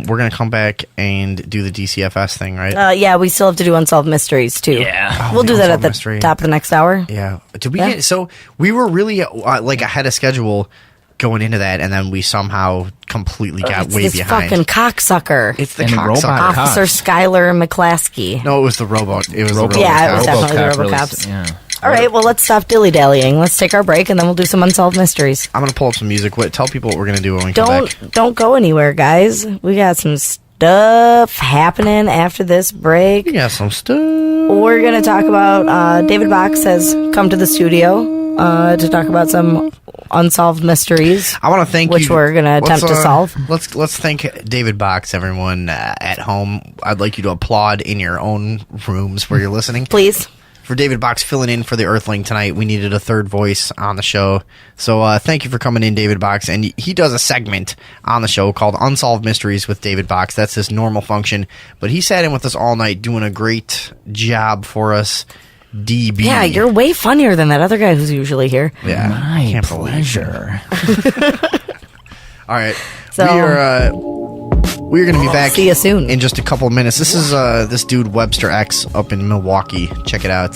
we're gonna come back and do the DCFS thing, right? Yeah, we still have to do Unsolved Mysteries, too. Yeah. We'll the do that at Unsolved the Mystery. top of the next hour. Yeah. Did we Yeah. get so we were really like ahead of schedule going into that, and then we somehow completely got It's way this behind. fucking cocksucker. It's the And cocksucker. robot cops. Officer Skylar McClaskey. No, it was the robot. It was Robo- the Yeah, it was robot. definitely the RoboCop RoboCops. yeah. All right, well, let's stop dilly-dallying. Let's take our break, and then we'll do some Unsolved Mysteries. I'm gonna pull up some music. Tell people what we're gonna do when we come back. Don't go anywhere, guys. We got some stuff happening after this break. We got some stuff. We're going to talk about David Box has come to the studio to talk about some unsolved mysteries. I want to thank which you. we're going to attempt to solve. Let's thank David Box, everyone at home. I'd like you to applaud in your own rooms where you're listening. Please. For David Box filling in for the Earthling tonight. We needed a third voice on the show. So thank you for coming in, David Box. And he does a segment on the show called Unsolved Mysteries with David Box. That's his normal function. But he sat in with us all night doing a great job for us. DB. Yeah, you're way funnier than that other guy who's usually here. Yeah, My can't believe pleasure. All right. So- We're going to be back See you soon. in just a couple of minutes. This is this dude Webster X up in Milwaukee. Check it out.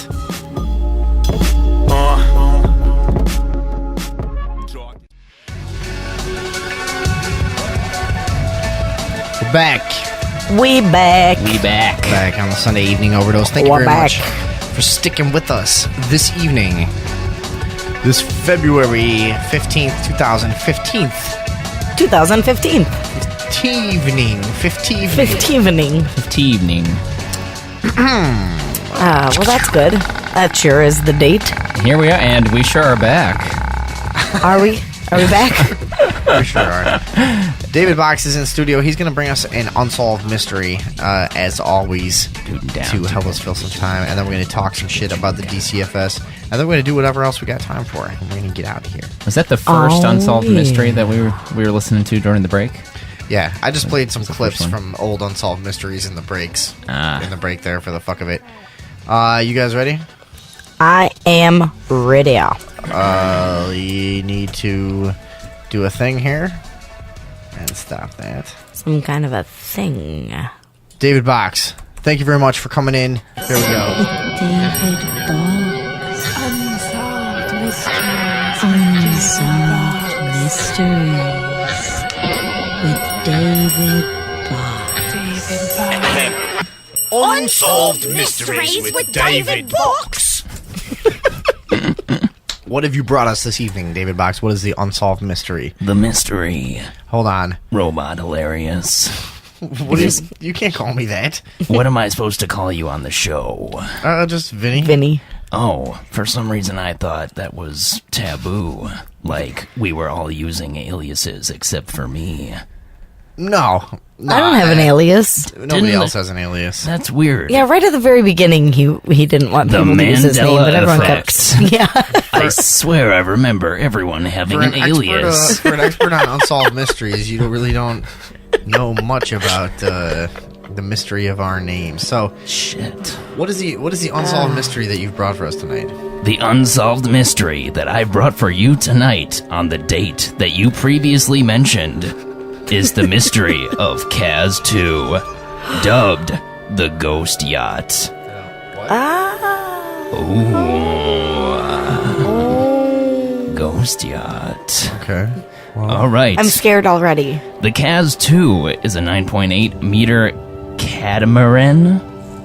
We're back. We back. We back. Back on the Sunday Evening Overdose. Thank you We're very back. much for sticking with us this evening. This February 15th, 2015. 2015. Evening. 15th. 15th. Evening. Well, that's good. That sure is the date. Here we are, and we sure are back. Are we? Are we back? We sure are. David Box is in studio. He's going to bring us an unsolved mystery, as always, to help us fill some time. And then we're going to talk some shit about the DCFS. And then we're going to do whatever else we got time for. And we're going to get out of here. Was that the first Oh, unsolved yeah. mystery that we were listening to during the break? Yeah, I just played some clips one. from old unsolved mysteries in the breaks. Ah. In the break there for the fuck of it. You guys ready? I am ready. You need to do a thing here. And stop that. Some kind of a thing. David Box, thank you very much for coming in. Here we go. David Box. Unsolved Mysteries. With David Box. Unsolved Mysteries with David Box. What have you brought us this evening, David Box? What is the unsolved mystery? The mystery. Hold on. Robot hilarious. What is? You can't call me that. What am I supposed to call you on the show? Just Vinny. Vinny. Oh, for some reason I thought that was taboo. Like, we were all using aliases except for me. No. I don't have an alias. Nobody else has an alias. That's weird. Yeah, right at the very beginning, he didn't want The people to use his name, Mandela but everyone Effect. kept. Yeah. I swear I remember everyone having an alias. For an expert on unsolved mysteries, you really don't know much about the mystery of our name. So, shit. What is the unsolved mystery that you've brought for us tonight? The unsolved mystery that I brought for you tonight on the date that you previously mentioned is the mystery of Kaz 2, dubbed the Ghost Yacht. Ooh. Ghost Yacht. Okay. Well, all right. I'm scared already. The Kaz 2 is a 9.8 meter catamaran,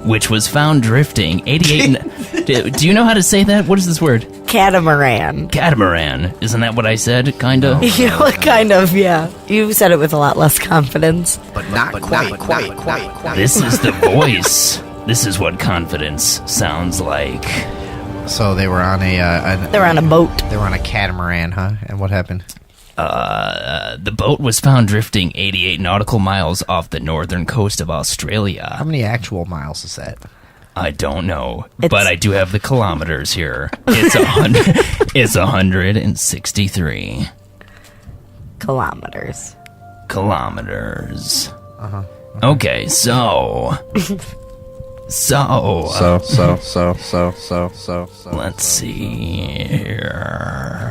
which was found drifting 88... Do you know how to say that? What is this word? Catamaran. Catamaran. Isn't that what I said? Kind of? Yeah, kind of, yeah. You said it with a lot less confidence. But not quite. This is the voice. This is what confidence sounds like. So they were on They're on a boat. They were on a catamaran, huh? And what happened? The boat was found drifting 88 nautical miles off the northern coast of Australia. How many actual miles is that? I don't know, but I do have the kilometers here. It's 163 kilometers. Uh-huh. Okay, so let's see here.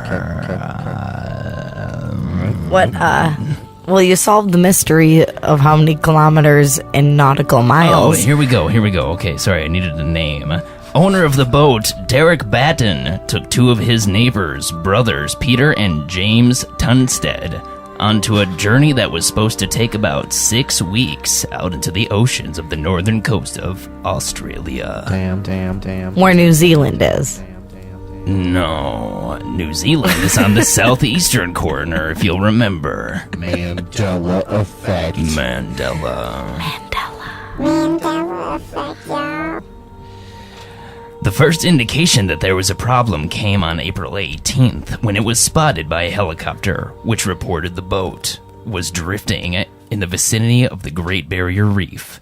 What, well, you solved the mystery of how many kilometers in nautical miles. Oh, here we go. Okay, sorry, I needed a name. Owner of the boat, Derek Batten, took two of his neighbors, brothers, Peter and James Tunstead, onto a journey that was supposed to take about 6 weeks out into the oceans of the northern coast of Australia. Damn. Where New Zealand is. No, New Zealand is on the southeastern corner, if you'll remember. Mandela Effect. Mandela Effect, yeah. The first indication that there was a problem came on April 18th when it was spotted by a helicopter, which reported the boat was drifting in the vicinity of the Great Barrier Reef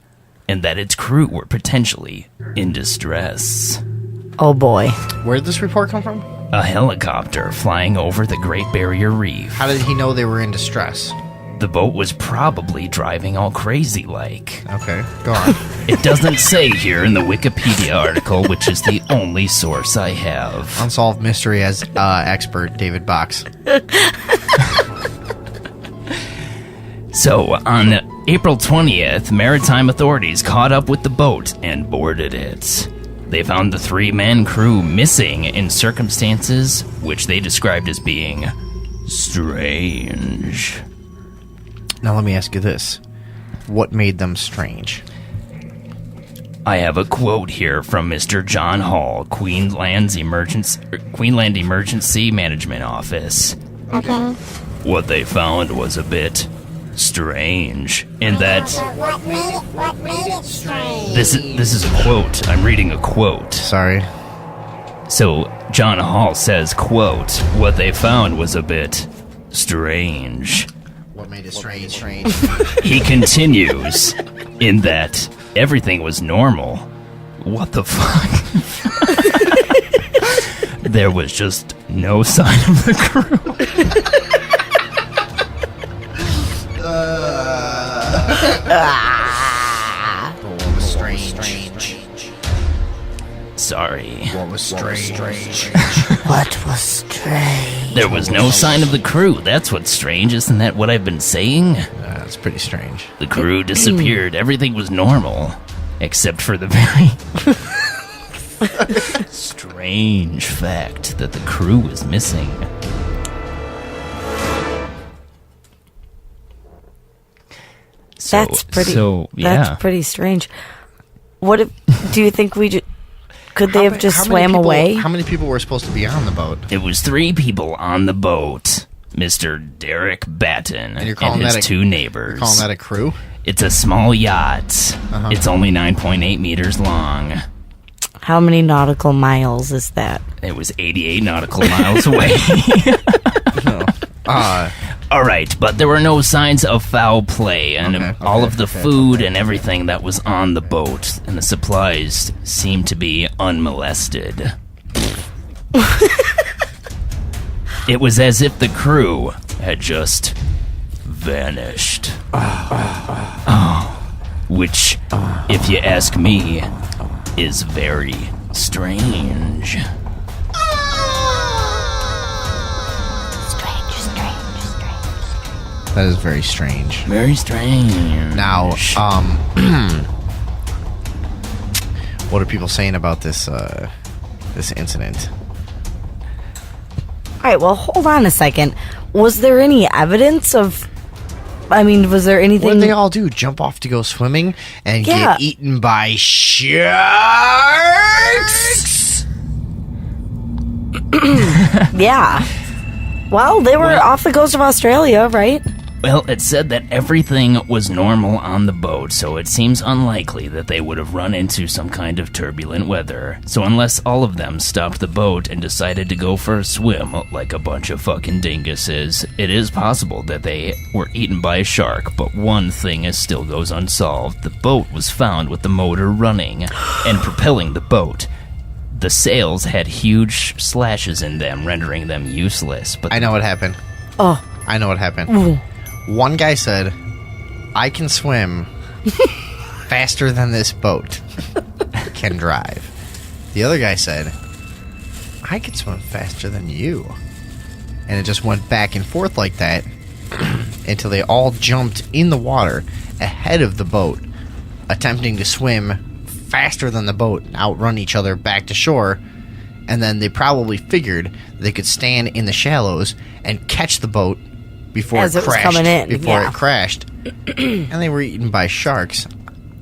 and that its crew were potentially in distress. Oh boy. Where did this report come from? A helicopter flying over the Great Barrier Reef. How did he know they were in distress? The boat was probably driving all crazy like. Okay, go on. It doesn't say here in the Wikipedia article, which is the only source I have. Unsolved mystery as expert David Box. So, on April 20th, maritime authorities caught up with the boat and boarded it. They found the 3-man crew missing in circumstances which they described as being strange. Now let me ask you this. What made them strange? I have a quote here from Mr. John Hall, Queensland Emergency Management Office. Okay. What they found was a bit strange in that What made it strange? this is a quote. I'm reading a quote. Sorry. So John Hall says, quote, what they found was a bit strange. What made it strange? He continues in that everything was normal. What the fuck? There was just no sign of the crew. What was strange? Sorry. What was strange? What was strange? There was no sign of the crew. That's what's strange. Isn't that what I've been saying? That's pretty strange. The crew disappeared. Everything was normal. Except for the very strange fact that the crew was missing. That's pretty strange. What if, do you think could they have just swam away? How many people were supposed to be on the boat? It was 3 people on the boat. Mr. Derek Batten and his 2 neighbors. You're calling that a crew? It's a small yacht. Uh-huh. It's only 9.8 meters long. How many nautical miles is that? It was 88 nautical miles away. All right, but there were no signs of foul play, and all of the food and everything that was on the boat and the supplies seemed to be unmolested. It was as if the crew had just vanished. Which, if you ask me, is very strange. That is very strange. Very strange. Now, what are people saying about this this incident? All right, well, hold on a second. Was there any evidence of... I mean, was there anything... What did they all do? Jump off to go swimming and get eaten by sharks? Yeah. Well, they were off the coast of Australia, right? Well, it said that everything was normal on the boat, so it seems unlikely that they would have run into some kind of turbulent weather. So unless all of them stopped the boat and decided to go for a swim like a bunch of fucking dinguses, it is possible that they were eaten by a shark, but one thing still goes unsolved. The boat was found with the motor running and propelling the boat. The sails had huge slashes in them, rendering them useless. But I know what happened. Oh. I know what happened. Ooh. One guy said, I can swim faster than this boat can drive. The other guy said, I can swim faster than you. And it just went back and forth like that until they all jumped in the water ahead of the boat, attempting to swim faster than the boat and outrun each other back to shore. And then they probably figured they could stand in the shallows and catch the boat before As it crashed. was coming in, before yeah. it crashed. And they were eaten by sharks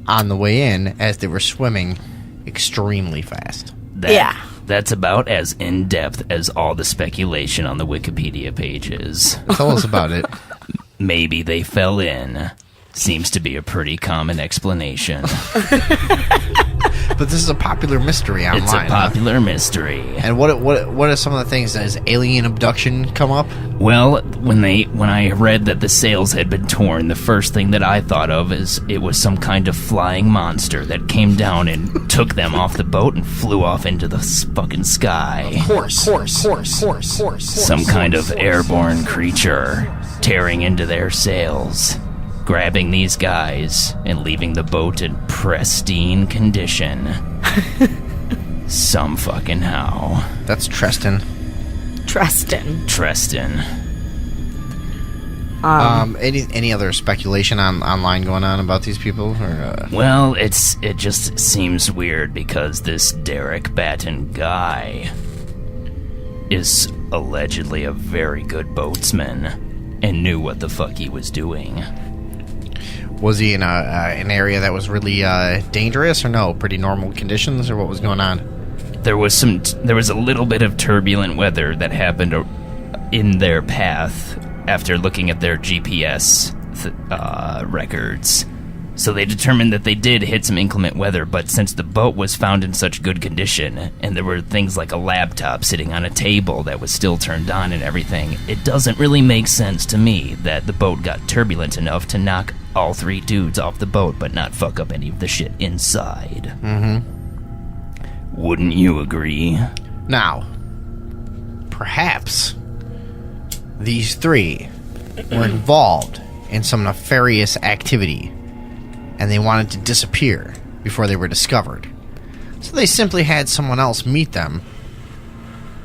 on the way in as they were swimming extremely fast. That's about as in-depth as all the speculation on the Wikipedia pages. Tell us about it. Maybe they fell in. Seems to be a pretty common explanation. But this is a popular mystery online. It's a popular mystery. And what are some of the things? Does alien abduction come up? Well, when I read that the sails had been torn, the first thing that I thought of is it was some kind of flying monster that came down and took them off the boat and flew off into the fucking sky. Horse. Some kind of airborne creature tearing into their sails, grabbing these guys and leaving the boat in pristine condition. Some fucking how. That's Treston. Any other speculation online going on about these people? Or, Well, it just seems weird because this Derek Batten guy is allegedly a very good boatsman and knew what the fuck he was doing. Was he in an area that was really dangerous, or no? Pretty normal conditions, or what was going on? There was a little bit of turbulent weather that happened in their path after looking at their GPS records. So they determined that they did hit some inclement weather, but since the boat was found in such good condition, and there were things like a laptop sitting on a table that was still turned on and everything, it doesn't really make sense to me that the boat got turbulent enough to knock all three dudes off the boat but not fuck up any of the shit inside. Mm-hmm. Wouldn't you agree? Now, perhaps these three were involved in some nefarious activity, and they wanted to disappear before they were discovered. So they simply had someone else meet them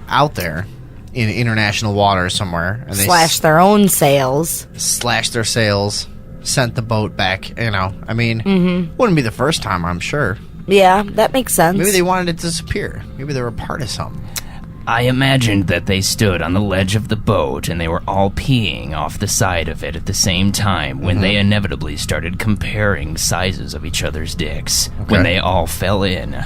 out there in international waters somewhere. And they Slash their own sails. Slashed their sails, sent the boat back, I mean, wouldn't be the first time, I'm sure. Yeah, that makes sense. Maybe they wanted it to disappear. Maybe they were part of something. I imagined that they stood on the ledge of the boat and they were all peeing off the side of it at the same time when they inevitably started comparing sizes of each other's dicks when they all fell in.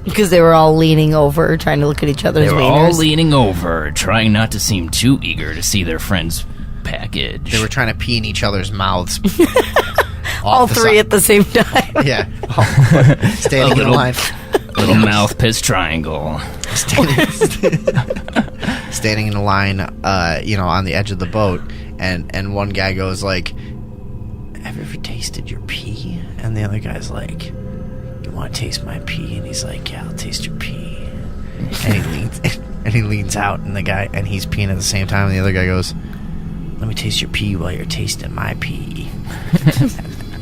Because they were all leaning over, trying to look at each other's They were wieners. all leaning over, trying not to seem too eager to see their friend's package. They were trying to pee in each other's mouths. all three at the same time. Yeah. Standing in line. Little mouth piss triangle. Standing in a line, on the edge of the boat, and one guy goes like, "Have you ever tasted your pee?" And the other guy's like, "You want to taste my pee?" And he's like, "Yeah, I'll taste your pee." And he leans out, and he's peeing at the same time. And the other guy goes, "Let me taste your pee while you're tasting my pee."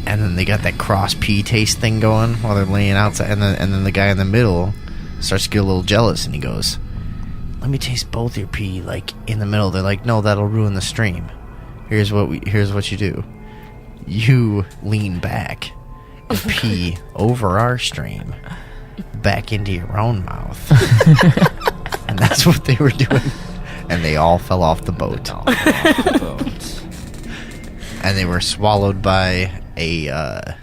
And then they got that cross pee taste thing going while they're laying outside. And then the guy in the middle starts to get a little jealous, and he goes, "Let me taste both your pee, like, in the middle." They're like, "No, that'll ruin the stream. Here's what you do. You lean back and pee over our stream back into your own mouth." And that's what they were doing. And they all fell off the boat. And they were swallowed by a, I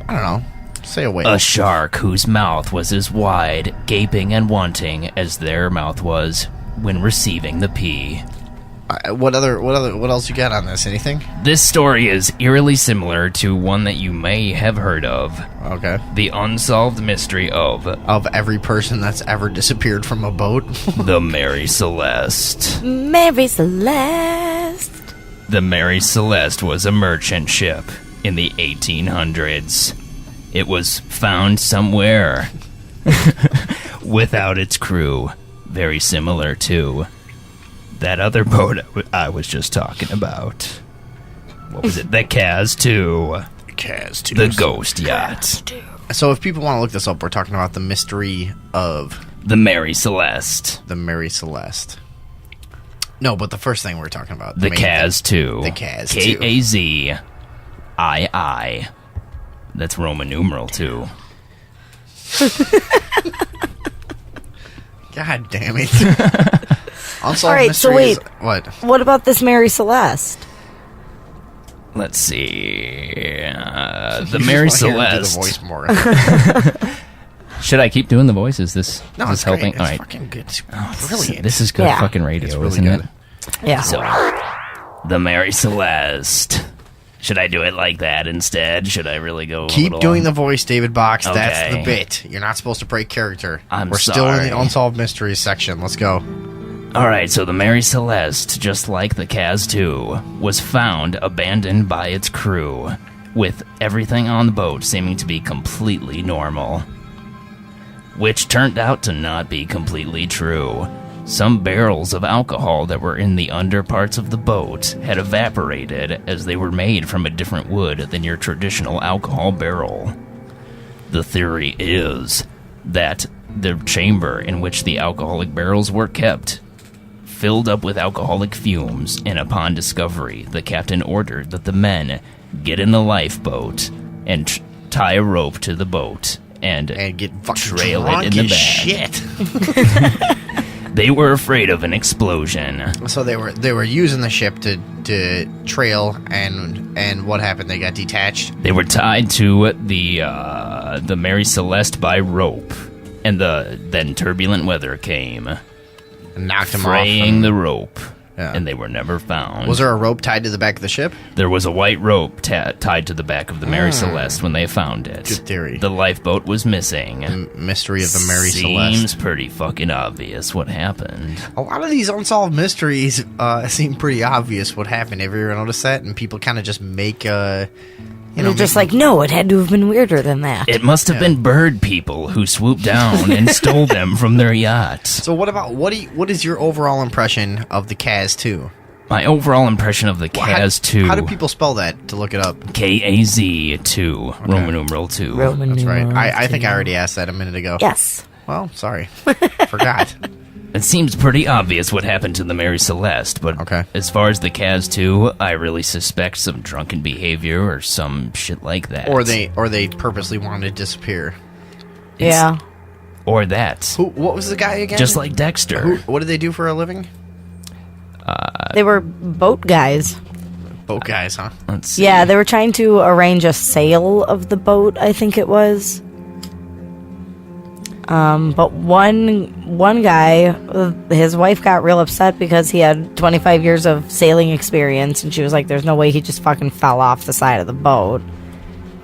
don't know, say a whale. A shark whose mouth was as wide, gaping and wanting as their mouth was when receiving the pee. What else you got on this? Anything? This story is eerily similar to one that you may have heard of. Okay. The unsolved mystery of every person that's ever disappeared from a boat. The Mary Celeste. Mary Celeste. The Mary Celeste was a merchant ship in the 1800s. It was found somewhere without its crew, very similar to that other boat I was just talking about. What was it? The Kaz 2. Kaz 2. The ghost yacht. So if people want to look this up, we're talking about the mystery of the Mary Celeste. The Mary Celeste. No, but the first thing we're talking about. The Kaz 2. The Kaz 2. Kazii. That's Roman numeral 2. God damn it. Unsolved All right, so wait. What? What about this Mary Celeste? Let's see. The Mary Celeste. Do the voice more. Should I keep doing the voice? Is this it's helping? Great. It's all right. fucking good. It's brilliant. This is good fucking radio, really isn't good. it? Yeah. So, the Mary Celeste. Should I do it like that instead? Should I really go? Keep doing the voice, David Box. Okay. That's the bit. You're not supposed to break character. We're still in the Unsolved Mysteries section. Let's go. Alright, so the Mary Celeste, just like the Kaz 2, was found abandoned by its crew, with everything on the boat seeming to be completely normal. Which turned out to not be completely true. Some barrels of alcohol that were in the under parts of the boat had evaporated as they were made from a different wood than your traditional alcohol barrel. The theory is that the chamber in which the alcoholic barrels were kept filled up with alcoholic fumes, and upon discovery, the captain ordered that the men get in the lifeboat and tie a rope to the boat and get trail it in the back. Shit. They were afraid of an explosion. So they were using the ship to trail, and what happened? They got detached. They were tied to the Mary Celeste by rope, and then turbulent weather came. Knocked him fraying off. The rope, and they were never found. Was there a rope tied to the back of the ship? There was a white rope tied to the back of the Mary Celeste when they found it. Good theory. The lifeboat was missing. The mystery of the Mary Celeste. Seems pretty fucking obvious what happened. A lot of these unsolved mysteries seem pretty obvious what happened. Have you ever noticed that? And people kind of just make They're just like, no, it had to have been weirder than that. It must have been bird people who swooped down and stole them from their yacht. So what is your overall impression of the Kaz 2? My overall impression of the Kaz 2. How do people spell that to look it up? Kaz 2. Okay. Roman numeral 2. That's right. I think I already asked that a minute ago. Yes. Well, sorry. Forgot. It seems pretty obvious what happened to the Mary Celeste, but as far as the Kaz 2, I really suspect some drunken behavior or some shit like that. Or they purposely wanted to disappear. Yeah. Or that. What was the guy again? Just like Dexter. What did they do for a living? They were boat guys. Boat guys, huh? Let's see. Yeah, they were trying to arrange a sale of the boat, I think it was. But one guy, his wife got real upset because he had 25 years of sailing experience, and she was like, there's no way he just fucking fell off the side of the boat.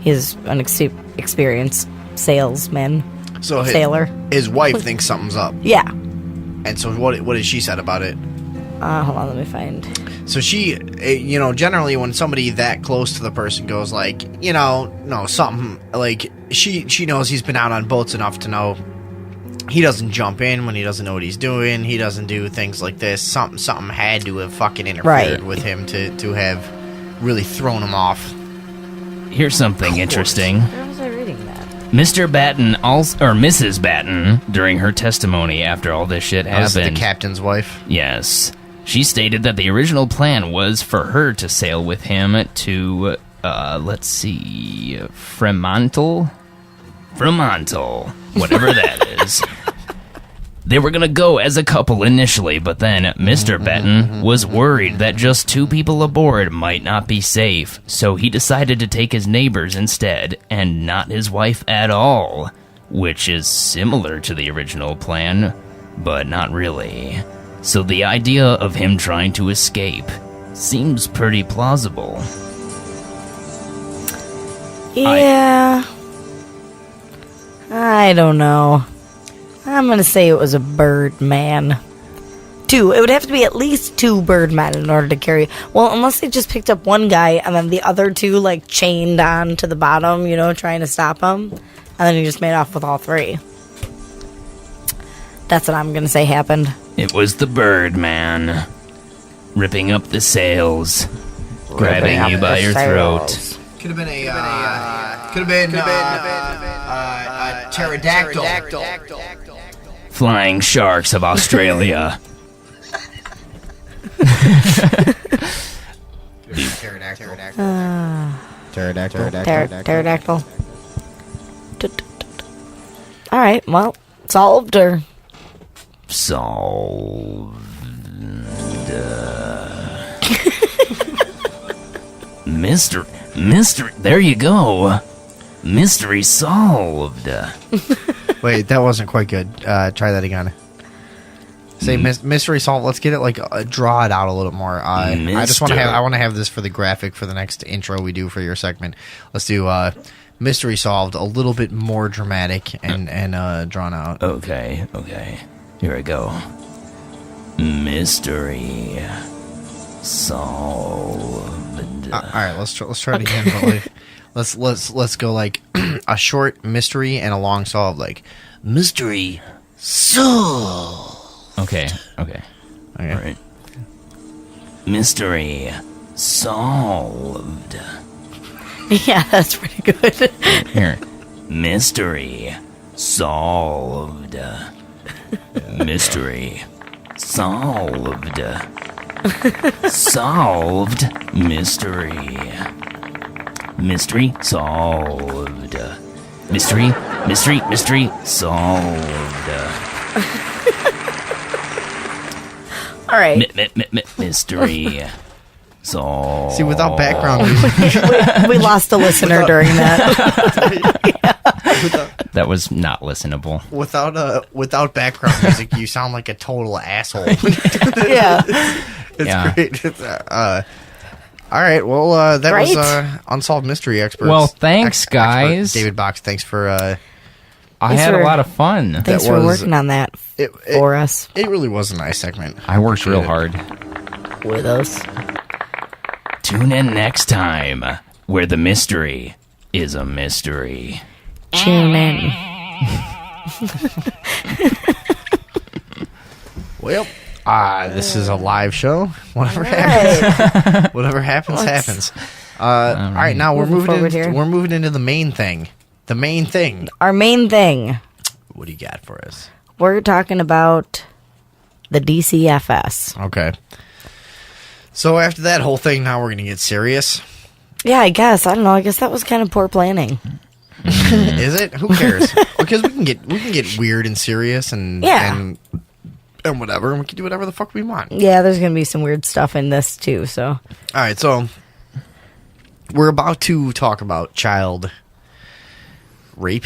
He's an experienced salesman. So sailor. His wife thinks something's up. Yeah. And so what did she said about it? Hold on, let me find. So she, generally when somebody that close to the person goes like, no, something like she knows he's been out on boats enough to know he doesn't jump in when he doesn't know what he's doing. He doesn't do things like this. Something had to have fucking interfered with him to have really thrown him off. Here's something interesting. Where was I reading that? Mr. Batten, or Mrs. Batten, during her testimony after all this shit happened. The captain's wife? Yes. She stated that the original plan was for her to sail with him to, Fremantle, whatever that is. They were going to go as a couple initially, but then Mr. Batten was worried that just 2 people aboard might not be safe, so he decided to take his neighbors instead, and not his wife at all, which is similar to the original plan, but not really. So the idea of him trying to escape seems pretty plausible. Yeah. I don't know. I'm going to say it was a bird man. 2. It would have to be at least 2 bird men in order to carry. Well, unless they just picked up one guy and then the other 2 like chained on to the bottom, trying to stop him. And then he just made off with all 3. That's what I'm going to say happened. It was the Birdman, ripping up the sails, grabbing you by your throat. Could have been a pterodactyl. Flying sharks of Australia. Pterodactyl. All right, well, solved or... Solved. Mystery, there you go. Mystery solved. Wait, that wasn't quite good. Try that again. Say mystery solved. Let's get it draw it out a little more. I just want to have. I want to have this for the graphic for the next intro we do for your segment. Let's do mystery solved a little bit more dramatic and drawn out. Okay. Here I go. Mystery solved. All right, let's try it again. But let's go like a short mystery and a long solved. Like mystery solved. Okay. All right. Mystery solved. Yeah, that's pretty good. Here. Mystery solved. Mystery solved. Solved. Mystery solved. Mystery solved. All right. Mystery solved. See, without background music. we lost a listener during that. That was not listenable. Without background music, you sound like a total asshole. Yeah. It's great. It's, all right. Well, that was Unsolved Mystery Experts. Well, thanks, guys. David Box, thanks for... I had a lot of fun. Thanks for working on that for us. It really was a nice segment. I worked real hard. With us. Tune in next time, where the mystery is a mystery. Tune in. Well, this is a live show. Whatever happens. All right, now we're moving into the main thing. The main thing. Our main thing. What do you got for us? We're talking about the DCFS. Okay. So after that whole thing, now we're going to get serious. Yeah, I guess. I don't know. I guess that was kind of poor planning. Is it? Who cares? Because we can get weird and serious and whatever, and we can do whatever the fuck we want. Yeah, there's going to be some weird stuff in this too. So. All right, so we're about to talk about child rape,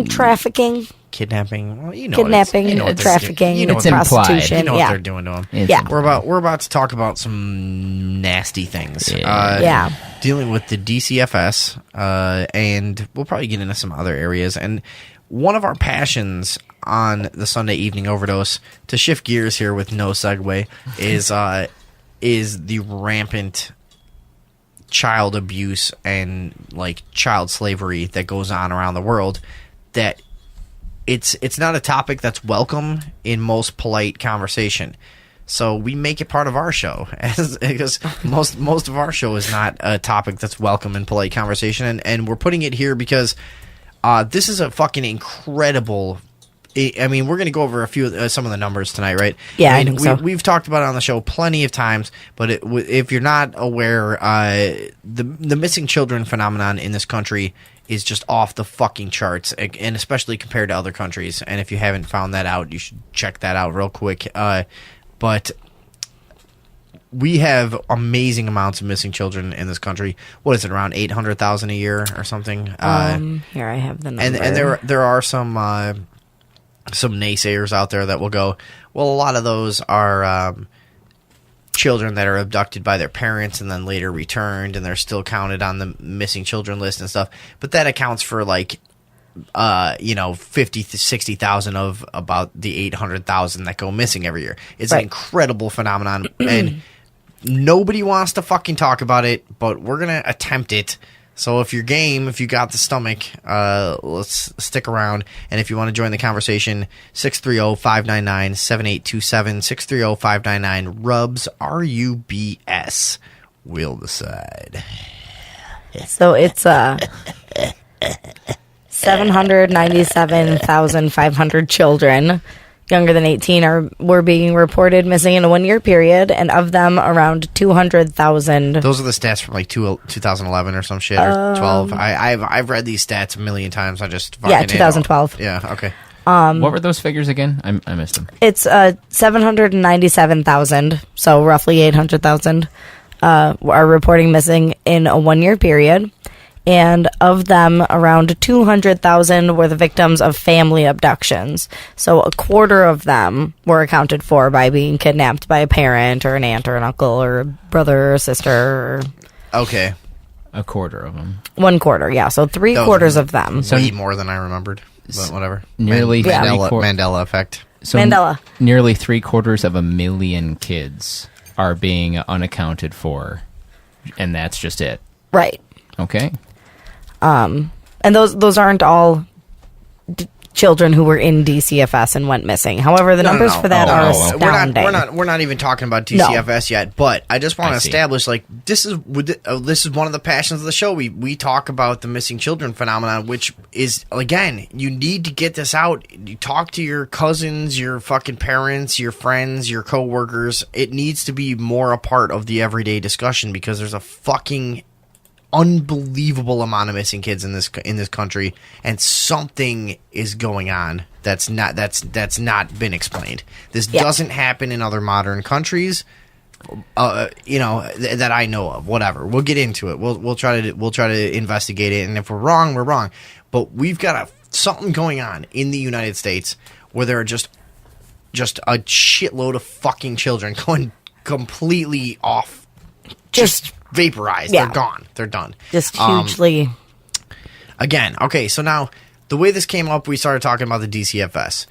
trafficking, kidnapping. Well, trafficking, it's prostitution. You know what they're doing to them. We're about to talk about some nasty things. Dealing with the DCFS, and we'll probably get into some other areas. And one of our passions on the Sunday Evening Overdose, to shift gears here with no segue, is the rampant child abuse and like child slavery that goes on around the world. That it's not a topic that's welcome in most polite conversation. So we make it part of our show, because most of our show is not a topic that's welcome in polite conversation, and we're putting it here because this is a fucking incredible. I mean, we're going to go over some of the numbers tonight, right? Yeah, I mean, I think so. We've talked about it on the show plenty of times, but if you're not aware, the missing children phenomenon in this country is just off the fucking charts, and especially compared to other countries. And if you haven't found that out, you should check that out real quick. But we have amazing amounts of missing children in this country. What is it, around 800,000 a year or something? Here I have the number. And there are some naysayers out there that will go, well, a lot of those are children that are abducted by their parents and then later returned, and they're still counted on the missing children list and stuff. But that accounts for 50 to 60,000 of about the 800,000 that go missing every year. It's an incredible phenomenon, and nobody wants to fucking talk about it, but we're going to attempt it. So if you're game, if you got the stomach, let's stick around. And if you want to join the conversation, 630-599-7827, 630-599 RUBS. We'll decide. So it's 797,500 children younger than 18 were being reported missing in a 1-year period, and of them, around 200,000. Those are the stats from like 2011 or some shit, or 12. I've read these stats a million times. I just fucking 2012. Yeah, okay. What were those figures again? I missed them. It's 797,000, so roughly 800,000 are reporting missing in a 1-year period. And of them, around 200,000 were the victims of family abductions. So a quarter of them were accounted for by being kidnapped by a parent or an aunt or an uncle or a brother or a sister. Okay. A quarter of them. 1/4, yeah. So 3/4 of them. Way more than I remembered, but whatever. Nearly Mandela Effect. So Mandela. Nearly 750,000 kids are being unaccounted for, and that's just it. Right. Okay. And those aren't all children who were in DCFS and went missing. However, the numbers for that are astounding. We're not even talking about DCFS yet. But I just want to establish, like, this is one of the passions of the show. We talk about the missing children phenomenon, which is, again, you need to get this out. You talk to your cousins, your fucking parents, your friends, your coworkers. It needs to be more a part of the everyday discussion, because there's a fucking unbelievable amount of missing kids in this country, and something is going on that's not been explained. This doesn't happen in other modern countries, that I know of. Whatever, we'll get into it. We'll try to investigate it, and if we're wrong, we're wrong. But we've got something going on in the United States where there are just a shitload of fucking children going completely off, just vaporized. Yeah. They're gone. They're done. Just hugely. Again, okay, so now the way this came up, we started talking about the DCFS.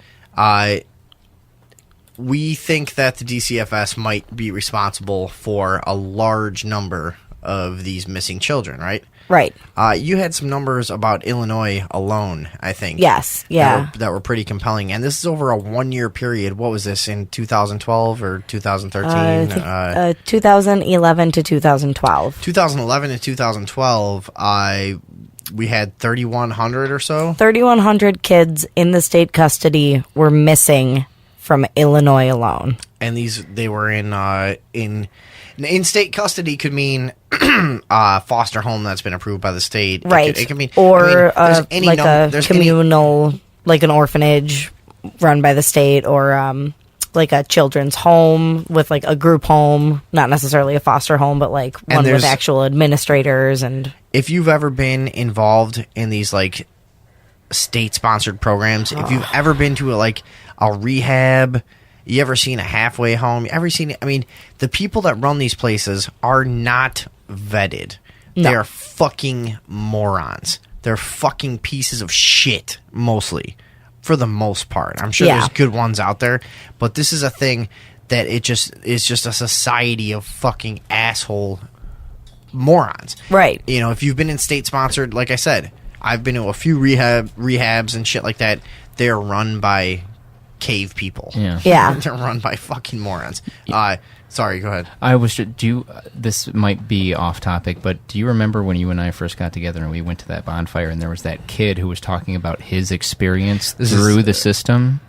We think that the DCFS might be responsible for a large number of these missing children, right? Right. You had some numbers about Illinois alone, I think. Yes, yeah. That were pretty compelling. And this is over a 1-year period. What was this, in 2012 or 2013? 2011 to 2012. 2011 to 2012, we had 3,100 or so. 3,100 kids in the state custody were missing from Illinois alone. And they were in state custody could mean foster home that's been approved by the state. Right. It could mean, or a communal, like an orphanage run by the state, or like a children's home with like a group home, not necessarily a foster home, but like one with actual administrators. And if you've ever been involved in these like state-sponsored programs, if you've ever been to a rehab, you ever seen a halfway home? You ever seen it? I mean, the people that run these places are not vetted. No. They are fucking morons. They're fucking pieces of shit, mostly. for the most part. I'm sure there's good ones out there, but this is a thing that it just is just a society of fucking asshole morons. Right. You know, if you've been in state-sponsored, like I said, I've been to a few rehabs and shit like that. They're run by cave people. Yeah. They're run by fucking morons. Sorry, go ahead. I was. This might be off topic, but do you remember when you and I first got together and we went to that bonfire and there was that kid who was talking about his experience through the system?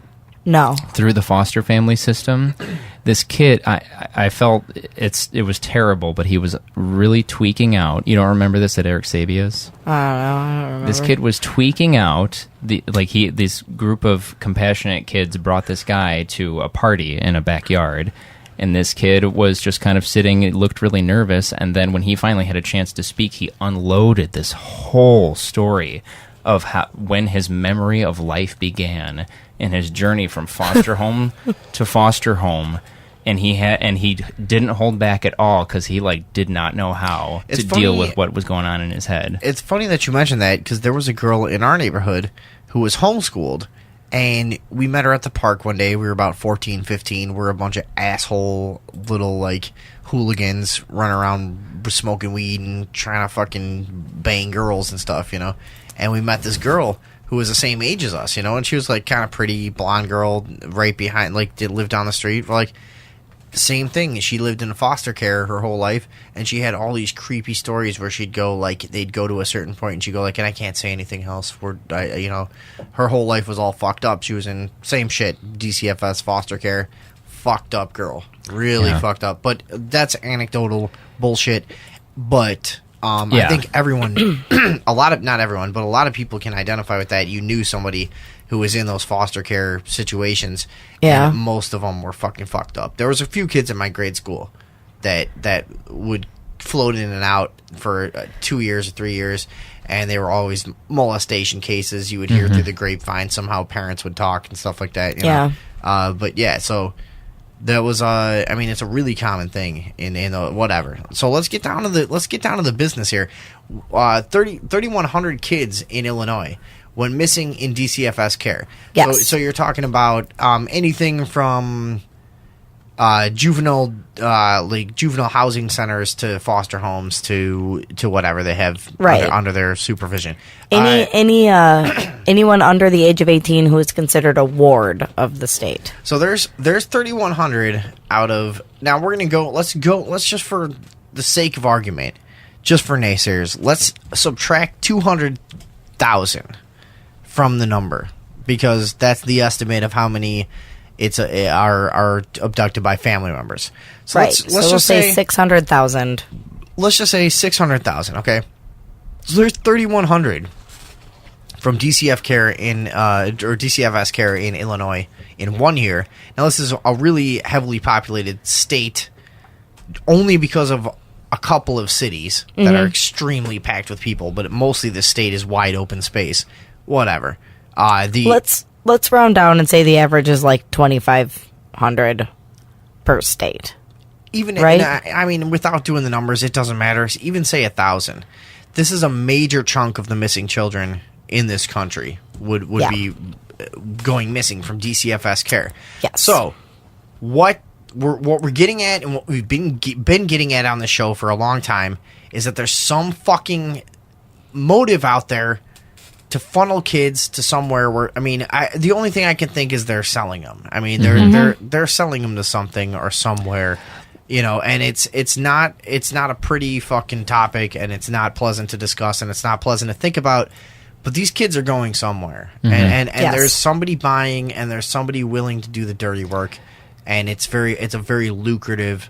No. Through the foster family system. This kid, I felt it was terrible, but he was really tweaking out. You don't remember this at Eric Sabia's? I don't remember. This kid was tweaking out. This group of compassionate kids brought this guy to a party in a backyard, and this kid was just kind of sitting. It looked really nervous, and then when he finally had a chance to speak, he unloaded this whole story of when his memory of life began and his journey from foster home to foster home, and he didn't hold back at all because he did not know how to deal with what was going on in his head. It's funny that you mentioned that because there was a girl in our neighborhood who was homeschooled, and we met her at the park one day. We were about 14, 15. We're a bunch of asshole little hooligans running around smoking weed and trying to fucking bang girls and stuff, you know. And we met this girl who was the same age as us, you know, and she was kind of pretty blonde girl right behind, did live down the street. We're same thing. She lived in foster care her whole life, and she had all these creepy stories where she'd go, they'd go to a certain point, and she'd go, and I can't say anything else. Her whole life was all fucked up. She was in, same shit, DCFS foster care. Fucked up girl. Really fucked up. But that's anecdotal bullshit. But I think everyone, not everyone, but a lot of people can identify with that. You knew somebody who was in those foster care situations. Yeah. And most of them were fucking fucked up. There was a few kids in my grade school that would float in and out for 2 years or 3 years, and they were always molestation cases. You would hear through the grapevine. Somehow parents would talk and stuff like that. You know? But yeah, so that was it's a really common thing in whatever. So let's get down to the business here. 3,100 kids in Illinois went missing in DCFS care. Yes. So you're talking about anything from juvenile housing centers to foster homes to whatever they have under their supervision. Anyone under the age of 18 who is considered a ward of the state. So there's 3,100 out of. Now we're gonna go. Let's just for the sake of argument, just for naysayers, let's subtract 200,000 from the number, because that's the estimate of how many are abducted by family members. So let's just say 600,000. Let's just say 600,000. Okay, so there's 3,100 from DCF care or DCFS care in Illinois in 1 year. Now this is a really heavily populated state, only because of a couple of cities that are extremely packed with people, but mostly the state is wide open space. Whatever. Let's round down and say the average is 2,500 per state. Even right? I mean, without doing the numbers, it doesn't matter. Even say 1,000. This is a major chunk of the missing children in this country would be going missing from DCFS care. Yes. So what we're getting at, and what we've been getting at on the show for a long time, is that there's some fucking motive out there to funnel kids to somewhere where, the only thing I can think is they're selling them. I mean, they're selling them to something or somewhere, you know. And it's not a pretty fucking topic, and it's not pleasant to discuss, and it's not pleasant to think about. But these kids are going somewhere, and Yes. there's somebody buying, and there's somebody willing to do the dirty work, and it's a very lucrative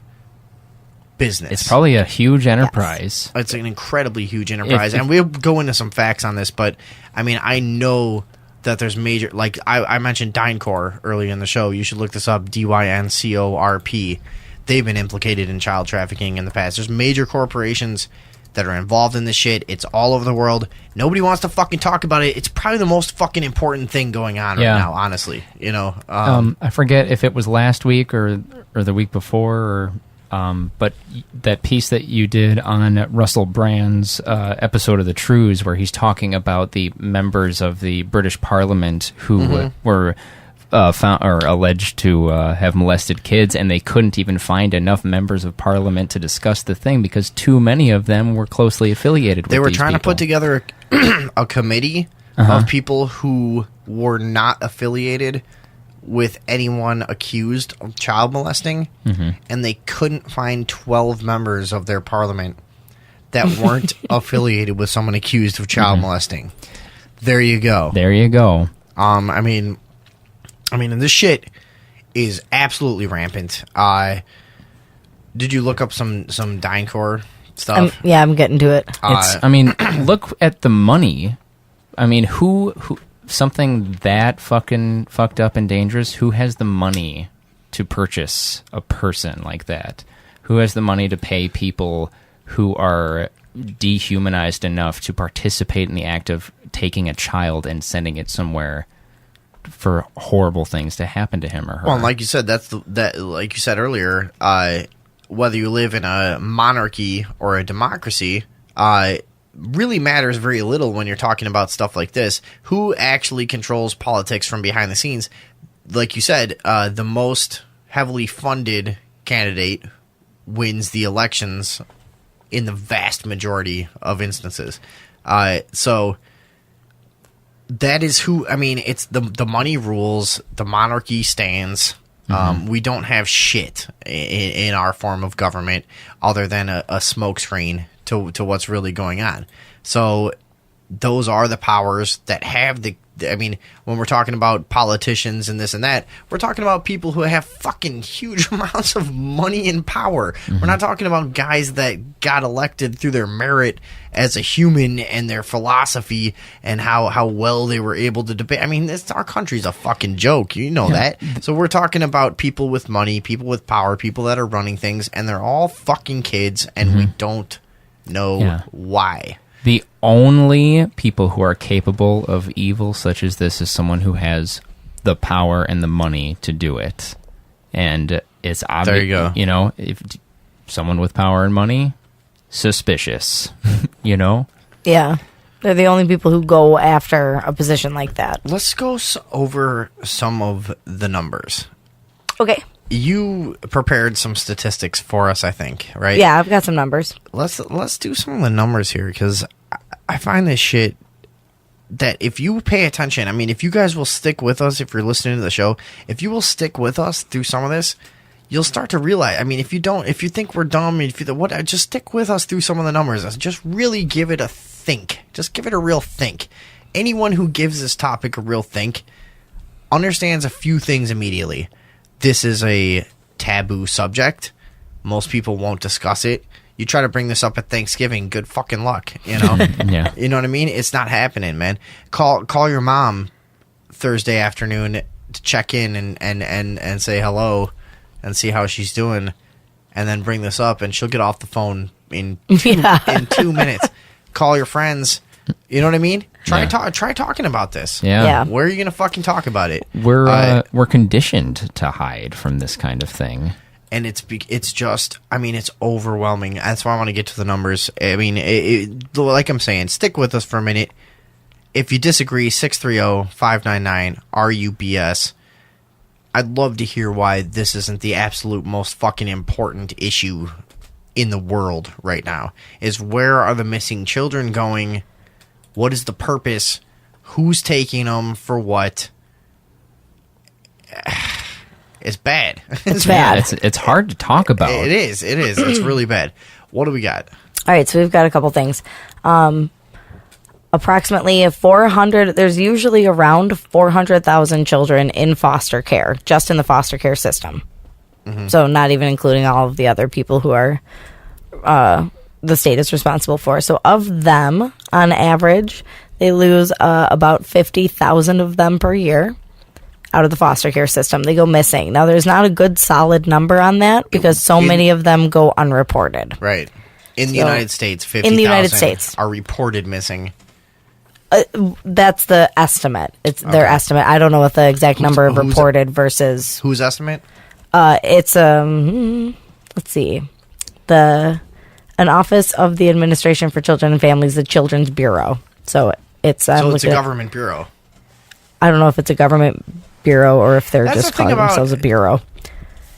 business. It's probably a huge enterprise. It's an incredibly huge enterprise, and we'll go into some facts on this, but I know that there's major, I mentioned DynCorp earlier in the show. You should look this up, DynCorp. They've been implicated in child trafficking in the past. There's major corporations that are involved in this shit. It's all over the world. Nobody wants to fucking talk about it. It's probably the most fucking important thing going on right now, honestly. You know, I forget if it was last week or the week before, or But that piece that you did on Russell Brand's episode of The Trues, where he's talking about the members of the British Parliament who were found or alleged to have molested kids, and they couldn't even find enough members of Parliament to discuss the thing because too many of them were closely affiliated with They were these trying to people. put together a committee of people who were not affiliated with anyone accused of child molesting, and they couldn't find 12 members of their parliament that weren't affiliated with someone accused of child molesting. There you go. There you go. I mean, and this shit is absolutely rampant. Did you look up some DynCorp stuff? I'm getting to it. I mean, look at the money. I mean, who something that fucking fucked up and dangerous, who has the money to purchase a person like that? Who has the money to pay people who are dehumanized enough to participate in the act of taking a child and sending it somewhere for horrible things to happen to him or her? Well, like you said, like you said earlier, whether you live in a monarchy or a democracy, really matters very little when you're talking about stuff like this. Who actually controls politics from behind the scenes? Like you said, the most heavily funded candidate wins the elections in the vast majority of instances. So that is who. I mean, it's the money rules. The monarchy stands. We don't have shit in our form of government other than a smokescreen to what's really going on. So those are the powers that have I mean, when we're talking about politicians and this and that, we're talking about people who have fucking huge amounts of money and power. We're not talking about guys that got elected through their merit as a human and their philosophy and how well they were able to debate. I mean, our country's a fucking joke. You know that. So we're talking about people with money, people with power, people that are running things, and they're all fucking kids, and we don't know why. The only people who are capable of evil such as this is someone who has the power and the money to do it. And it's obvious. There you go. You know, if someone with power and money, suspicious, you know? Yeah. They're the only people who go after a position like that. Let's go over some of the numbers. Okay. You prepared some statistics for us, I think, right? Yeah, I've got some numbers. Let's do some of the numbers here, because I find this shit that if you pay attention, I mean, if you guys will stick with us, if you're listening to the show, if you will stick with us through some of this, you'll start to realize. I mean, if you think we're dumb, just stick with us through some of the numbers. Just really give it a think. Just give it a real think. Anyone who gives this topic a real think understands a few things immediately. This is a taboo subject. Most people won't discuss it. You try to bring this up at Thanksgiving, good fucking luck, you know? Yeah. You know what I mean? It's not happening, man. Call your mom Thursday afternoon to check in and say hello and see how she's doing, and then bring this up, and she'll get off the phone in 2 minutes. Call your friends. You know what I mean? Try talking about this. Yeah. Where are you gonna fucking talk about it? We're conditioned to hide from this kind of thing, and it's just, I mean, it's overwhelming. That's why I want to get to the numbers. I mean, like I'm saying, stick with us for a minute. If you disagree, 630-599-RUBS. I'd love to hear why this isn't the absolute most fucking important issue in the world right now. Is where are the missing children going? What is the purpose? Who's taking them for what? It's bad. It's bad. It's hard to talk about. It is. It's really bad. What do we got? All right, so we've got a couple things. Approximately 400, there's usually around 400,000 children in foster care, just in the foster care system. So not even including all of the other people who are the state is responsible for. So of them, on average, they lose about 50,000 of them per year out of the foster care system. They go missing. Now, there's not a good solid number on that because so many of them go unreported. Right. In the United States, 50,000 are reported missing. That's the estimate. It's their estimate. I don't know what the exact number of reported versus... Whose estimate? It's let's see, an office of the Administration for Children and Families, the Children's Bureau. So it's a government bureau. I don't know if it's a government bureau or if they're That's just the thing calling themselves a bureau.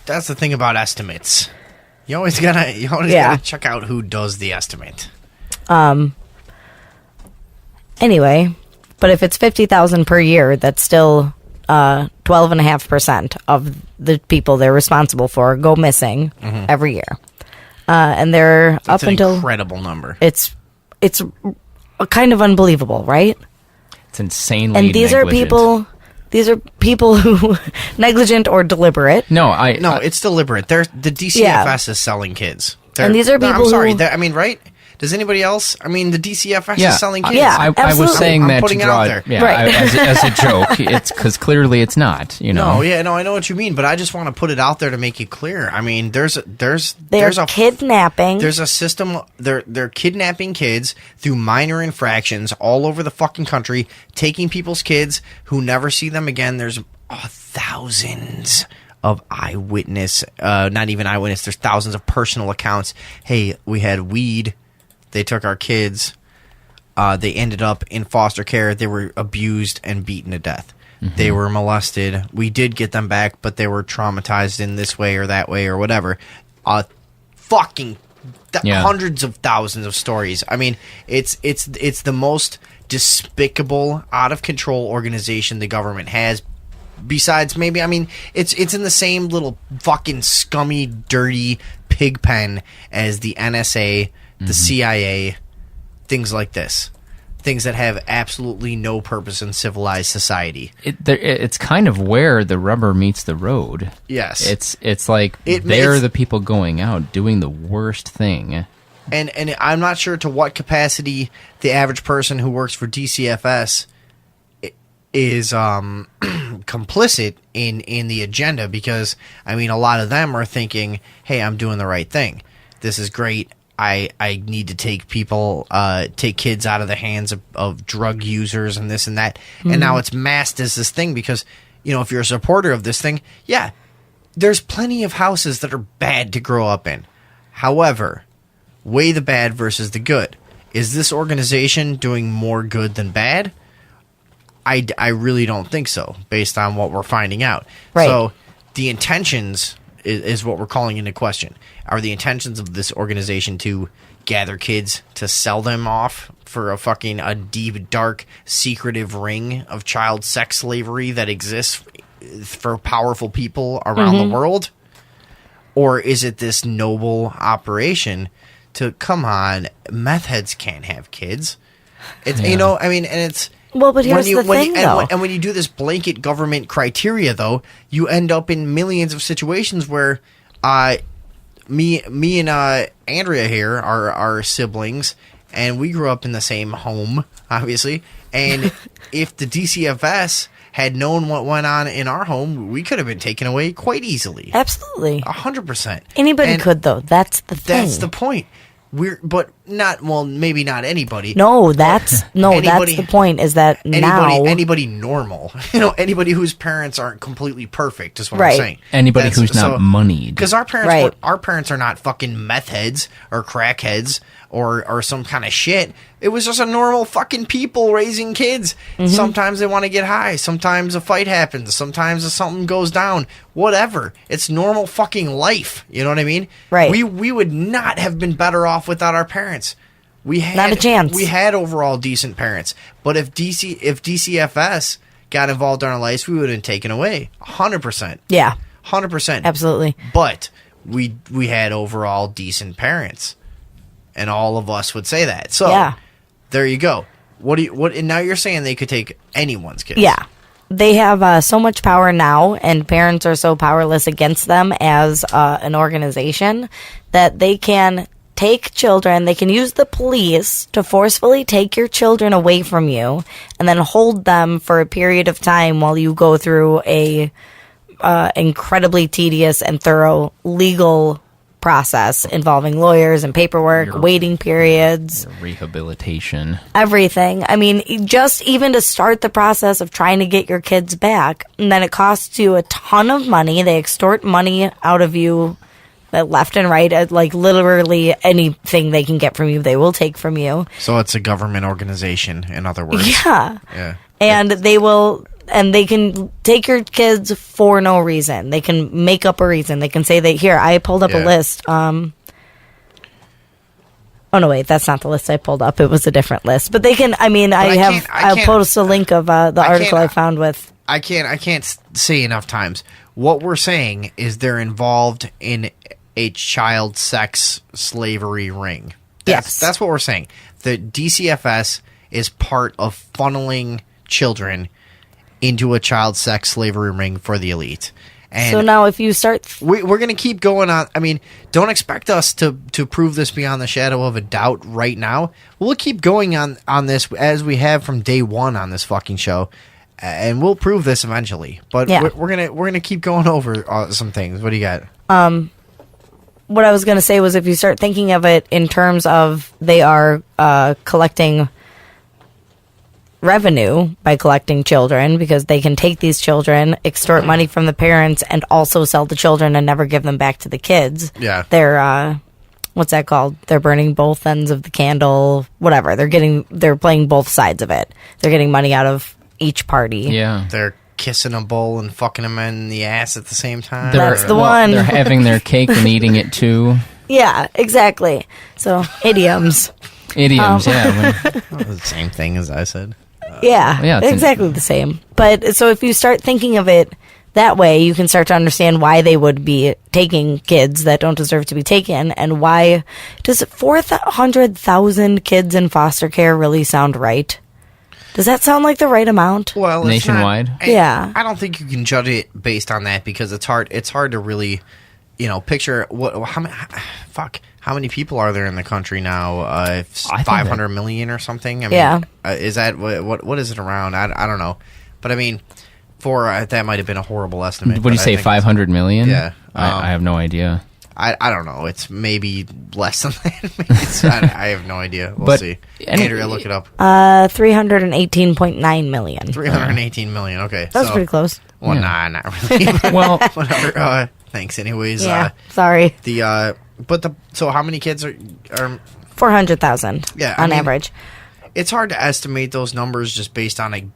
That's the thing about estimates. You always gotta check out who does the estimate. Anyway, but if it's 50,000 per year, that's still 12.5% of the people they're responsible for go missing every year, and they're That's up until incredible number. It's kind of unbelievable, right? It's insanely. And these negligent. are people who negligent or deliberate. No, it's deliberate. The DCFS is selling kids. And these are people I'm sorry. who... I mean, right? Does anybody else? I mean, the DCFS Yeah. is selling kids. Yeah, I was saying I'm that to putting it draw out there. yeah, Right. as a joke. It's because clearly it's not. You know. I know what you mean, but I just want to put it out there to make it clear. I mean, there's kidnapping. There's a system. They're kidnapping kids through minor infractions all over the fucking country, taking people's kids who never see them again. There's thousands of eyewitness, not even eyewitness. There's thousands of personal accounts. Hey, we had weed. They took our kids. They ended up in foster care. They were abused and beaten to death. Mm-hmm. They were molested. We did get them back, but they were traumatized in this way or that way or whatever. Hundreds of thousands of stories. I mean, it's the most despicable, out of control organization the government has. Besides, maybe, I mean, it's in the same little fucking scummy, dirty pig pen as the NSA, the CIA, things like this. Things that have absolutely no purpose in civilized society. It's kind of where the rubber meets the road. Yes. It's like they're the people going out doing the worst thing. And I'm not sure to what capacity the average person who works for DCFS is complicit in the agenda, because, I mean, a lot of them are thinking, hey, I'm doing the right thing. This is great. I need to take kids out of the hands of drug users and this and that. Mm-hmm. And now it's masked as this thing because, you know, if you're a supporter of this thing, yeah, there's plenty of houses that are bad to grow up in. However, weigh the bad versus the good. Is this organization doing more good than bad? I really don't think so, based on what we're finding out. Right. So the intentions is what we're calling into question. Are the intentions of this organization to gather kids to sell them off for a deep, dark, secretive ring of child sex slavery that exists for powerful people around the world? Or is it this noble operation to, come on, meth heads can't have kids? It's, you know, I mean, and it's... Well, but here's the thing, though. And when you do this blanket government criteria, though, you end up in millions of situations where me and Andrea here are siblings, and we grew up in the same home, obviously. And if the DCFS had known what went on in our home, we could have been taken away quite easily. Absolutely. 100%. Anybody could, though. That's the thing. That's the point. Maybe not anybody. No, that's the point, is that anybody normal, you know, anybody whose parents aren't completely perfect is what I'm saying. Anybody who's not moneyed. Because our parents are not fucking meth heads or crack heads or some kind of shit. It was just a normal fucking people raising kids. Mm-hmm. Sometimes they want to get high. Sometimes a fight happens. Sometimes something goes down. Whatever. It's normal fucking life. You know what I mean? Right. We would not have been better off without our parents. We had not a chance. We had overall decent parents. But if DCFS got involved in our lives, we would have been taken away. 100%. Yeah. 100%. Absolutely. But we had overall decent parents. And all of us would say that. So yeah. There you go. And now you're saying they could take anyone's kids. Yeah. They have so much power now, and parents are so powerless against them as an organization that they can take children. They can use the police to forcefully take your children away from you and then hold them for a period of time while you go through a incredibly tedious and thorough legal process involving lawyers and paperwork, waiting periods, rehabilitation, everything. I mean, just even to start the process of trying to get your kids back, and then it costs you a ton of money. They extort money out of you left and right. Like literally anything they can get from you, they will take from you. So it's a government organization, in other words. Yeah. Yeah. And they can take your kids for no reason. They can make up a reason. They can say that, here, I pulled up a list. Oh, no, wait, that's not the list I pulled up. It was a different list. But they can, I'll post a link of the article I found with. I can't say enough times. What we're saying is they're involved in a child sex slavery ring. That's what we're saying. The DCFS is part of funneling children into a child sex slavery ring for the elite. And so now if you start... we're going to keep going on. I mean, don't expect us to prove this beyond the shadow of a doubt right now. We'll keep going on this as we have from day one on this fucking show. And we'll prove this eventually. But we're gonna keep going over some things. What do you got? What I was going to say was if you start thinking of it in terms of they are collecting revenue by collecting children, because they can take these children, extort money from the parents, and also sell the children and never give them back to the kids. Yeah. They're what's that called? They're burning both ends of the candle, whatever. They're playing both sides of it. They're getting money out of each party. Yeah. They're kissing a bull and fucking him in the ass at the same time. That's the one. They're having their cake and eating it too. Yeah, exactly. So, idioms. Idioms, yeah. The same thing as I said. Yeah, exactly the same. But so if you start thinking of it that way, you can start to understand why they would be taking kids that don't deserve to be taken, and why does 400,000 kids in foster care really sound right? Does that sound like the right amount? Well, nationwide. Yeah, I don't think you can judge it based on that, because it's hard. It's hard to really, picture how many people are there in the country now? 500 million or something. I mean, is that what is it around? I don't know, but I mean, that might have been a horrible estimate. What do you say? 500 million? Yeah, I have no idea. I don't know. It's maybe less than that. I have no idea. We'll see. Andrea, look it up. 318.9 million. 318 million. Okay, that's pretty close. Well, not really. Well, whatever. Thanks, anyways. Yeah. Sorry. So how many kids are 400,000? Yeah, on average. It's hard to estimate those numbers just based on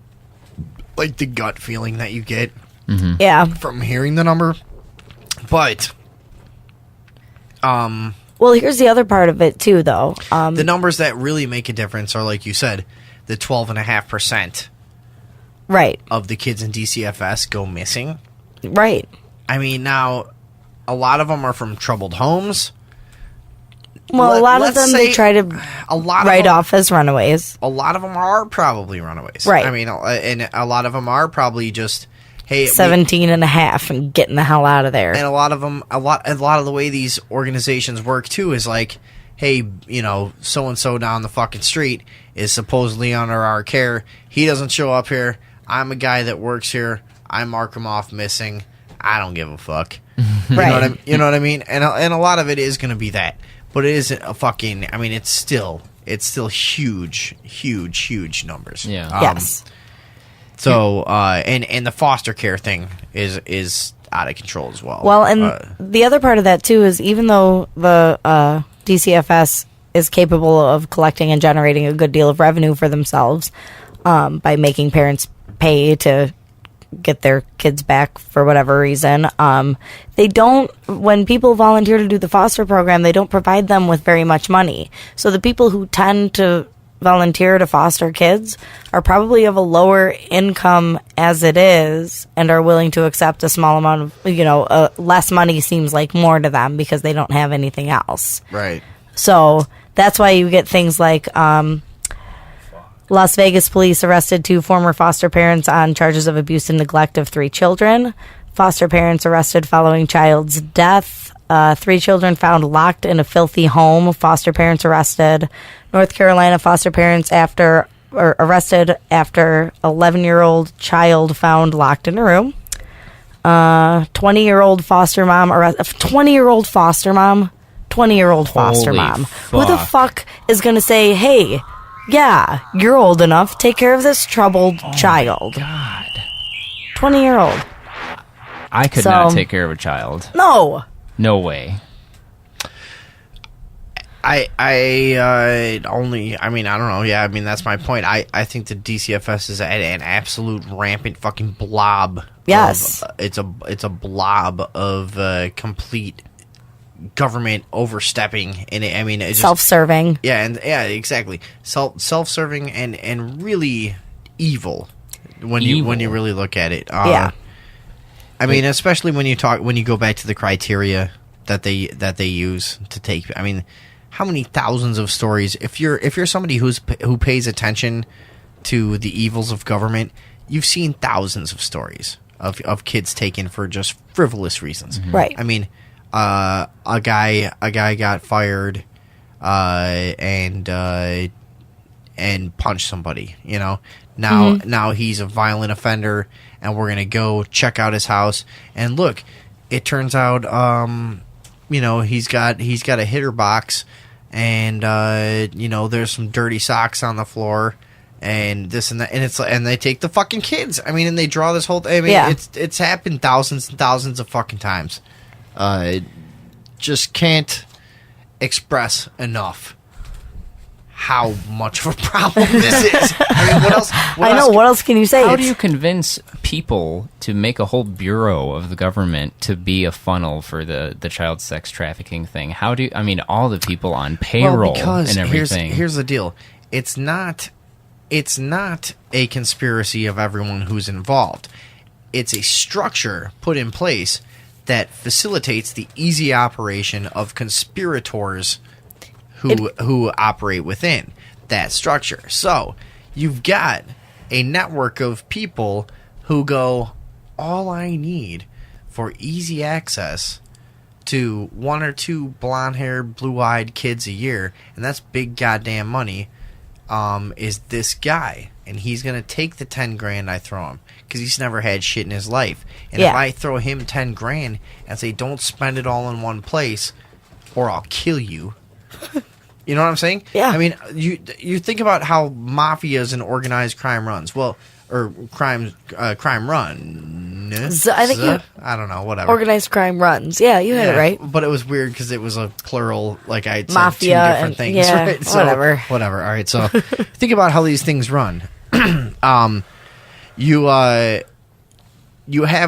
the gut feeling that you get. Mm-hmm. Yeah. From hearing the number, but. Well, here's the other part of it too, though. The numbers that really make a difference are, like you said, the 12.5%. Right. Of the kids in DCFS go missing. Right. I mean, now, a lot of them are from troubled homes. Well, a lot of them they try to write off as runaways. A lot of them are probably runaways. Right. I mean, and a lot of them are probably just, hey, 17 and a half and getting the hell out of there. And a lot of them, a lot of the way these organizations work too is like, hey, so and so down the fucking street is supposedly under our care. He doesn't show up here. I'm a guy that works here. I mark him off missing. I don't give a fuck. Right. You know what I mean? And a lot of it is going to be that, but it isn't a fucking. I mean, it's still huge numbers. Yeah. Yes. So, and the foster care thing is out of control as well. Well, and the other part of that, too, is even though the DCFS is capable of collecting and generating a good deal of revenue for themselves by making parents pay to get their kids back for whatever reason, they don't, when people volunteer to do the foster program, they don't provide them with very much money. So the people who tend to volunteer to foster kids are probably of a lower income as it is and are willing to accept a small amount of, less money seems like more to them because they don't have anything else. Right. So that's why you get things like Las Vegas police arrested 2 former foster parents on charges of abuse and neglect of 3 children. Foster parents arrested following child's death. 3 children found locked in a filthy home. Foster parents arrested. North Carolina foster parents arrested after 11-year-old child found locked in a room. 20-year-old foster mom arrested. 20-year-old foster mom. 20-year-old foster Holy mom. fuck. Who the fuck is going to say, hey, yeah, you're old enough. Take care of this troubled child. God. 20-year-old. I could not take care of a child. No. No way. I don't know. Yeah, I mean, that's my point. I think the DCFS is an absolute rampant fucking blob. Yes. It's a blob of complete government overstepping in it. I mean, it's self-serving. Yeah, exactly. Self-serving and really evil when you really look at it. Yeah. I mean, especially when you go back to the criteria that they use to take. I mean, how many thousands of stories? If you're somebody who pays attention to the evils of government, you've seen thousands of stories of kids taken for just frivolous reasons. Mm-hmm. Right. I mean, a guy got fired and punched somebody. You know, now he's a violent offender, and we're gonna go check out his house. And look, it turns out, he's got a hitter box, and there's some dirty socks on the floor, and this and that, and they take the fucking kids. I mean, and they draw this whole. I mean, it's happened thousands and thousands of fucking times. Just can't express enough how much of a problem this is. I mean, what else? What else can you say? How do you convince people to make a whole bureau of the government to be a funnel for the child sex trafficking thing? All the people on payroll and everything. Here's the deal. It's not a conspiracy of everyone who's involved. It's a structure put in place that facilitates the easy operation of conspirators who operate within that structure. So you've got a network of people who go, all I need for easy access to one or two blonde-haired, blue-eyed kids a year, and that's big goddamn money, is this guy. And he's going to take the 10 grand I throw him because he's never had shit in his life. And if I throw him 10 grand and say, don't spend it all in one place or I'll kill you. You know what I'm saying? Yeah. I mean, you think about how mafias and organized crime runs. Well, or crime run. I think I don't know, whatever. Organized crime runs. Yeah, you had it right. But it was weird because it was a plural, like I said, Mafia two different and, things. yeah, right? So, whatever. Whatever. All right, so think about how these things run. You have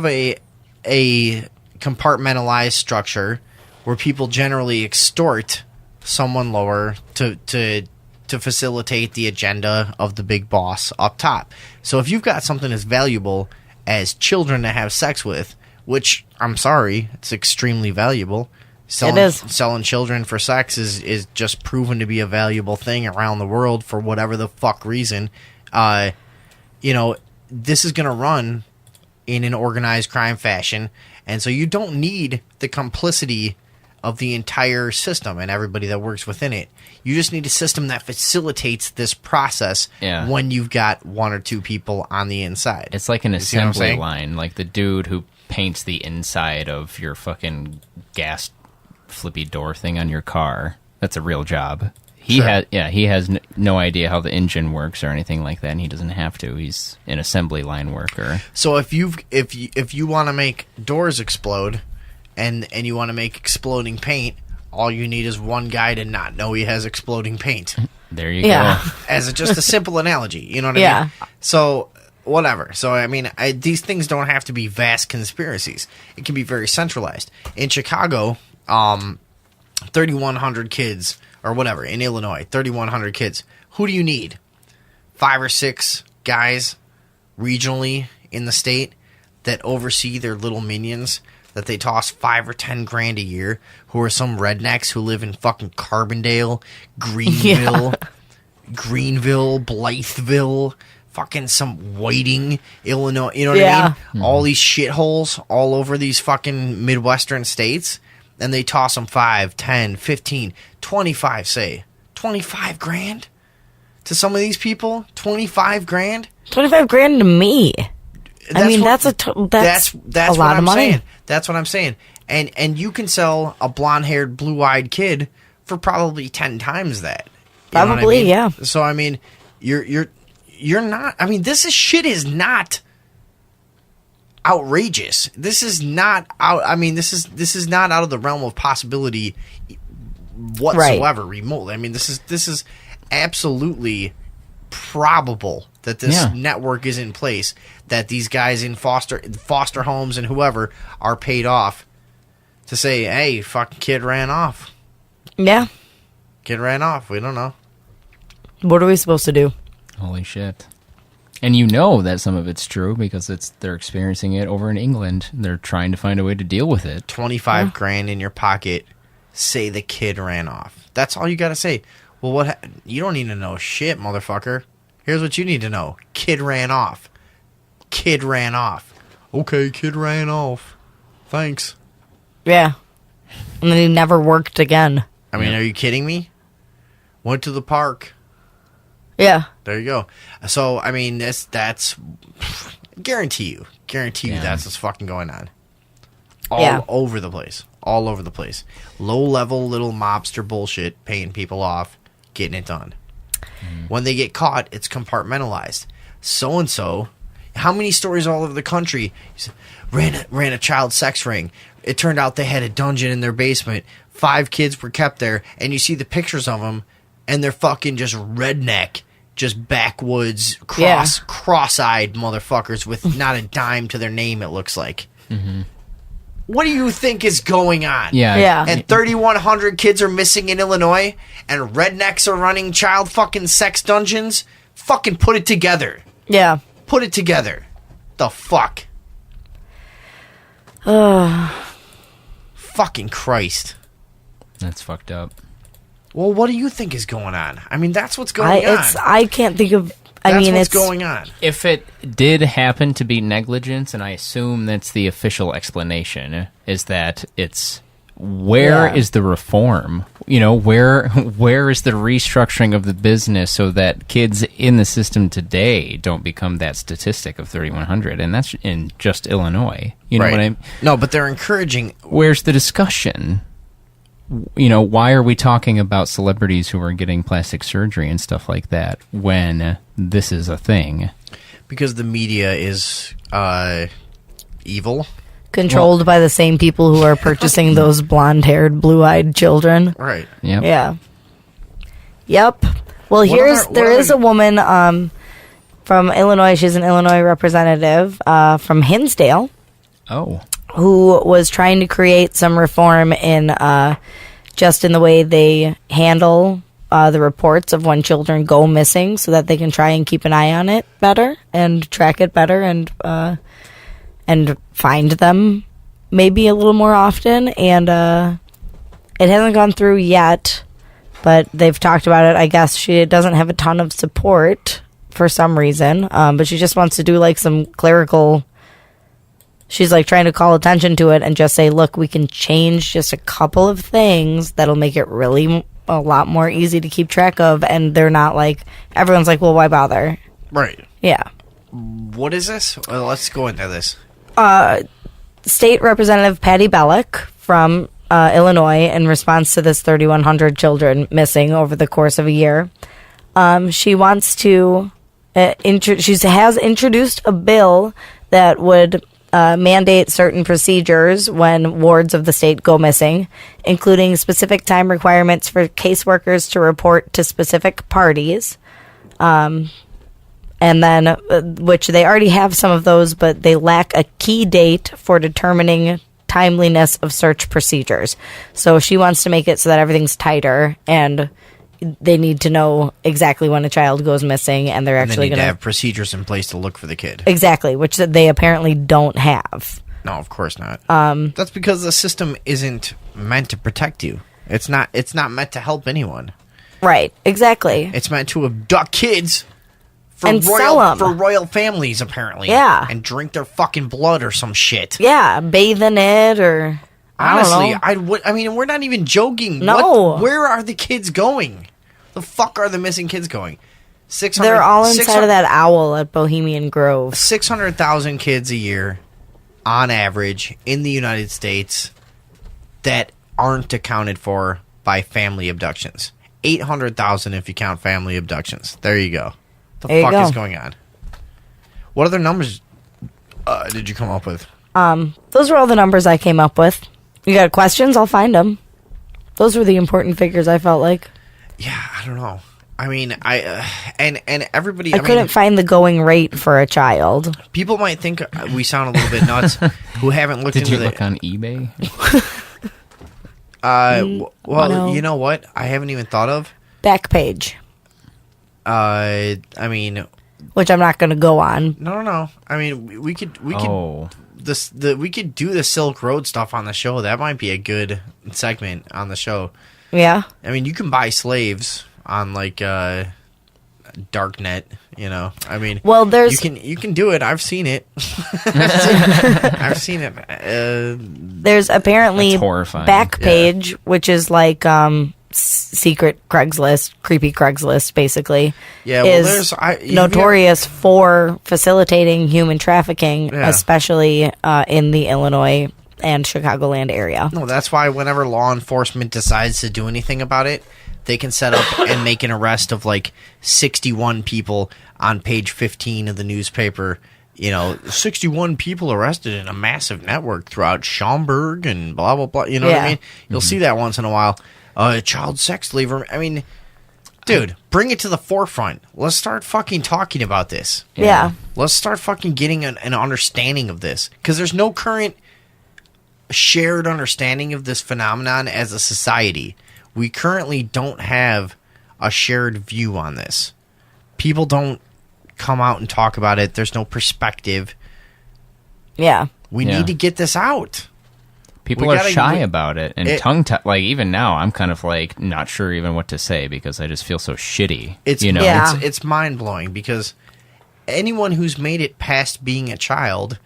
a compartmentalized structure where people generally extort someone lower to facilitate the agenda of the big boss up top. So if you've got something as valuable as children to have sex with, which I'm sorry, it's extremely valuable. Selling children for sex is just proven to be a valuable thing around the world for whatever the fuck reason. This is going to run in an organized crime fashion, and so you don't need the complicity of the entire system and everybody that works within it. You just need a system that facilitates this process when you've got one or two people on the inside. It's like an assembly line, like the dude who paints the inside of your fucking gas flippy door thing on your car. That's a real job. He has no idea how the engine works or anything like that, and he doesn't have to. He's an assembly line worker. So if you want to make doors explode, and you want to make exploding paint, all you need is one guy to not know he has exploding paint. There you go. As just a simple analogy, you know what I mean? So whatever. So I mean, these things don't have to be vast conspiracies. It can be very centralized. In Chicago, 3,100 kids. Or whatever, in Illinois, 3,100 kids. Who do you need? 5 or 6 guys regionally in the state that oversee their little minions, that they toss 5 or 10 grand a year, who are some rednecks who live in fucking Carbondale, Greenville, Blytheville, fucking some Whiting, Illinois. You know what I mean? Mm-hmm. All these shitholes all over these fucking Midwestern states. And they toss them 5, 10, 15, 25, say. 25 grand? To some of these people? 25 grand? 25 grand to me. That's a lot of money. Saying. That's what I'm saying. And you can sell a blonde-haired, blue-eyed kid for probably 10 times that. Probably, yeah. So, I mean, you're not... I mean, this shit is not... outrageous. This is not out. I mean, this is not out of the realm of possibility whatsoever remotely. I mean, this is absolutely probable that this network is in place, that these guys in foster homes and whoever are paid off to say, hey, fucking kid ran off. Yeah. Kid ran off. We don't know. What are we supposed to do? Holy shit. And you know that some of it's true because they're experiencing it over in England. They're trying to find a way to deal with it. 25 grand in your pocket. Say the kid ran off. That's all you got to say. Well, you don't need to know shit, motherfucker. Here's what you need to know. Kid ran off. Kid ran off. Okay, kid ran off. Thanks. Yeah. And then he never worked again. I mean, are you kidding me? Went to the park. Yeah. There you go. So, I mean, that's guarantee you that's what's fucking going on. All over the place. All over the place. Low-level little mobster bullshit, paying people off, getting it done. When they get caught, it's compartmentalized. So-and-so, how many stories all over the country ran a child sex ring? It turned out they had a dungeon in their basement. 5 kids were kept there, and you see the pictures of them, and they're fucking just redneck, just backwoods, cross-eyed motherfuckers with not a dime to their name, it looks like. Mm-hmm. What do you think is going on? Yeah. And 3,100 kids are missing in Illinois, and rednecks are running child fucking sex dungeons? Fucking put it together. Yeah. Put it together. The fuck? Fucking Christ. That's fucked up. Well, what do you think is going on? I mean, that's what's going on. I can't think of... That's what's going on. If it did happen to be negligence, and I assume that's the official explanation, is that it's where is the reform? You know, where is the restructuring of the business so that kids in the system today don't become that statistic of 3,100? And that's in just Illinois. You know what I mean? No, but they're encouraging... Where's the discussion? You know, why are we talking about celebrities who are getting plastic surgery and stuff like that when this is a thing? Because the media is evil. Controlled by the same people who are purchasing those blonde-haired, blue-eyed children. Right. Yep. Yeah. Yep. Well, there is a woman from Illinois. She's an Illinois representative from Hinsdale. Oh. Who was trying to create some reform in just in the way they handle the reports of when children go missing, so that they can try and keep an eye on it better and track it better and find them maybe a little more often. And it hasn't gone through yet, but they've talked about it. I guess she doesn't have a ton of support for some reason, but she just wants to do like some clerical... She's like trying to call attention to it and just say, look, we can change just a couple of things that'll make it really a lot more easy to keep track of. And they're not like, everyone's like, well, why bother? Right. Yeah. What is this? Well, let's go into this. State Representative Patty Bellick from Illinois, in response to this 3,100 children missing over the course of a year, she wants to, she has introduced a bill that would... mandate certain procedures when wards of the state go missing, including specific time requirements for caseworkers to report to specific parties. And then, which they already have some of those, but they lack a key date for determining timeliness of search procedures. So she wants to make it so that everything's tighter and they need to know exactly when a child goes missing, and they're actually going to have procedures in place to look for the kid. Exactly, which they apparently don't have. No, of course not. That's because the system isn't meant to protect you. It's not meant to help anyone. Right, exactly. It's meant to abduct kids and sell them for royal families, apparently. Yeah, and drink their fucking blood or some shit. Yeah, bathe in it or. Honestly, I mean, we're not even joking. No. Where are the kids going? The fuck are the missing kids going? They're all inside of that owl at Bohemian Grove. 600,000 kids a year, on average, in the United States that aren't accounted for by family abductions. 800,000 if you count family abductions. There you go. The fuck is going on? What other numbers did you come up with? Those were all the numbers I came up with. You got questions? I'll find them. Those were the important figures, I felt like. Yeah, I don't know. I mean, and everybody. I couldn't find the going rate for a child. People might think we sound a little bit nuts who haven't looked into Did you look on eBay? Well, No. you know what? I haven't even thought of. Back page, I mean, which I'm not going to go on. no. I mean, we could Oh. we could do the Silk Road stuff on the show. That might be a good segment on the show. Yeah. I mean, you can buy slaves on like Darknet. You know, I mean, Well, there's you can do it. I've seen it. I've seen it. there's apparently That's horrifying. Backpage, which is like secret Craigslist, creepy Craigslist, basically. Yeah, well, is there's notorious for facilitating human trafficking, Yeah. especially in the Illinois and Chicagoland area. No, that's why whenever law enforcement decides to do anything about it, they can set up and make an arrest of like 61 people on page 15 of the newspaper. You know, 61 people arrested in a massive network throughout Schaumburg and blah, blah, blah. You know what I Yeah. mean? You'll see that once in a while. Child sex slave. I mean, dude, bring it to the forefront. Let's start fucking talking about this. Yeah. Let's start fucking getting an understanding of this. Because there's no current shared understanding of this phenomenon as a society. We currently don't have a shared view on this. People don't come out and talk about it. There's no perspective. Yeah. We Yeah. need to get this out. People We are gotta- shy about it and it- like even now I'm kind of like not sure even what to say because I just feel so shitty. It's you know. Yeah. it's mind blowing because anyone who's made it past being a child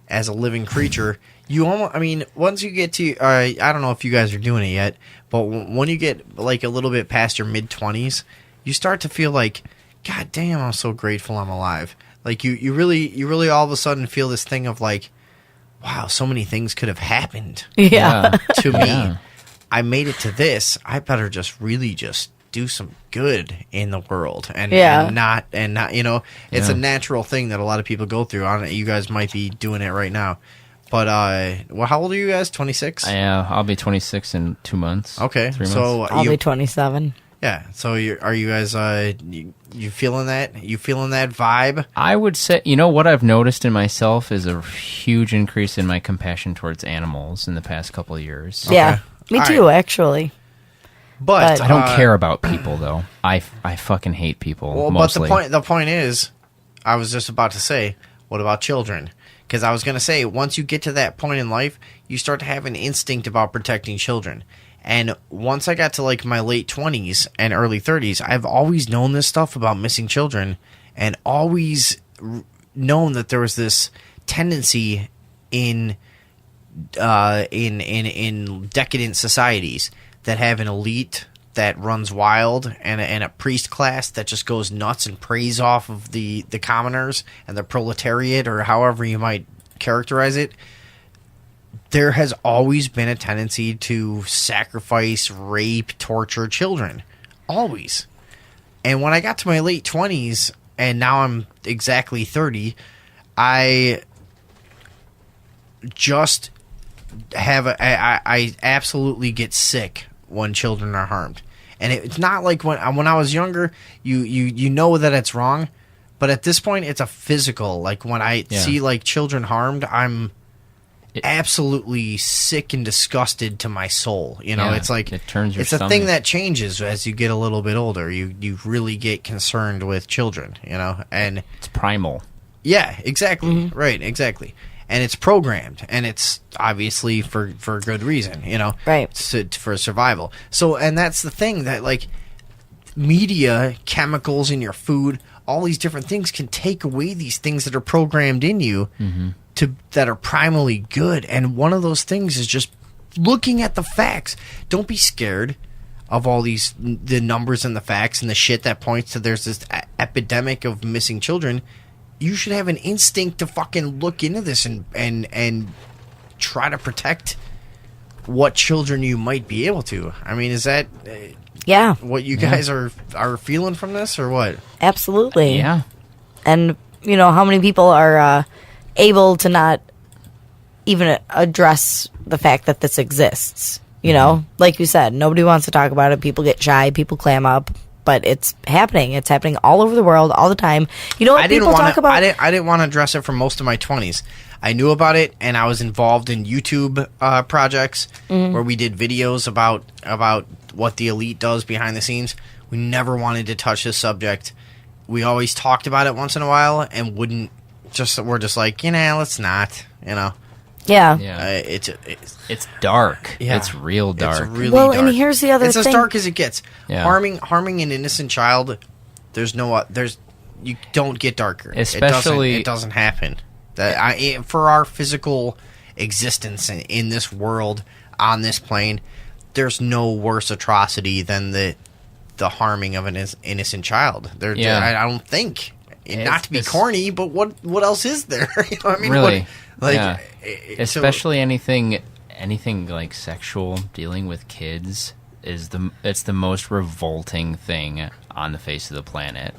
as a living creature, you almost. I mean, once you get to, I don't know if you guys are doing it yet, but when you get like a little bit past your mid-20s, you start to feel like, God damn, I'm so grateful I'm alive. Like you really all of a sudden feel this thing of like, wow, so many things could have happened Yeah. to me. Yeah. I made it to this. I better just really just do some good in the world and, Yeah. and not you know, it's Yeah. a natural thing that a lot of people go through. I don't know, you guys might be doing it right now. But well, how old are you guys? 26? Yeah, I'll be 26 in 2 months. Okay. 3 months. So I'll be 27. yeah. So are you guys you feeling that? You feeling that vibe? I would say, you know, what I've noticed in myself is a huge increase in my compassion towards animals in the past couple of years. Yeah. Me All too, right. actually. But I don't care about people though. I fucking hate people Well, mostly. but the point is, I was just about to say, what about children? Because I was going to say, once you get to that point in life, you start to have an instinct about protecting children. And once I got to like my late 20s and early 30s, I've always known this stuff about missing children, and always known that there was this tendency in decadent societies that have an elite that runs wild and a priest class that just goes nuts and preys off of the commoners and the proletariat, or however you might characterize it. There has always been a tendency to sacrifice, rape, torture children. Always. And when I got to my late 20s, and now I'm exactly 30, I just have I absolutely get sick when children are harmed. And it's not like when I was younger, you know that it's wrong, but at this point it's a physical. Like when I see like children harmed, I'm absolutely sick and disgusted to my soul. You know, Yeah, it's like it turns your it's a stomach. thing that changes as you get a little bit older. You really get concerned with children, you know, and it's primal. yeah, exactly. Right, exactly. And it's programmed, and it's obviously for good reason, you know, Right. for survival. So, and that's the thing that like media, chemicals in your food, all these different things can take away these things that are programmed in you that are primally good. And one of those things is just looking at the facts. Don't be scared of all the numbers and the facts and the shit that points to there's this epidemic of missing children. You should have an instinct to fucking look into this and try to protect what children you might be able to. I mean, is that Yeah, what you guys are feeling from this, or what? absolutely. Yeah. And, you know, how many people are able to not even address the fact that this exists? You know, like you said, nobody wants to talk about it. People get shy. People clam up. But it's happening. It's happening all over the world, all the time. You know what people talk about? I didn't want to address it for most of my 20s. I knew about it, and I was involved in YouTube projects where we did videos about what the elite does behind the scenes. We never wanted to touch this subject. We always talked about it once in a while, and we're just like, let's not, Yeah. It's dark. Yeah. It's real dark. It's really well, dark. and here's the other it's thing. as dark as it gets. Yeah. Harming an innocent child, you don't get darker. Especially it doesn't happen. For our physical existence in this world on this plane, there's no worse atrocity than the harming of an innocent child. I don't think. Not to be corny, but what else is there? You know what I mean? Really? Yeah. Especially anything like sexual, dealing with kids it's the most revolting thing on the face of the planet.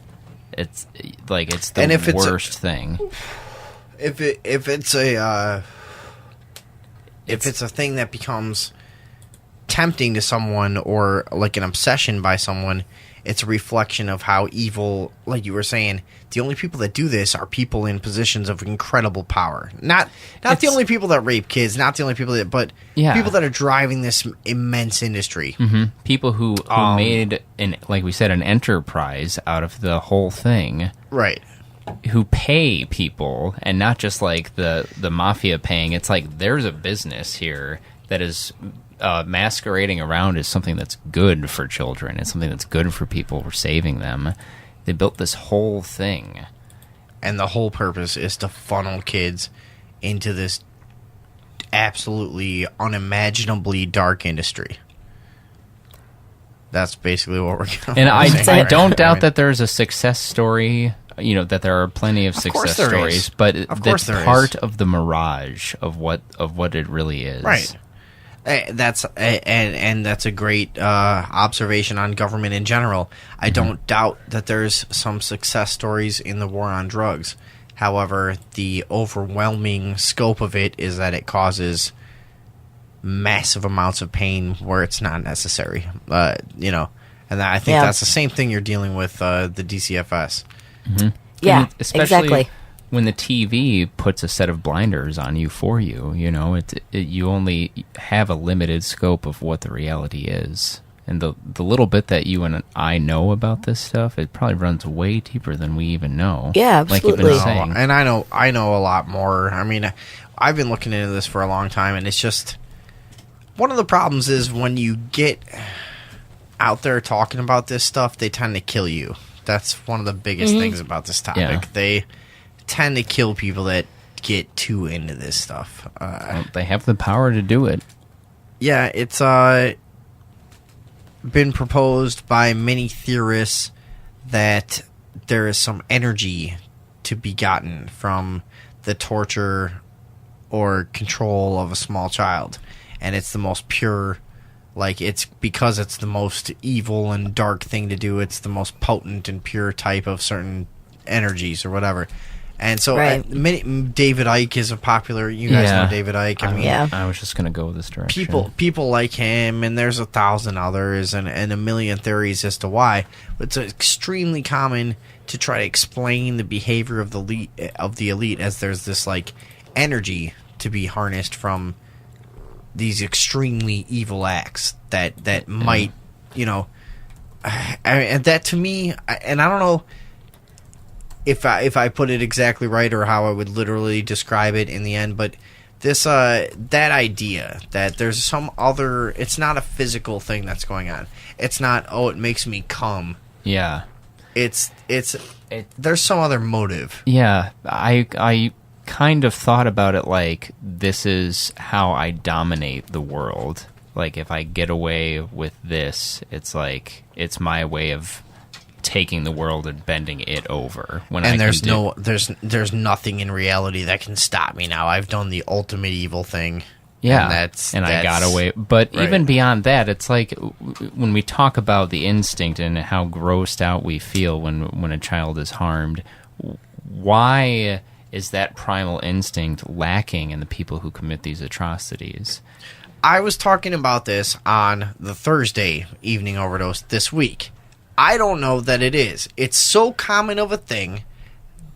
It's the worst thing. If it's a thing that becomes tempting to someone or like an obsession by someone, it's a reflection of how evil, like you were saying, the only people that do this are people in positions of incredible power. Not the only people that rape kids, not the only people that, but people that are driving this immense industry. Mm-hmm. People who made, like we said, an enterprise out of the whole thing. Right. Who pay people, and not just like the mafia paying. It's like there's a business here that is masquerading around as something that's good for children. It's something that's good for people. We're saving them. They built this whole thing. And the whole purpose is to funnel kids into this absolutely unimaginably dark industry. That's basically what we're going to And I don't doubt that there's a success story, that there are plenty of success stories, but it's part of the mirage of what it really is. Right. That's a great observation on government in general. I don't doubt that there's some success stories in the war on drugs. However, the overwhelming scope of it is that it causes massive amounts of pain where it's not necessary. And I think that's the same thing you're dealing with the DCFS. Mm-hmm. Yeah, especially exactly. When the TV puts a set of blinders on you for you, you only have a limited scope of what the reality is. And the little bit that you and I know about this stuff, it probably runs way deeper than we even know. Yeah, absolutely. Like you've been saying. And I know a lot more. I mean, I've been looking into this for a long time, and it's just one of the problems is when you get out there talking about this stuff, they tend to kill you. That's one of the biggest things about this topic. Yeah. They tend to kill people that get too into this stuff. They have the power to do it. Yeah, it's been proposed by many theorists that there is some energy to be gotten from the torture or control of a small child. And it's the most pure, it's because it's the most evil and dark thing to do. It's the most potent and pure type of certain energies or whatever. And so David Icke is a popular. You guys know David Icke. I was just going to go with this direction. People like him, and there's 1,000 others, and a million theories as to why. But it's extremely common to try to explain the behavior of the elite as there's this energy to be harnessed from these extremely evil acts that might, and that to me, and I don't know. If I put it exactly right or how I would literally describe it in the end, but this that idea that there's some other, it's not a physical thing that's going on. It's not, it makes me come. Yeah. There's some other motive. Yeah, I kind of thought about it like this is how I dominate the world. Like if I get away with this, it's like it's my way of taking the world and bending it over. There's nothing in reality that can stop me now. I've done the ultimate evil thing. Yeah, and I got away. But even beyond that, it's like when we talk about the instinct and how grossed out we feel when a child is harmed, why is that primal instinct lacking in the people who commit these atrocities? I was talking about this on the Thursday evening overdose this week. I don't know that it is. It's so common of a thing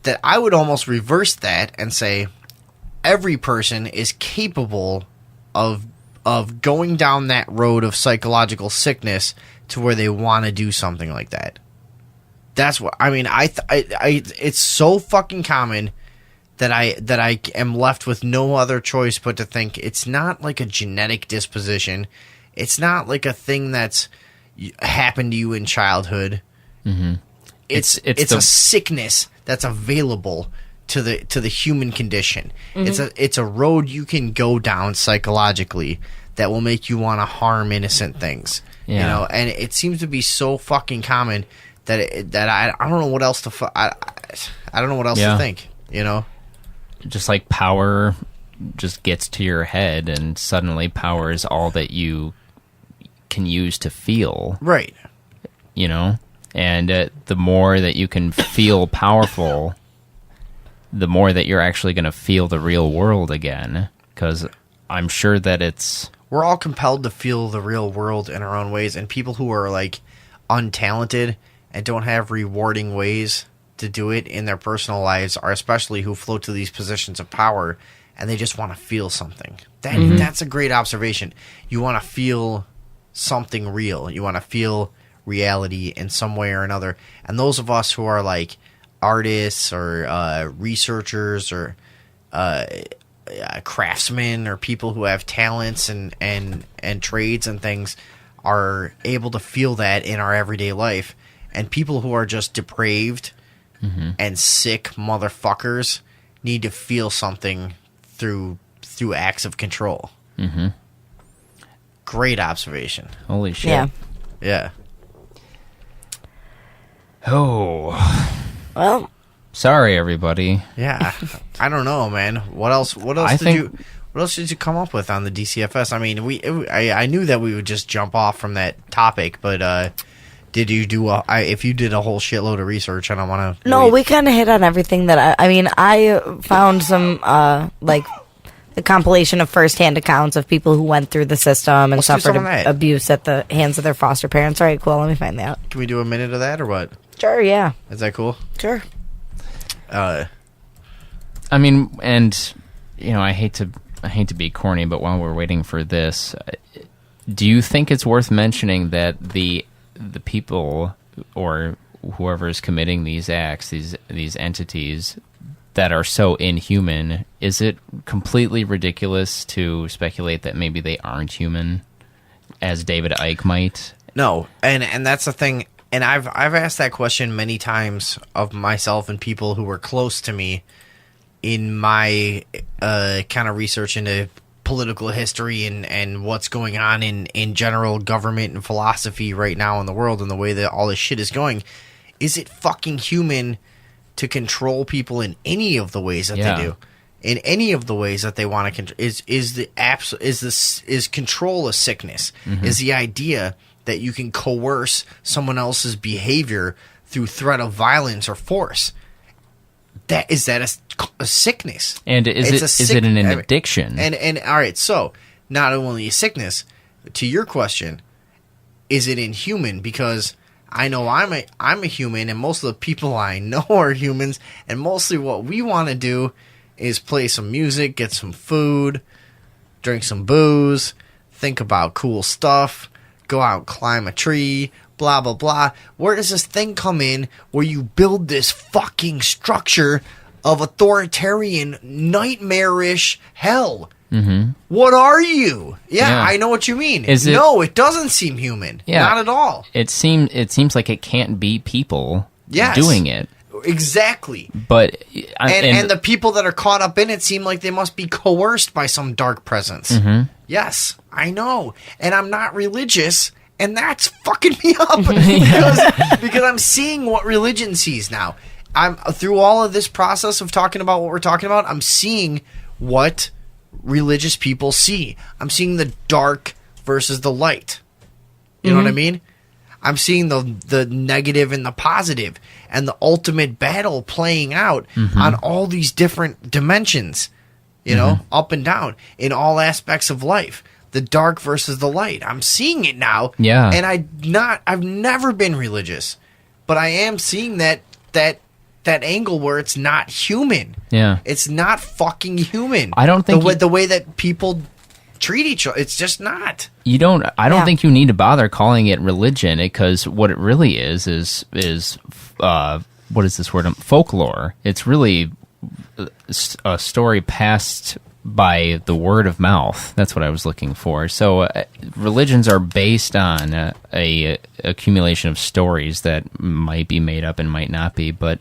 that I would almost reverse that and say every person is capable of going down that road of psychological sickness to where they want to do something like that. That's what I mean. It's so fucking common that I am left with no other choice but to think it's not like a genetic disposition. It's not like a thing that's happened to you in childhood. Mm-hmm. It's a sickness that's available to the human condition. Mm-hmm. It's a road you can go down psychologically that will make you want to harm innocent things. Yeah. You know, and it seems to be so fucking common that I don't know what else to I don't know what else to think. You know, just like power just gets to your head, and suddenly power is all that you can use to feel. Right. You know, and the more that you can feel powerful, the more that you're actually going to feel the real world again. Because I'm sure that we're all compelled to feel the real world in our own ways, and people who are like untalented and don't have rewarding ways to do it in their personal lives are especially who float to these positions of power, and they just want to feel something. That's a great observation. You want to feel something real. You want to feel reality in some way or another. And those of us who are like artists or researchers or craftsmen or people who have talents and trades and things are able to feel that in our everyday life. And people who are just depraved and sick motherfuckers need to feel something through acts of control. Mm-hmm. Great observation. Holy shit. Yeah. Oh. Well. Sorry, everybody. Yeah. I don't know, man. What else did you come up with on the DCFS? I mean, I knew that we would just jump off from that topic, but did you do if you did a whole shitload of research, I don't want to. No, we kind of hit on everything that I found some like the compilation of firsthand accounts of people who went through the system and suffered abuse at the hands of their foster parents. All right, cool. Let me find that. Can we do a minute of that or what? Sure. Yeah. Is that cool? Sure. I mean, and you know, I hate to be corny, but while we're waiting for this, do you think it's worth mentioning that the people or whoever is committing these acts, these entities that are so inhuman, is it completely ridiculous to speculate that maybe they aren't human, as David Icke might? No, and that's the thing. And I've asked that question many times of myself and people who were close to me in my kind of research into political history and what's going on in general government and philosophy right now in the world and the way that all this shit is going. Is it fucking human to control people in any of the ways that they do? In any of the ways that they want to control? Is control a sickness? Mm-hmm. Is the idea that you can coerce someone else's behavior through threat of violence or force? Is that a sickness? And is it an addiction? And all right, so not only a sickness, to your question, is it inhuman? Because I know I'm a human, and most of the people I know are humans, and mostly what we want to do is play some music, get some food, drink some booze, think about cool stuff, go out, climb a tree, blah, blah, blah. Where does this thing come in where you build this fucking structure of authoritarian, nightmarish hell? Mm-hmm. What are you? Yeah, I know what you mean. No, it doesn't seem human. Yeah, not at all. It seems like it can't be people doing it. Exactly. But and the people that are caught up in it seem like they must be coerced by some dark presence. Mm-hmm. Yes, I know. And I'm not religious, and that's fucking me up because I'm seeing what religion sees now. I'm through all of this process of talking about what we're talking about, I'm seeing what religious people see. I'm seeing the dark versus the light. You know what I mean? I'm seeing the negative and the positive and the ultimate battle playing out on all these different dimensions, you know, up and down in all aspects of life. the dark versus the light. I'm seeing it now. Yeah. And I've never been religious, but I am seeing that angle where it's not human. Yeah. It's not fucking human. I don't think the way that people treat each other, it's just not. I don't think you need to bother calling it religion, because what it really is what is this word? Folklore. It's really a story passed by the word of mouth. That's what I was looking for. So religions are based on a accumulation of stories that might be made up and might not be, but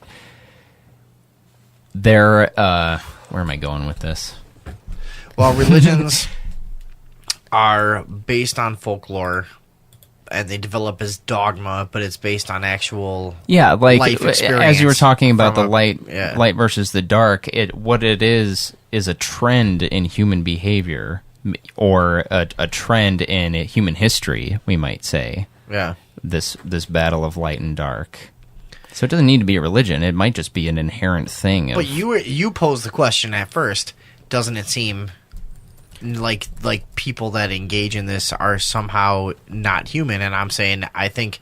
they're where am I going with this? Well, religions are based on folklore, and they develop as dogma, but it's based on actual life experience. As you were talking about the light versus the dark, what it is a trend in human behavior, or a trend in human history, we might say. Yeah. This battle of light and dark. So it doesn't need to be a religion. It might just be an inherent thing. But you posed the question at first. Doesn't it seem like people that engage in this are somehow not human? And I'm saying, I think,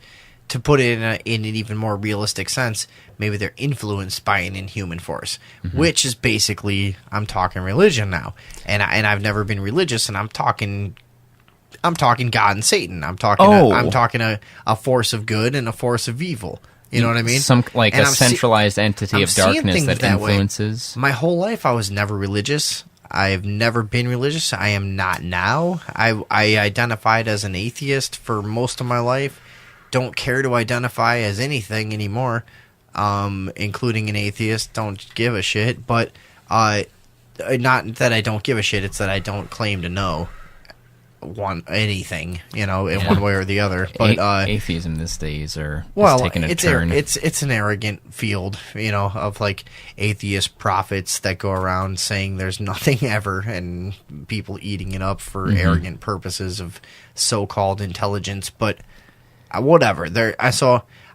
to put it in an even more realistic sense, maybe they're influenced by an inhuman force, which is basically, I'm talking religion now, and I've never been religious, and I'm talking God and Satan. I'm talking a force of good and a force of evil. You know what I mean? A centralized entity of darkness that influences. My whole life, I was never religious. I've never been religious. I am not now. I identified as an atheist for most of my life. Don't care to identify as anything anymore, including an atheist. Don't give a shit. But not that I don't give a shit. It's that I don't claim to know anything, in one way or the other. But atheism these days is taking a turn. It's an arrogant field, of like atheist prophets that go around saying there's nothing ever, and people eating it up for arrogant purposes of so-called intelligence. But whatever.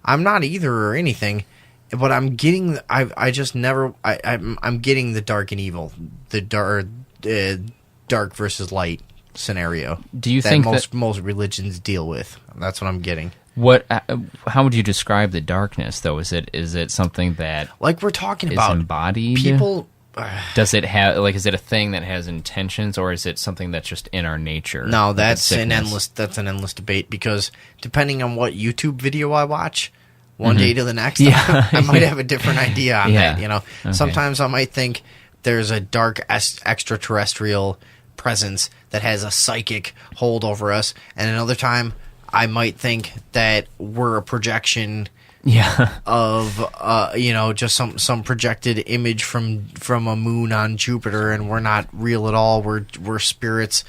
I'm not either or anything, but I'm getting. I'm getting the dark and evil, the dark versus light scenario. Do you think most religions deal with? That's what I'm getting. How would you describe the darkness, though? Is it something that, like we're talking about, embodied? People. Does it have is it a thing that has intentions, or is it something that's just in our nature? No, that's an endless debate, because depending on what YouTube video I watch, one day to the next, I might have a different idea on that. Okay. Sometimes I might think there's a dark extraterrestrial presence that has a psychic hold over us, and another time I might think that we're a projection of just some projected image from a moon on Jupiter, and we're not real at all. We're spirits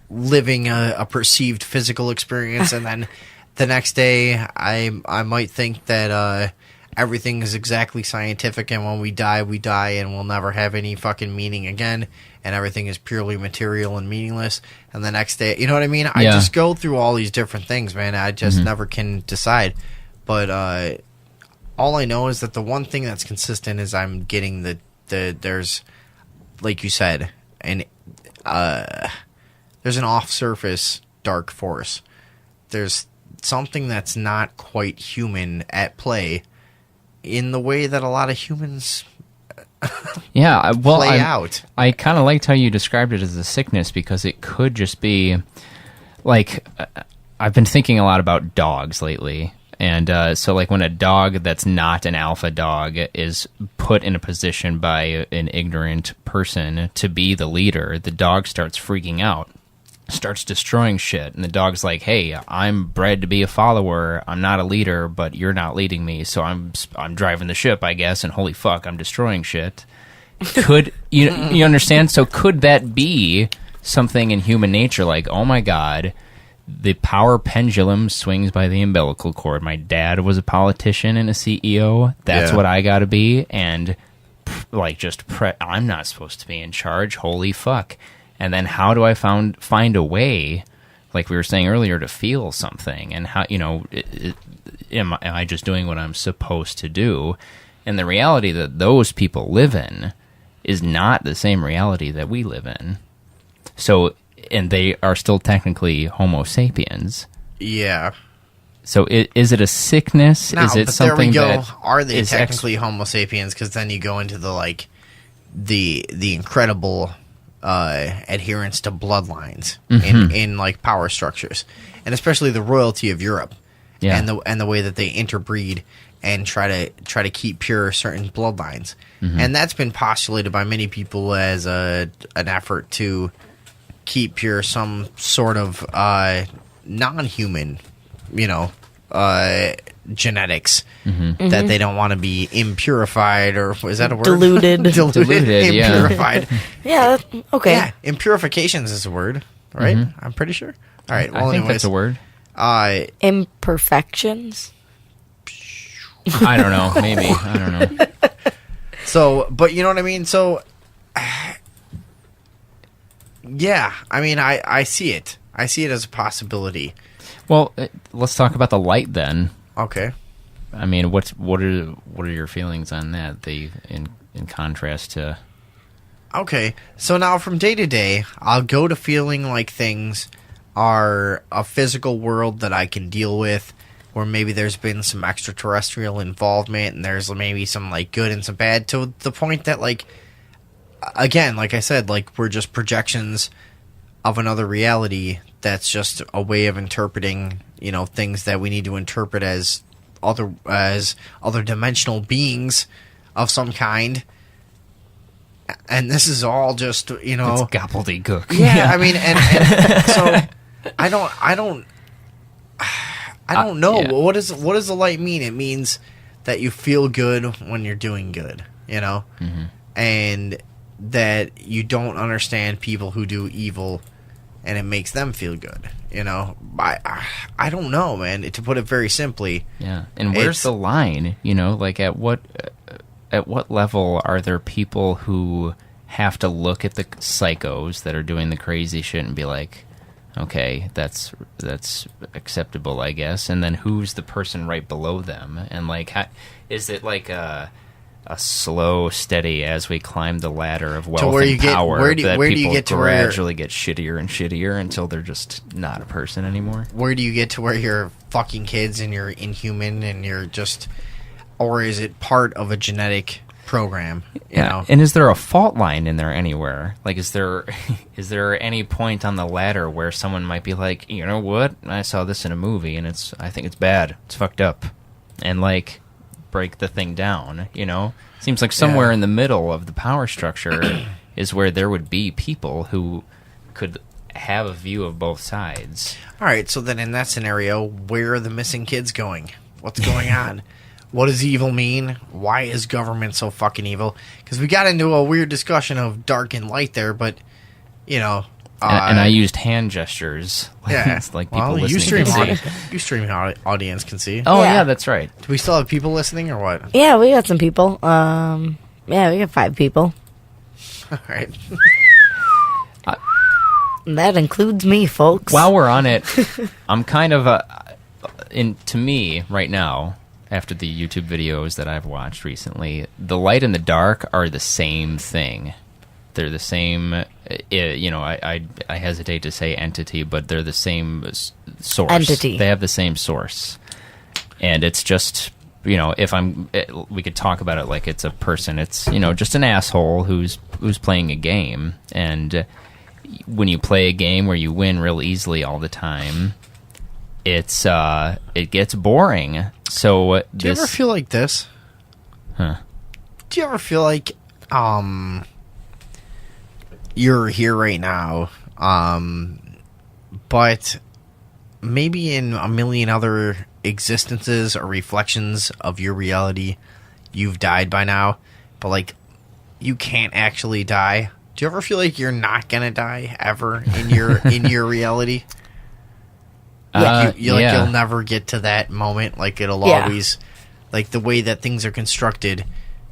living a perceived physical experience. And then the next day I might think that everything is exactly scientific, and when we die and we'll never have any fucking meaning again, and everything is purely material and meaningless. And the next day, you know what I mean? I just go through all these different things, man. I just never can decide. But all I know is that the one thing that's consistent is I'm getting the there's, like you said, there's an off-surface dark force. There's something that's not quite human at play in the way that a lot of humans play out. I kind of liked how you described it as a sickness, because it could just be like, I've been thinking a lot about dogs lately. And so like when a dog that's not an alpha dog is put in a position by an ignorant person to be the leader, the dog starts freaking out, starts destroying shit. And the dog's like, hey, I'm bred to be a follower. I'm not a leader, but you're not leading me. So I'm driving the ship, I guess. And holy fuck, I'm destroying shit. Could you understand? So could that be something in human nature? Like, oh my God, the power pendulum swings by the umbilical cord. My dad was a politician and a CEO. That's what I got to be. And I'm not supposed to be in charge. Holy fuck. And then how do I find a way, like we were saying earlier, to feel something? And how, am I just doing what I'm supposed to do? And the reality that those people live in is not the same reality that we live in. So and they are still technically Homo sapiens. Yeah. So is it a sickness? No, is it but something there we go. that Are they is technically Homo sapiens? Because then you go into the incredible adherence to bloodlines in like power structures, and especially the royalty of Europe, and the way that they interbreed and try to keep pure certain bloodlines, and that's been postulated by many people as an effort to keep pure some sort of non-human, genetics that they don't want to be impurified, or is that a word? Diluted. Diluted, yeah. Impurified. Yeah, okay. Yeah, impurifications is a word, right? I'm pretty sure. All right. Well, I think anyways, that's a word. Imperfections? I don't know. Maybe. I don't know. So, but you know what I mean? So, yeah, I mean, I see it. I see it as a possibility. Well, let's talk about the light then. Okay. I mean, what are your feelings on that? In contrast to. Okay, so now from day to day, I'll go to feeling like things are a physical world that I can deal with, or maybe there's been some extraterrestrial involvement, and there's maybe some like good and some bad, to the point that, like, again, like I said, like, we're just projections of another reality that's just a way of interpreting, things that we need to interpret as other dimensional beings of some kind. And this is all just, It's gobbledygook. Yeah, I mean, and so I don't know. Yeah. What does the light mean? It means that you feel good when you're doing good, and that you don't understand people who do evil, and it makes them feel good. I don't know, man. To put it very simply. Yeah, and where's the line? Like at what level are there people who have to look at the psychos that are doing the crazy shit and be like, okay, that's acceptable, I guess. And then who's the person right below them? And like, is it like a slow, steady as we climb the ladder of wealth and power where that do you people get to gradually get shittier and shittier until they're just not a person anymore? Where do you get to where you're fucking kids and you're inhuman and you're just, or is it part of a genetic program? And is there a fault line in there anywhere? Like, is there any point on the ladder where someone might be like, you know what, I saw this in a movie and I think it's bad, it's fucked up, and like break the thing down? Seems like somewhere in the middle of the power structure is where there would be people who could have a view of both sides. All right, so then in that scenario, where are the missing kids going? What's going on? What does evil mean? Why is government so fucking evil? Because we got into a weird discussion of dark and light there, but, and I used hand gestures. Yeah. It's like people listening you streaming audience can see. Oh, yeah, that's right. Do we still have people listening or what? Yeah, we got some people. Yeah, we got 5 people. All right. That includes me, folks. While we're on it, I'm kind of to me right now, after the YouTube videos that I've watched recently, the light and the dark are the same thing. They're the same, I hesitate to say entity, but they're the same source. Entity. They have the same source. And it's just, we could talk about it like it's a person. It's, just an asshole who's playing a game. And when you play a game where you win real easily all the time, it gets boring. So do you ever feel like this? Huh? Do you ever feel like you're here right now, but maybe in a million other existences or reflections of your reality, you've died by now, but like you can't actually die? Do you ever feel like you're not gonna die ever in your reality? You'll never get to that moment. Like it'll always, like the way that things are constructed,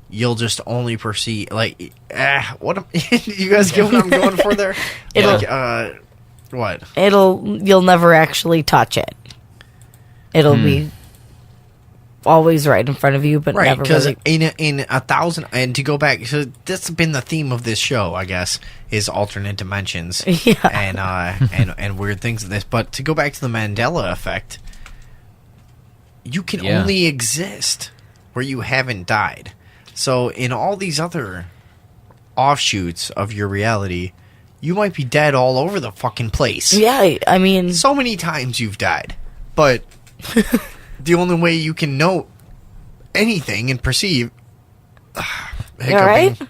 you'll just only perceive. Like, what? You guys get what I'm going for there? What? You'll never actually touch it. It'll be always right in front of you, but Right, never because really. in 1,000, and to go back, so that's been the theme of this show, I guess, is alternate dimensions, and weird things of this. But to go back to the Mandela Effect, you can only exist where you haven't died. So in all these other offshoots of your reality, you might be dead all over the fucking place. Yeah, I mean, so many times you've died, but the only way you can know anything and perceive right?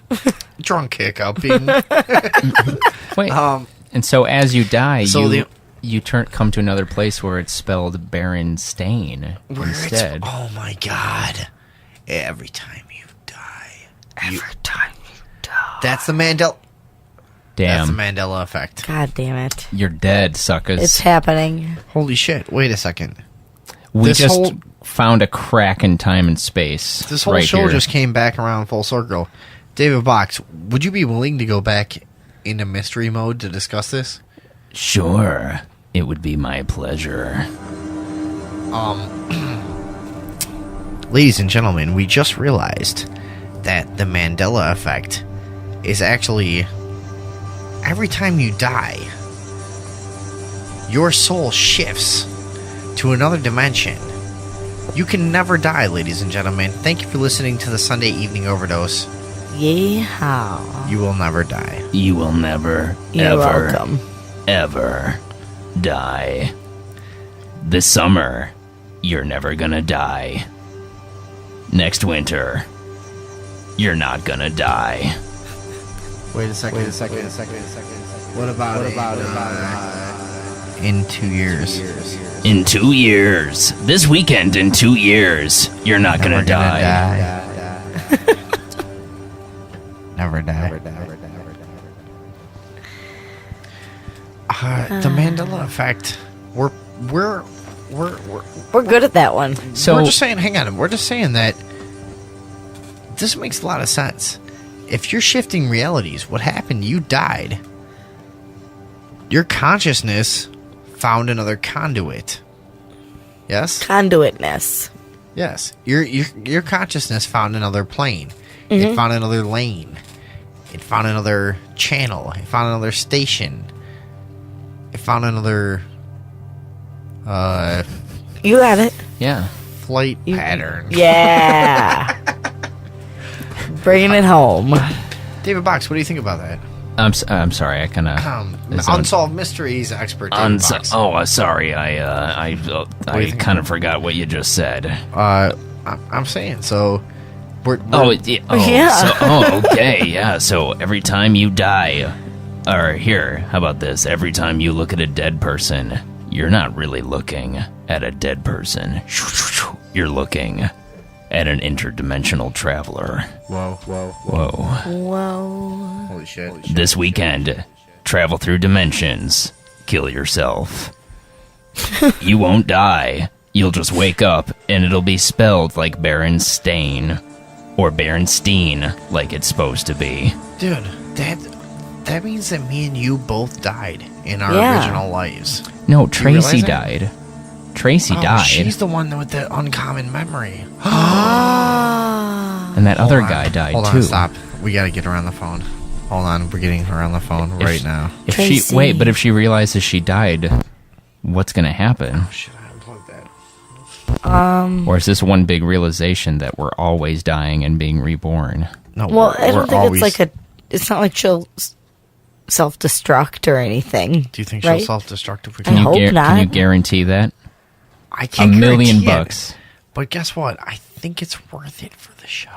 drunk hiccuping. Wait, and so as you die, you come to another place where it's spelled Berenstain instead. Oh my god! Every time you die, that's the Mandela. Damn. That's the Mandela Effect. God damn it! You're dead, suckers. It's happening. Holy shit! Wait a second. We just found a crack in time and space. This whole show just came back around full circle. David Box, would you be willing to go back into mystery mode to discuss this? Sure. It would be my pleasure. Ladies and gentlemen, we just realized that the Mandela Effect is actually every time you die, your soul shifts to another dimension. You can never die, ladies and gentlemen. Thank you for listening to the Sunday Evening Overdose. Yeehaw. You will never die. You will never, You're welcome. ever die. This summer, you're never gonna die. Next winter, you're not gonna die. Wait a second. What about in 2 years? In 2 years. This weekend in 2 years, you're not gonna die. Never die. The Mandela Effect. We're good at that one. So we're just saying. Hang on. We're just saying that this makes a lot of sense. If you're shifting realities, what happened? You died. Your consciousness found another conduit. Yes? Conduitness. Yes. Your consciousness found another plane. It found another lane. It found another channel. It found another station. It found another you got it. Yeah. Flight pattern. Yeah. Bringing it home. David Box, what do you think about that? I'm sorry. I kind of unsolved mysteries expert. David Box. Sorry. I kind of forgot what you just said. I'm saying so. Okay, yeah. So every time you die, or here, how about this? Every time you look at a dead person, you're not really looking at a dead person. You're looking at an interdimensional traveler. Whoa. Holy shit. This weekend, travel through dimensions, kill yourself. You won't die. You'll just wake up, and it'll be spelled like Berenstain. Or Berenstein, like it's supposed to be. Dude, that means that me and you both died in our original lives. No, Tracy died. Tracy died. She's the one with the uncommon memory. And that other guy died Hold too. on, stop. We gotta get her on the phone. Hold on, we're getting her on the phone right now. If she realizes she died, what's gonna happen? Oh, shit, I unplugged that. Or is this one big realization that we're always dying and being reborn? No. Well, I don't think it's like it's not like she'll self-destruct or anything. Do you think right? she'll self-destruct if we I hope not. Can you guarantee that? I can't $1 million guarantee bucks. it. But guess what? I think it's worth it for the show.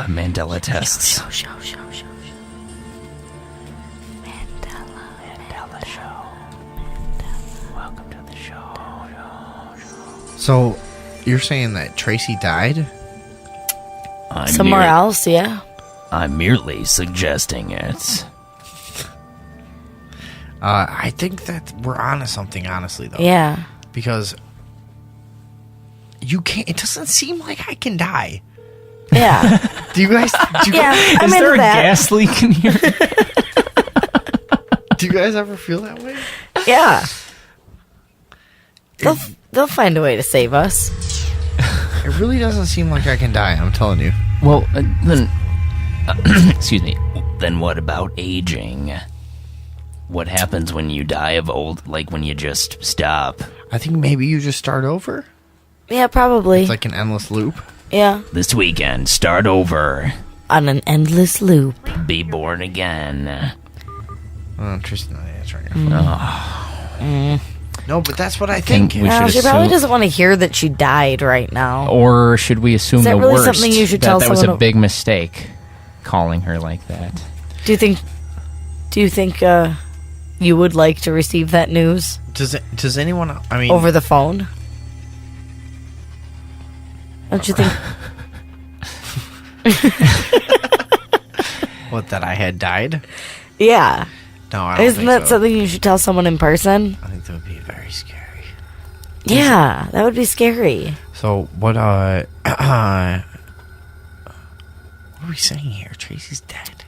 Mandela tests. Welcome to the show. So, you're saying that Tracy died? Somewhere else, yeah. I'm merely suggesting it. I think that we're onto something, honestly, though. Yeah. Because you can't. It doesn't seem like I can die. Yeah. Do you guys? Yeah, I'm Is into there a that. gas leak in here? Do you guys ever feel that way? Yeah. They'll find a way to save us. It really doesn't seem like I can die, I'm telling you. Well, then... excuse me. Then what about aging? What happens when you die of old... Like, when you just stop? I think maybe you just start over. Yeah, probably. It's like an endless loop. Yeah. This weekend, start over. On an endless loop. Be born again. Oh, Tristan, that's right. No, but that's what I think. We No, should she probably assume- doesn't want to hear that she died right now. Or should we assume Is that the really worst? something you should that tell that was a someone? big mistake, calling her like that. Do you think you would like to receive that news Does anyone? I mean, over the phone? Don't you think? what, that I had died? Yeah. No, I don't Isn't think that so. something you should tell someone in person? I think that would be very scary. Yeah, that would be scary. So what? What are we saying here? Tracy's dead.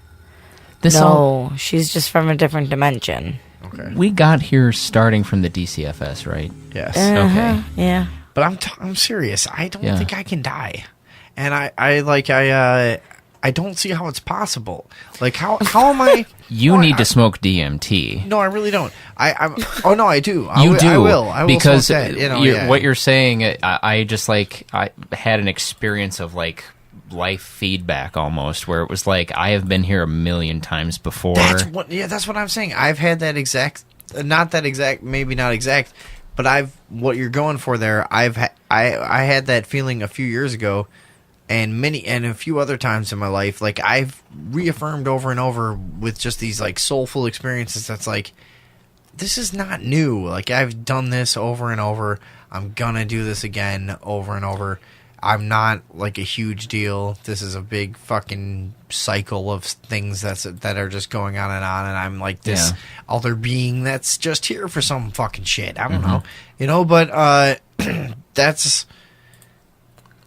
No, she's just from a different dimension. Okay. We got here starting from the DCFS, right? Yes. Uh-huh, yeah. But I'm serious. I don't Yeah. think I can die, and I don't see how it's possible. Like how am I? You need to smoke DMT. No, I really don't. Oh no, I do. You do. I will because smoke that, you're- what you're saying, I just like I had an experience of like life feedback almost, where it was like I have been here a million times before. That's what I'm saying. I've had that exact, maybe not exact, but what you're going for there. I had that feeling a few years ago, and a few other times in my life. Like I've reaffirmed over and over with just these like soulful experiences. That's like, this is not new. Like I've done this over and over. I'm gonna do this again over and over. I'm not like a huge deal. This is a big fucking cycle of things that are just going on, and I'm like this other being that's just here for some fucking shit. I don't know, but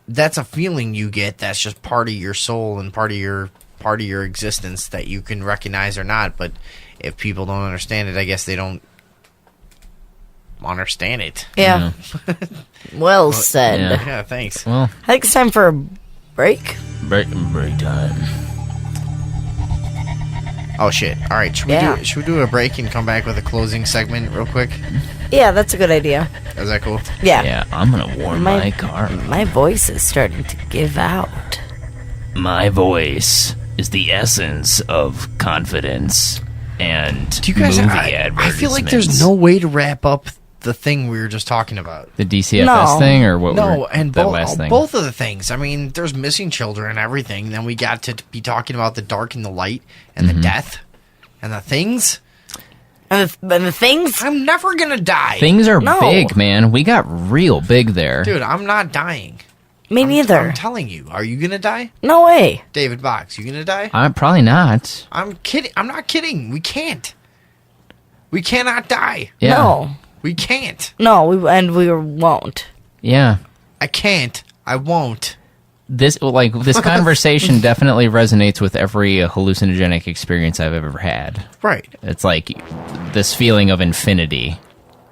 that's a feeling you get. That's just part of your soul and part of your existence that you can recognize or not. But if people don't understand it, I guess they don't understand it. Yeah. Well said. Yeah, thanks. Well, I think it's time for a break. Break time. Oh shit! All right, should we do a break and come back with a closing segment real quick? Yeah, that's a good idea. Is that cool? Yeah. Yeah, I'm gonna warm my car. My voice is starting to give out. My voice is the essence of confidence and Do you guys? movie I feel like there's advertisements. no way to wrap up the thing we were just talking about. the DCFS No. thing, or what? No, and the last thing. both of the things. I mean, there's missing children and everything. Then we got to be talking about the dark and the light and the death and the things. And the things? I'm never gonna die. Things are No. big, man. We got real big there. Dude, I'm not dying. Me neither. I'm telling you. Are you gonna die? No way. David Box, you gonna die? I'm probably not. I'm kidding. I'm not kidding. We can't. We cannot die. Yeah. No. We can't. No, we won't. Yeah. I can't. I won't. This conversation definitely resonates with every hallucinogenic experience I've ever had. Right. It's like this feeling of infinity.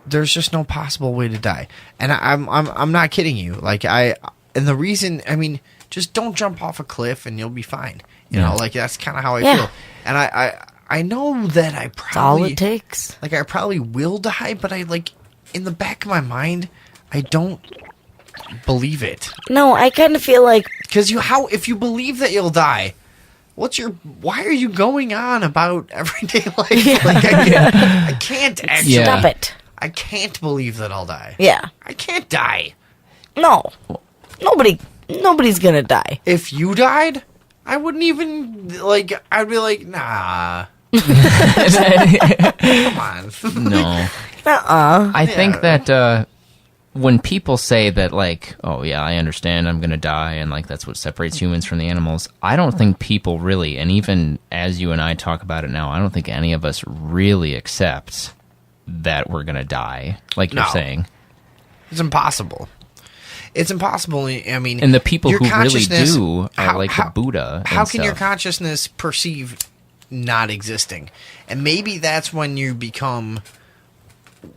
There's just no possible way to die. And I'm not kidding you. Like and the reason, I mean, just don't jump off a cliff and you'll be fine. You know, like that's kind of how I feel. And I know that I That's all probably it takes. like I probably will die, but I like in the back of my mind, I don't believe it. No, I kind of feel like Because if you believe that you'll die, why are you going on about everyday life? Like I can't actually. Yeah. stop it. I can't believe that I'll die. Yeah. I can't die. No. Nobody's gonna die. If you died, I wouldn't even like. I'd be like, nah. Come on. No. I think that when people say that, like, oh, yeah, I understand I'm going to die, and, like, that's what separates humans from the animals, I don't think people really, and even as you and I talk about it now, I don't think any of us really accept that we're going to die, like you're No. saying. It's impossible. It's impossible. I mean, And the people your who really consciousness- do are like the Buddha and How can your stuff. consciousness perceive not existing? And maybe that's when you become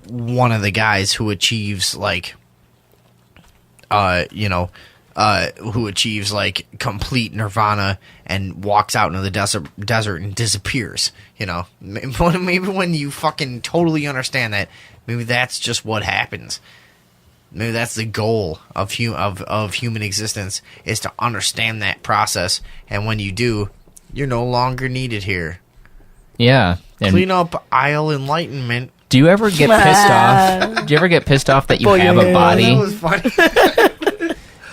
one of the guys who achieves like, who achieves like complete nirvana and walks out into the desert and disappears. You know, maybe when you fucking totally understand that, maybe that's just what happens. Maybe that's the goal of human existence, is to understand that process. And when you do, you're no longer needed here. Yeah. Clean up aisle enlightenment. Do you ever get pissed off? Do you ever get pissed off that you have a body? That was funny.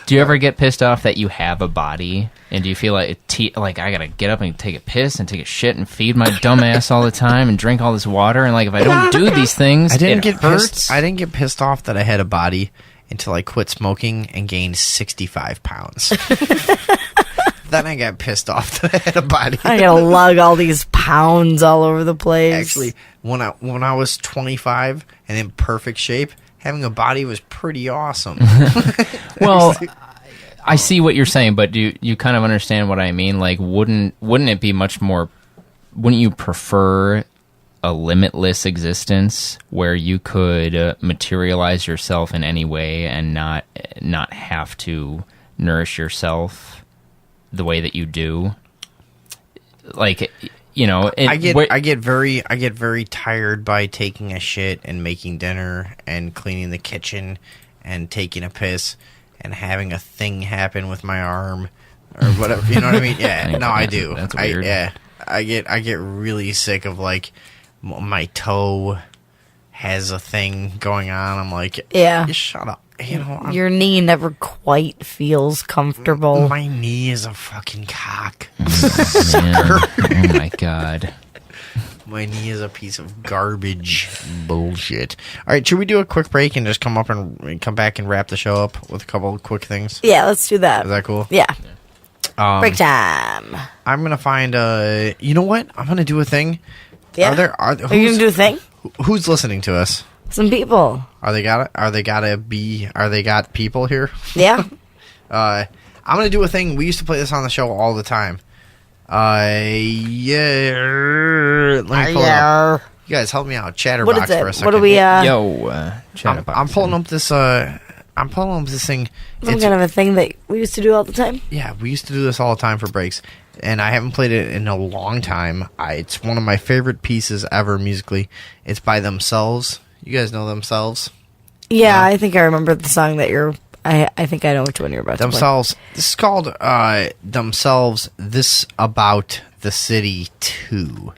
Do you ever get pissed off that you have a body? And do you feel like like I gotta get up and take a piss and take a shit and feed my dumb ass all the time and drink all this water? And like if I don't do these things, it hurts. I didn't get pissed off that I had a body until I quit smoking and gained 65 pounds. Then I got pissed off that I had a body. I gotta lug all these pounds all over the place. Actually, when I was 25 and in perfect shape, having a body was pretty awesome. Well, I see what you're saying, but do you kind of understand what I mean? Like, wouldn't it be much more? Wouldn't you prefer a limitless existence where you could materialize yourself in any way and not have to nourish yourself the way that you do? Like, you know, I get very tired by taking a shit and making dinner and cleaning the kitchen and taking a piss and having a thing happen with my arm or whatever. You know what I mean? Yeah, no, I do. That's weird. I get really sick of like my toe has a thing going on. I'm like, yeah, just shut up. You know, your knee never quite feels comfortable. My knee is a fucking cock. Oh my god. My knee is a piece of garbage. Bullshit. All right, should we do a quick break and just come back and wrap the show up with a couple of quick things? Yeah, let's do that. Is that cool? Yeah. Break time. I'm gonna find you know what? I'm gonna do a thing. Yeah. Are you gonna do a thing? Who's listening to us? Some people. Are they got people here? Yeah. I'm gonna do a thing. We used to play this on the show all the time. Yeah. Let me pull it up. You guys help me out. Chatterbox what is it? For a second. What do we? Chatterbox. I'm pulling up this. I'm pulling up this thing. Some kind of a thing that we used to do all the time. Yeah, we used to do this all the time for breaks, and I haven't played it in a long time. It's one of my favorite pieces ever musically. It's by Themselves. You guys know Themselves? Yeah, I think I remember the song that you're. I think I know which one you're about Themselves. to play. This is called Themselves. This About the City 2.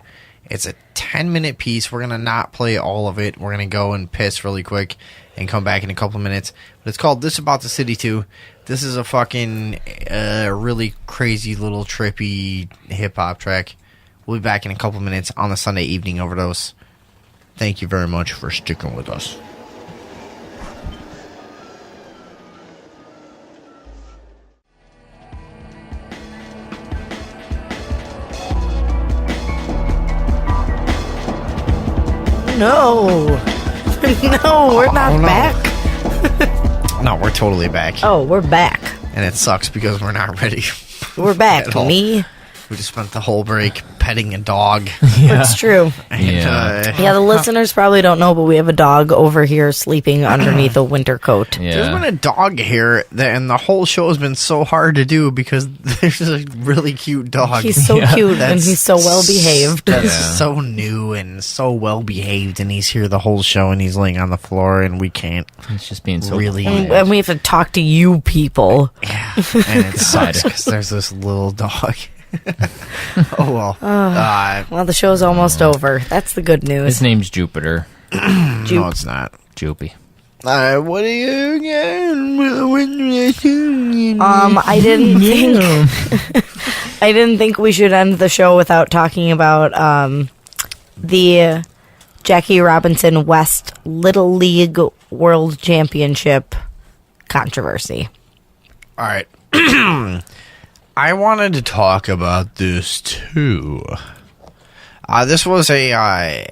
It's a 10-minute piece. We're gonna not play all of it. We're gonna go and piss really quick and come back in a couple minutes. But it's called This About the City 2. This is a fucking really crazy little trippy hip hop track. We'll be back in a couple minutes on the Sunday Evening Overdose. Thank you very much for sticking with us. No. No, we're not back. No, we're totally back. Oh, we're back. And it sucks because we're not ready. We're back. Me. We just spent the whole break petting a dog. It's true. And, yeah, the listeners probably don't know, but we have a dog over here sleeping underneath a winter coat. Yeah. There's been a dog here, and the whole show has been so hard to do because there's a really cute dog. He's so cute, and he's so well-behaved. That's so new and so well-behaved, and he's here the whole show, and he's laying on the floor, and we can't. He's just being so really. And we have to talk to you people. Yeah, and it sucks because there's this little dog. Oh well. Well, the show's almost over. That's the good news. His name's Jupiter. No, it's not. Joopy. What are you again? I didn't think. I didn't think we should end the show without talking about the Jackie Robinson West Little League World Championship controversy. All right. I wanted to talk about this too. This was a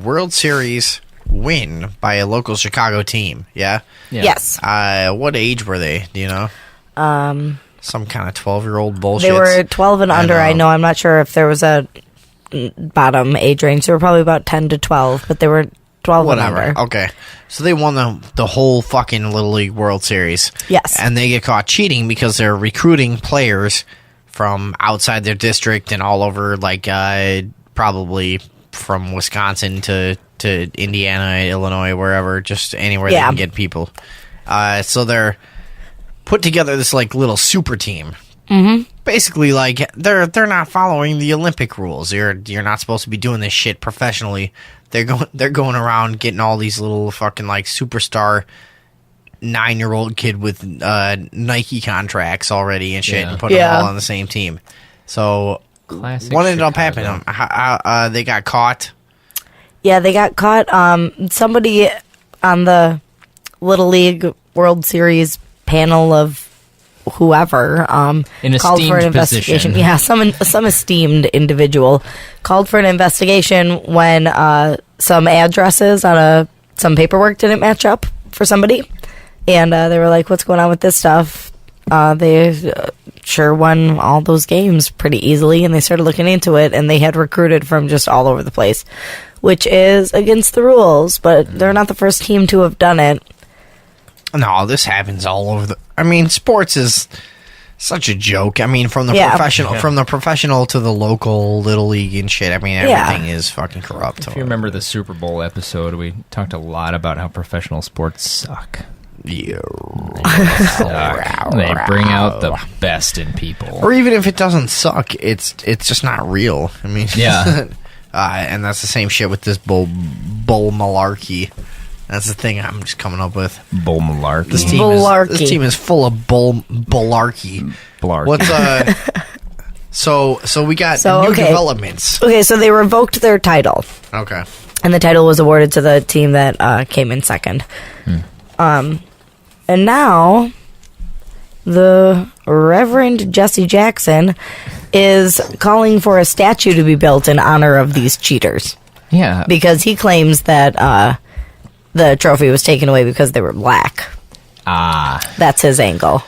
World Series win by a local Chicago team. Yeah? Yes. What age were they? Do you know? Some kind of 12-year-old bullshit. They were 12 and under. I know. I'm not sure if there was a bottom age range. They were probably about 10 to 12, but they were 12 Whatever. and under. Okay. So they won the whole fucking Little League World Series. Yes. And they get caught cheating because they're recruiting players from outside their district and all over, like, probably from Wisconsin to Indiana, Illinois, wherever, just anywhere they can get people. So they're put together this, like, little super team. Mm-hmm. Basically, like, they're not following the Olympic rules. You're not supposed to be doing this shit professionally. They're going around getting all these little fucking, like, superstar 9-year-old kid with Nike contracts already and shit and putting them all on the same team. So Classic what ended up Chicago. happening? They got caught. Yeah, they got caught. Somebody on the Little League World Series panel of whoever An called for an esteemed investigation. position. Yeah, some esteemed individual called for an investigation when some addresses on some paperwork didn't match up for somebody, and they were like, "What's going on with this stuff?" They sure won all those games pretty easily, and they started looking into it, and they had recruited from just all over the place, which is against the rules, but they're not the first team to have done it. No, this happens all over sports is such a joke. I mean, from the professional to the local Little League and shit. I mean, everything is fucking corrupt. If you remember the Super Bowl episode, we talked a lot about how professional sports suck. Yeah. They bring out the best in people. Or even if it doesn't suck, it's just not real. I mean, Yeah. And that's the same shit with this bull malarkey. That's the thing I'm just coming up with. Bull malarkey. This team is full of bullarkey. Blarkey. What's So we got new developments. Okay, so they revoked their title. Okay. And the title was awarded to the team that came in second. And now the Reverend Jesse Jackson is calling for a statue to be built in honor of these cheaters. Yeah. Because he claims that the trophy was taken away because they were black. That's his angle. Which,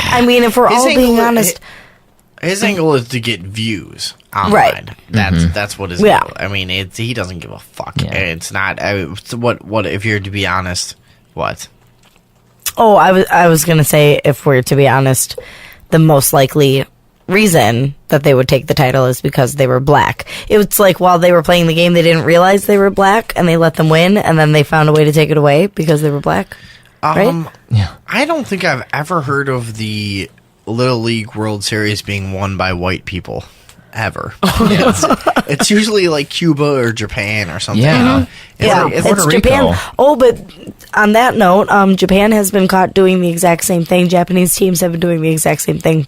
I mean, if we're all being honest... His angle is to get views online. Right. That's what his angle. I mean, he doesn't give a fuck. Yeah. It's not... what if you're to be honest, what? Oh, I was going to say, if we're to be honest, the most likely reason that they would take the title is because they were black. It's like while they were playing the game, they didn't realize they were black, and they let them win, and then they found a way to take it away because they were black. Right? Yeah. I don't think I've ever heard of the Little League World Series being won by white people. Ever. It's usually like Cuba or Japan or something. Yeah. You know? It's Japan. Oh, but on that note, Japan has been caught doing the exact same thing. Japanese teams have been doing the exact same thing.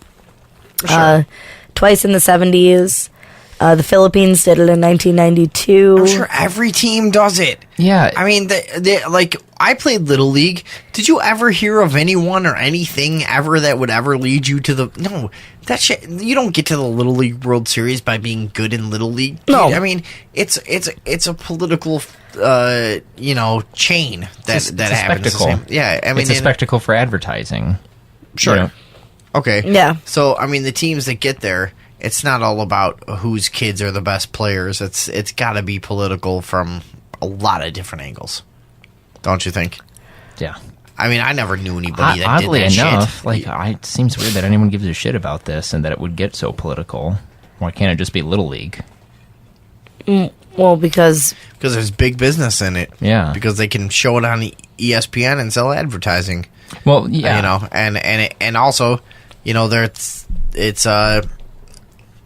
Sure. Twice in the 70s. The Philippines did it in 1992. I'm sure every team does it. Yeah. I mean, like, I played Little League. Did you ever hear of anyone or anything ever that would ever lead you to the... No, that shit... You don't get to the Little League World Series by being good in Little League. No. I mean, it's a political, chain that It's a happens. spectacle. Yeah, I mean... It's a spectacle for advertising. Sure. You know? Okay. Yeah. So, I mean, the teams that get there... It's not all about whose kids are the best players. It's got to be political from a lot of different angles. Don't you think? Yeah. I mean, I never knew anybody that Oddly did that enough, shit. it seems weird that anyone gives a shit about this and that it would get so political. Why can't it just be Little League? Well, because there's big business in it. Yeah. Because they can show it on ESPN and sell advertising. Well, yeah. And also, it's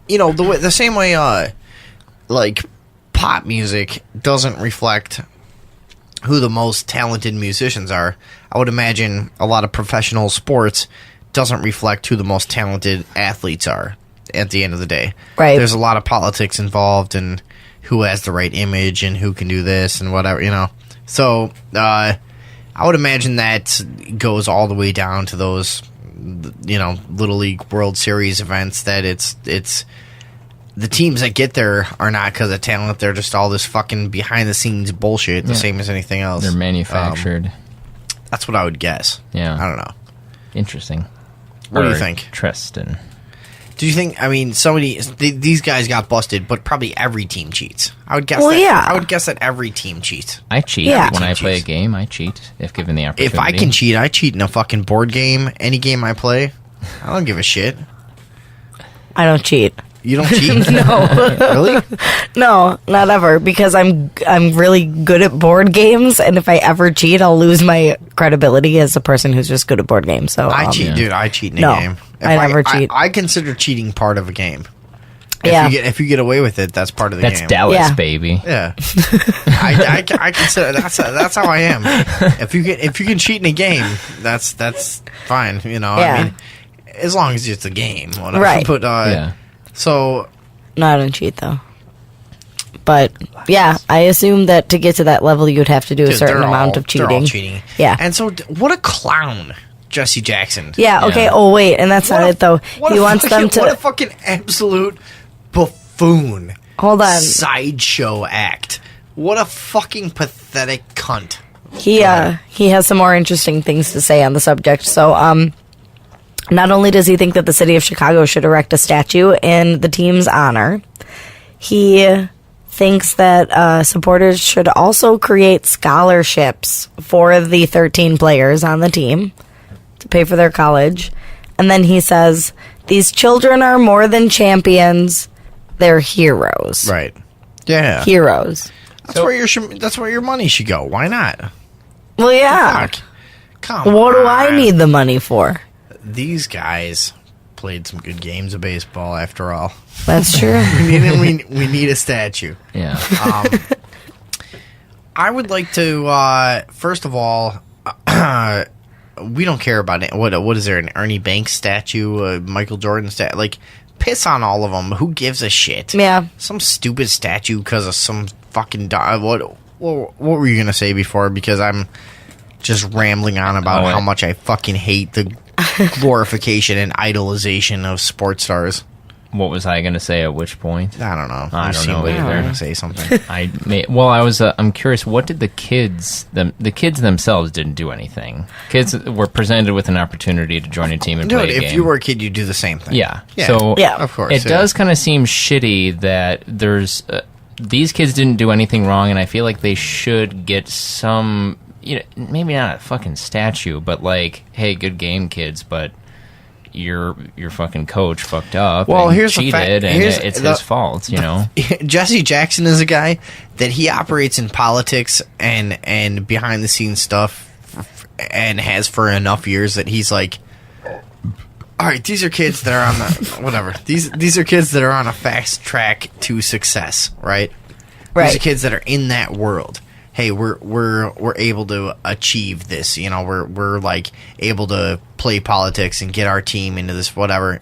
the same way, like, pop music doesn't reflect who the most talented musicians are. I would imagine a lot of professional sports doesn't reflect who the most talented athletes are at the end of the day. Right. There's a lot of politics involved and who has the right image and who can do this and whatever, So, I would imagine that goes all the way down to those... Little League World Series events that it's the teams that get there are not because of talent. They're just all this fucking behind the scenes bullshit, the same as anything else. They're manufactured. That's what I would guess. Yeah. I don't know. Interesting. What do you think? Tristan. Do you think? I mean, these guys got busted, but probably every team cheats. I would guess. Well, that, yeah. I would guess that every team cheats. I cheat when I play a game. I cheat if given the opportunity. If I can cheat, I cheat in a fucking board game. Any game I play, I don't give a shit. I don't cheat. You don't cheat? No. Really? No, not ever. Because I'm really good at board games, and if I ever cheat, I'll lose my credibility as a person who's just good at board games. So I cheat, dude. I cheat in a No, game. I never cheat. I consider cheating part of a game. Yeah. If you get away with it, that's part of the game. That's Dallas, baby. Yeah. I consider that's how I am. If you can cheat in a game, that's fine. You know, Yeah. I mean, as long as it's a game, whatever. Right. But Yeah. so No, I don't cheat though. But yeah, I assume that to get to that level, you'd have to do a dude, certain they're amount all- of cheating. They're all cheating. Yeah. And so, what a clown, Jesse Jackson. Yeah. Okay. Yeah. Oh wait, and that's not it though. He wants them What a to fucking absolute buffoon. hold on. Sideshow act. What a fucking pathetic cunt. He has some more interesting things to say on the subject. So not only does he think that the city of Chicago should erect a statue in the team's honor, he thinks that supporters should also create scholarships for the 13 players on the team to pay for their college. And then he says, these children are more than champions, they're heroes. Right. Yeah. Heroes. That's where your money should go. Why not? Well, yeah. Fuck. Come What do on. I need the money for? These guys played some good games of baseball after all. That's true. we need a statue. Yeah. I would like to first of all we don't care about it. What is there, an Ernie Banks statue, a Michael Jordan statue? Like, piss on all of them. Who gives a shit? Yeah. Some stupid statue because of some fucking what were you gonna say before? Because I'm just rambling on about how much I fucking hate the glorification and idolization of sports stars. What was I going to say at which point? I don't know. I You don't seem know like you were either. gonna say something. I'm curious, what did the kids themselves didn't do anything? Kids were presented with an opportunity to join a team and play Dude, a game. if you were a kid, you'd do the same thing. Yeah. Yeah. So Yeah. Of course, it yeah. does kind of seem shitty that there's these kids didn't do anything wrong, and I feel like they should get some, maybe not a fucking statue, but like, hey, good game, kids, but your fucking coach fucked up. Well, and here's the cheated, fact. and it's his fault. Jesse Jackson is a guy that he operates in politics and behind the scenes stuff, and has for enough years that he's like, all right, these are kids that are on the whatever. These are kids that are on a fast track to success, right? Right. These are kids that are in that world. Hey, we're able to achieve this. We're like able to play politics and get our team into this whatever.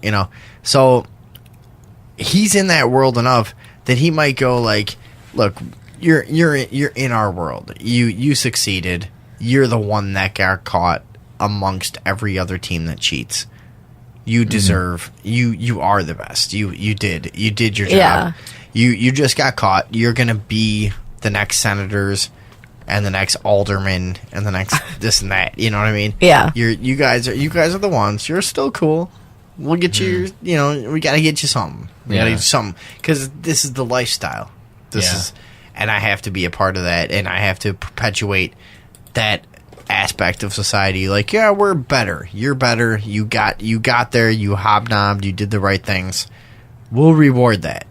So he's in that world enough that he might go like, look, you're in our world. You succeeded. You're the one that got caught amongst every other team that cheats. You deserve. You are the best. You did your job. Yeah. You just got caught. You're gonna be the next senators and the next alderman and the next this and that. You know what I mean? Yeah. You guys are the ones. You're still cool. We'll get you. We gotta get you something. We gotta get you something because this is the lifestyle. This is, and I have to be a part of that, and I have to perpetuate that aspect of society. Like, yeah, we're better. You're better. You got there. You hobnobbed. You did the right things. We'll reward that.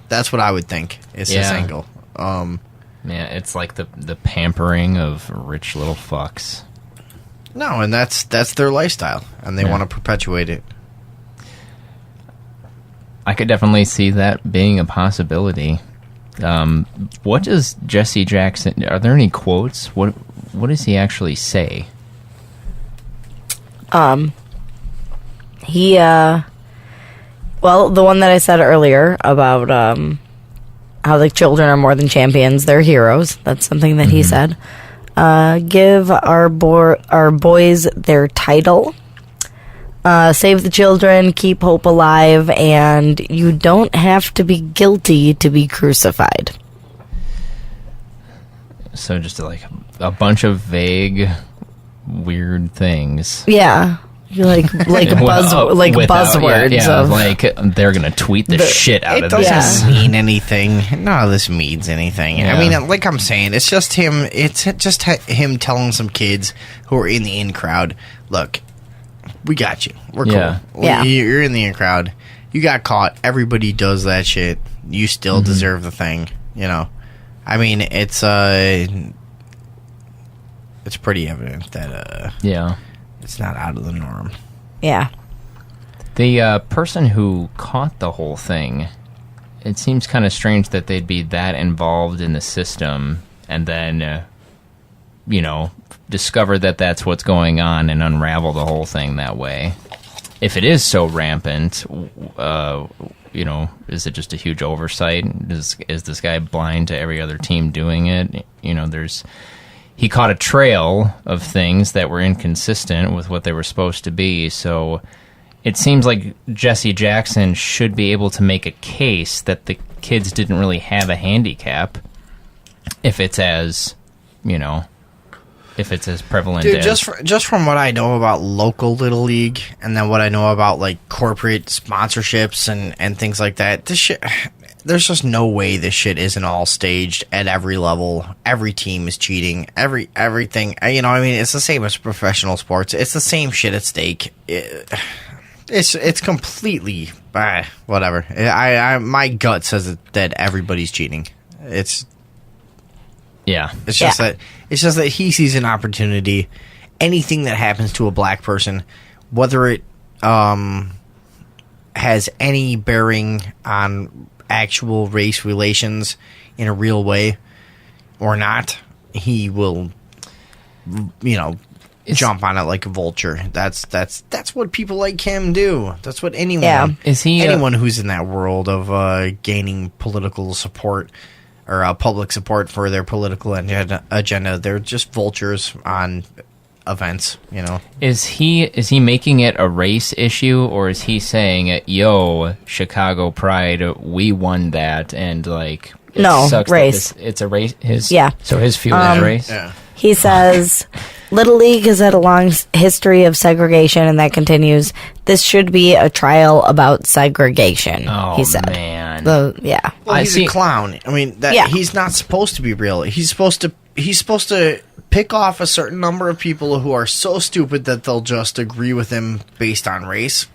That's what I would think is his angle. Yeah, it's like the pampering of rich little fucks. No, and that's their lifestyle, and they want to perpetuate it. I could definitely see that being a possibility. What does Jesse Jackson? Are there any quotes? What does he actually say? He well, the one that I said earlier about how the children are more than champions, they're heroes. That's something that he said. Give our boys their title. Save the children, keep hope alive, and you don't have to be guilty to be crucified. So just like a bunch of vague, weird things. Yeah. like buzzwords Yeah, of like they're gonna tweet the shit out It of doesn't this. mean anything. None of this means anything. Yeah. I mean, like I'm saying, it's just him. It's just him telling some kids who are in the in crowd, look, we got you. We're Yeah. cool. Yeah. You're in the in crowd. You got caught. Everybody does that shit. You still deserve the thing. You know. I mean, it's pretty evident that Yeah. it's not out of the norm. yeah. The person who caught the whole thing, it seems kind of strange that they'd be that involved in the system and then, discover that that's what's going on and unravel the whole thing that way. If it is so rampant, is it just a huge oversight? Is this guy blind to every other team doing it? He caught a trail of things that were inconsistent with what they were supposed to be, so it seems like Jesse Jackson should be able to make a case that the kids didn't really have a handicap if it's as, if it's as prevalent Dude, as... just from what I know about local Little League, and then what I know about like corporate sponsorships and things like that, this shit, there's just no way this shit isn't all staged at every level. Every team is cheating. Everything. It's the same as professional sports. It's the same shit at stake. It's completely whatever. My gut says that everybody's cheating. It's just that he sees an opportunity. Anything that happens to a black person, whether it has any bearing on actual race relations in a real way or not, he will jump on it like a vulture. That's what people like him do. That's what anyone anyone who's in that world of gaining political support or public support for their political agenda, they're just vultures on events, Is he making it a race issue, or is he saying, yo, Chicago Pride, we won that, and like it No, sucks race. that it's a race. So his fuel is race. Yeah. He says, Little League has had a long history of segregation, and that continues. This should be a trial about segregation, he said. Man. Well, he's a clown. I mean, he's not supposed to be real. He's supposed to pick off a certain number of people who are so stupid that they'll just agree with him based on race.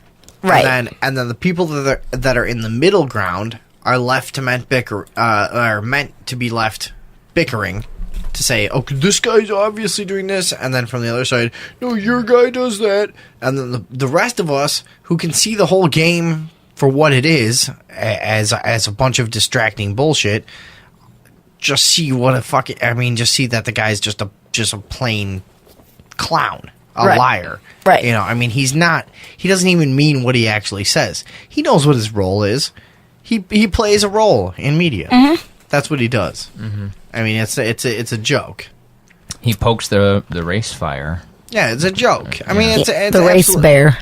Right. And then the people that are in the middle ground are left to meant to be left bickering to say, okay, this guy's obviously doing this, and then from the other side, no, your guy does that, and then the rest of us who can see the whole game for what it is, as a bunch of distracting bullshit, just see just see that the guy's just a plain clown, a liar. Right. He doesn't even mean what he actually says. He knows what his role is. He plays a role in media. Mm-hmm. That's what he does. Mm-hmm. I mean, it's a joke. He pokes the race fire. Yeah, it's a joke. I mean, it's the race bear.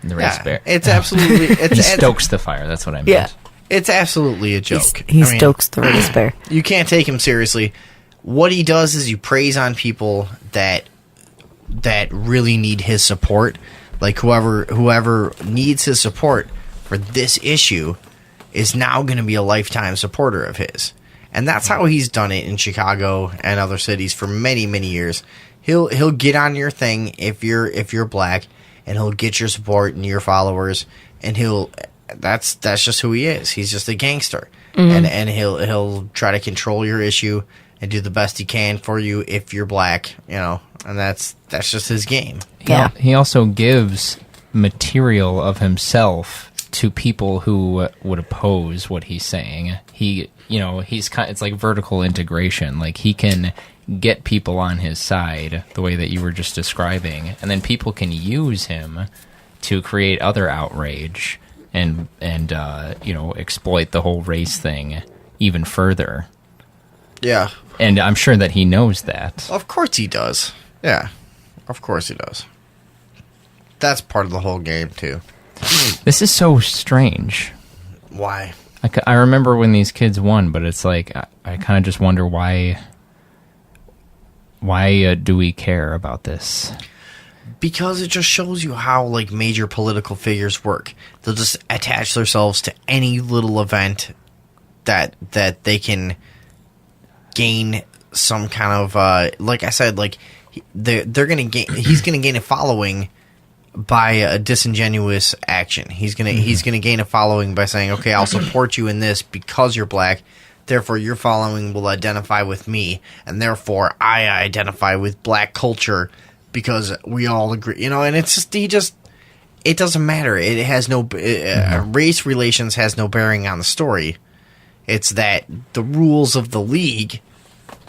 The race bear. It's absolutely. He stokes the fire. That's what I meant. Yeah. It's absolutely a joke. He stokes the race bear. You can't take him seriously. What he does is he preys on people that really need his support. Like whoever needs his support for this issue is now going to be a lifetime supporter of his. And that's how he's done it in Chicago and other cities for many, many years. He'll get on your thing if you're black, and he'll get your support and your followers, and that's just who he is. He's just a gangster. Mm-hmm. And he'll try to control your issue and do the best he can for you if you're black, and that's just his game. Yeah. He also gives material of himself to people who would oppose what he's saying. It's like vertical integration. Like, he can get people on his side the way that you were just describing, and then people can use him to create other outrage and exploit the whole race thing even further. Yeah. And I'm sure that he knows that. Of course he does. Yeah. Of course he does. That's part of the whole game, too. This is so strange. Why? I remember when these kids won, but it's like, I kind of just wonder why do we care about this? Because it just shows you how like major political figures work. They'll just attach themselves to any little event that they can gain some kind of like I said, like they're gonna gain. He's gonna gain a following by a disingenuous action. He's gonna gain a following by saying, okay, I'll support you in this because you're black. Therefore, your following will identify with me, and therefore, I identify with black culture because we all agree. You know, and it's just it doesn't matter. It has no race relations has no bearing on the story. It's that the rules of the league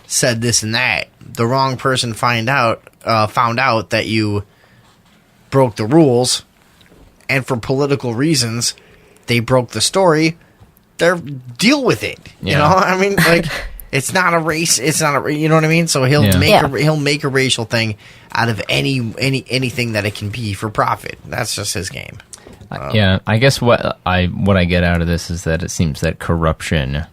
said this and that. The wrong person found out that you broke the rules, and for political reasons, they broke the story. Deal with it. You know, I mean, like it's not a race. It's not a. You know what I mean? So he'll make a racial thing out of anything that it can be for profit. That's just his game. I guess what I get out of this is that it seems that corruption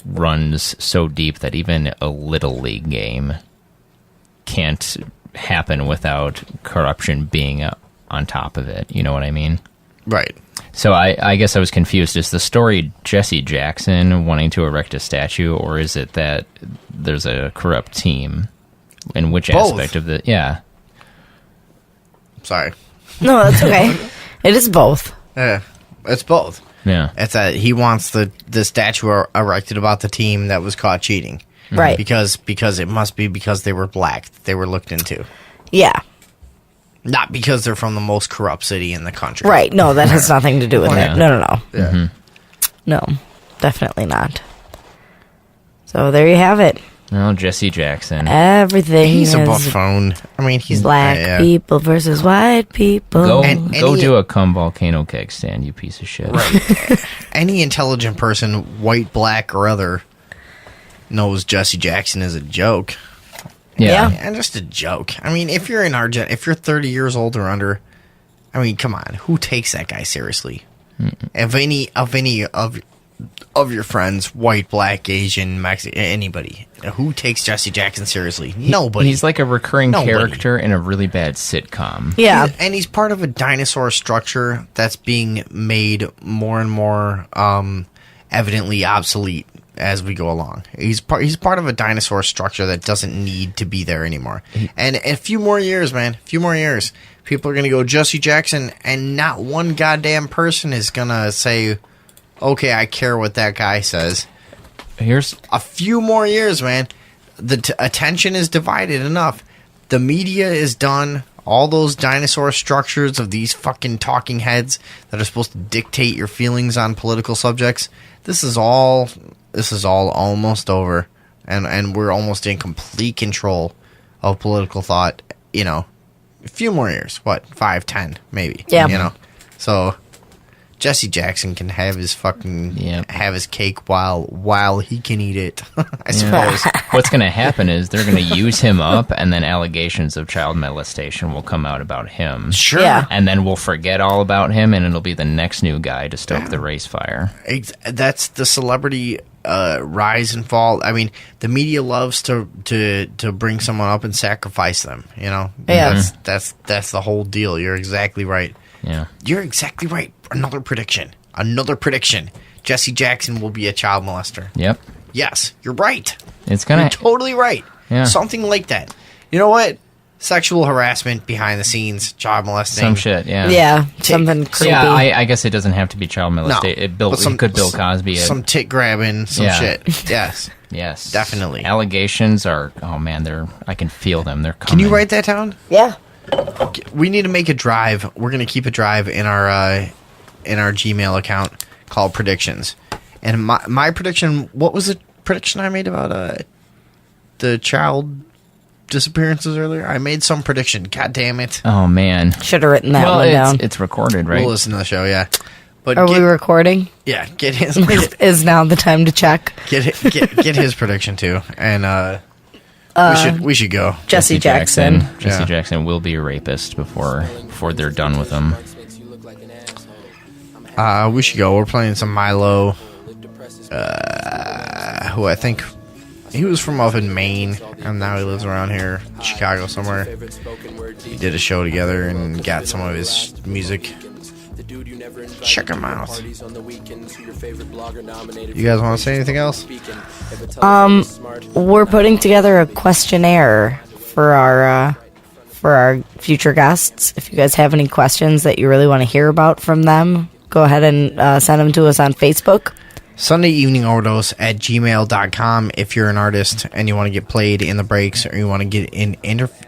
runs so deep that even a little league game can't happen without corruption being on top of it. You know what I mean? Right. So I guess I was confused. Is the story Jesse Jackson wanting to erect a statue, or is it that there's a corrupt team? In which Both. aspect of the... Yeah. Sorry. No, that's okay. It is both. Yeah, it's both. Yeah. It's that he wants the statue erected about the team that was caught cheating. Right. Because it must be because they were black that they were looked into. Yeah. Not because they're from the most corrupt city in the country. Right. No, that has nothing to do with it. No. Yeah. No, definitely not. So there you have it. Well, Jesse Jackson. Everything He's a is buffoon. I mean, he's black people versus white people. Go do a cum volcano keg stand, you piece of shit. Right. Any intelligent person, white, black, or other, knows Jesse Jackson is a joke. Yeah. And just a joke. I mean, if you're if you're 30 years old or under, I mean, come on, who takes that guy seriously? If any of your friends, white, black, Asian, Mexican, anybody, who takes Jesse Jackson seriously? Nobody. He's like a recurring character in a really bad sitcom. Yeah. And he's part of a dinosaur structure that's being made more and more evidently obsolete as we go along. He's part of a dinosaur structure that doesn't need to be there anymore. And in a few more years, man, people are going to go Jesse Jackson, and not one goddamn person is going to say, okay, I care what that guy says. Here's a few more years, man. The attention is divided enough. The media is done. All those dinosaur structures of these fucking talking heads that are supposed to dictate your feelings on political subjects. This is all almost over, and we're almost in complete control of political thought. You know, a few more years. What, 5, 10, maybe? Yeah. You know, so Jesse Jackson can have his have his cake while he can eat it. I suppose. What's going to happen is they're going to use him up, and then allegations of child molestation will come out about him. Sure. Yeah. And then we'll forget all about him, and it'll be the next new guy to stoke the race fire. That's the celebrity rise and fall. I mean, the media loves to bring someone up and sacrifice them. You know, that's the whole deal. You're exactly right. Yeah, you're exactly right. Another prediction. Jesse Jackson will be a child molester. Yep. Yes, you're right. You're totally right. Yeah. Something like that. You know what? Sexual harassment behind the scenes, child molesting. Some shit, yeah. Yeah, something creepy. Yeah, I guess it doesn't have to be child molestation. No, It could Bill Cosby it. Some tit grabbing, some shit. Yes. Yes. Definitely. Allegations are, oh man, I can feel them. They're coming. Can you write that down? Yeah. We need to make a drive. We're going to keep a drive in our Gmail account called predictions. And my prediction, what was the prediction I made about the child disappearances earlier? I made some prediction. God damn it. Oh man. Should have written that one down. It's recorded, right? We'll listen to the show, yeah. But Are we recording? Yeah, get his Is now the time to check. Get his prediction too. And we should go. Jesse Jackson. Jesse Jackson will be a rapist before they're done with him. We should go. We're playing some Milo, who I think he was from up in Maine, and now he lives around here, Chicago somewhere. he did a show together and got some of his music. Check him out. You guys want to say anything else? We're putting together a questionnaire for our future guests. If you guys have any questions that you really want to hear about from them, go ahead and send them to us on Facebook. Sunday Evening Overdose at gmail.com if you're an artist and you want to get played in the breaks or you want to get an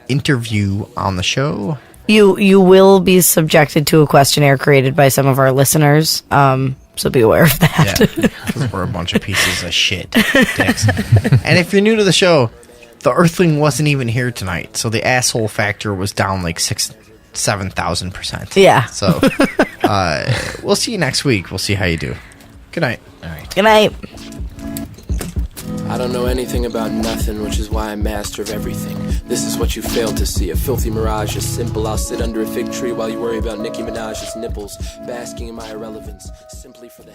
interview on the show. You will be subjected to a questionnaire created by some of our listeners, so be aware of that. Yeah, because we're a bunch of pieces of shit. Dicks. And if you're new to the show, the Earthling wasn't even here tonight, so the asshole factor was down like 7,000%. Yeah. So we'll see you next week. We'll see how you do. Good night. All right. Good night. I don't know anything about nothing, which is why I'm master of everything. This is what you failed to see, a filthy mirage, just simple. I'll sit under a fig tree while you worry about Nicki Minaj's nipples, basking in my irrelevance, simply for the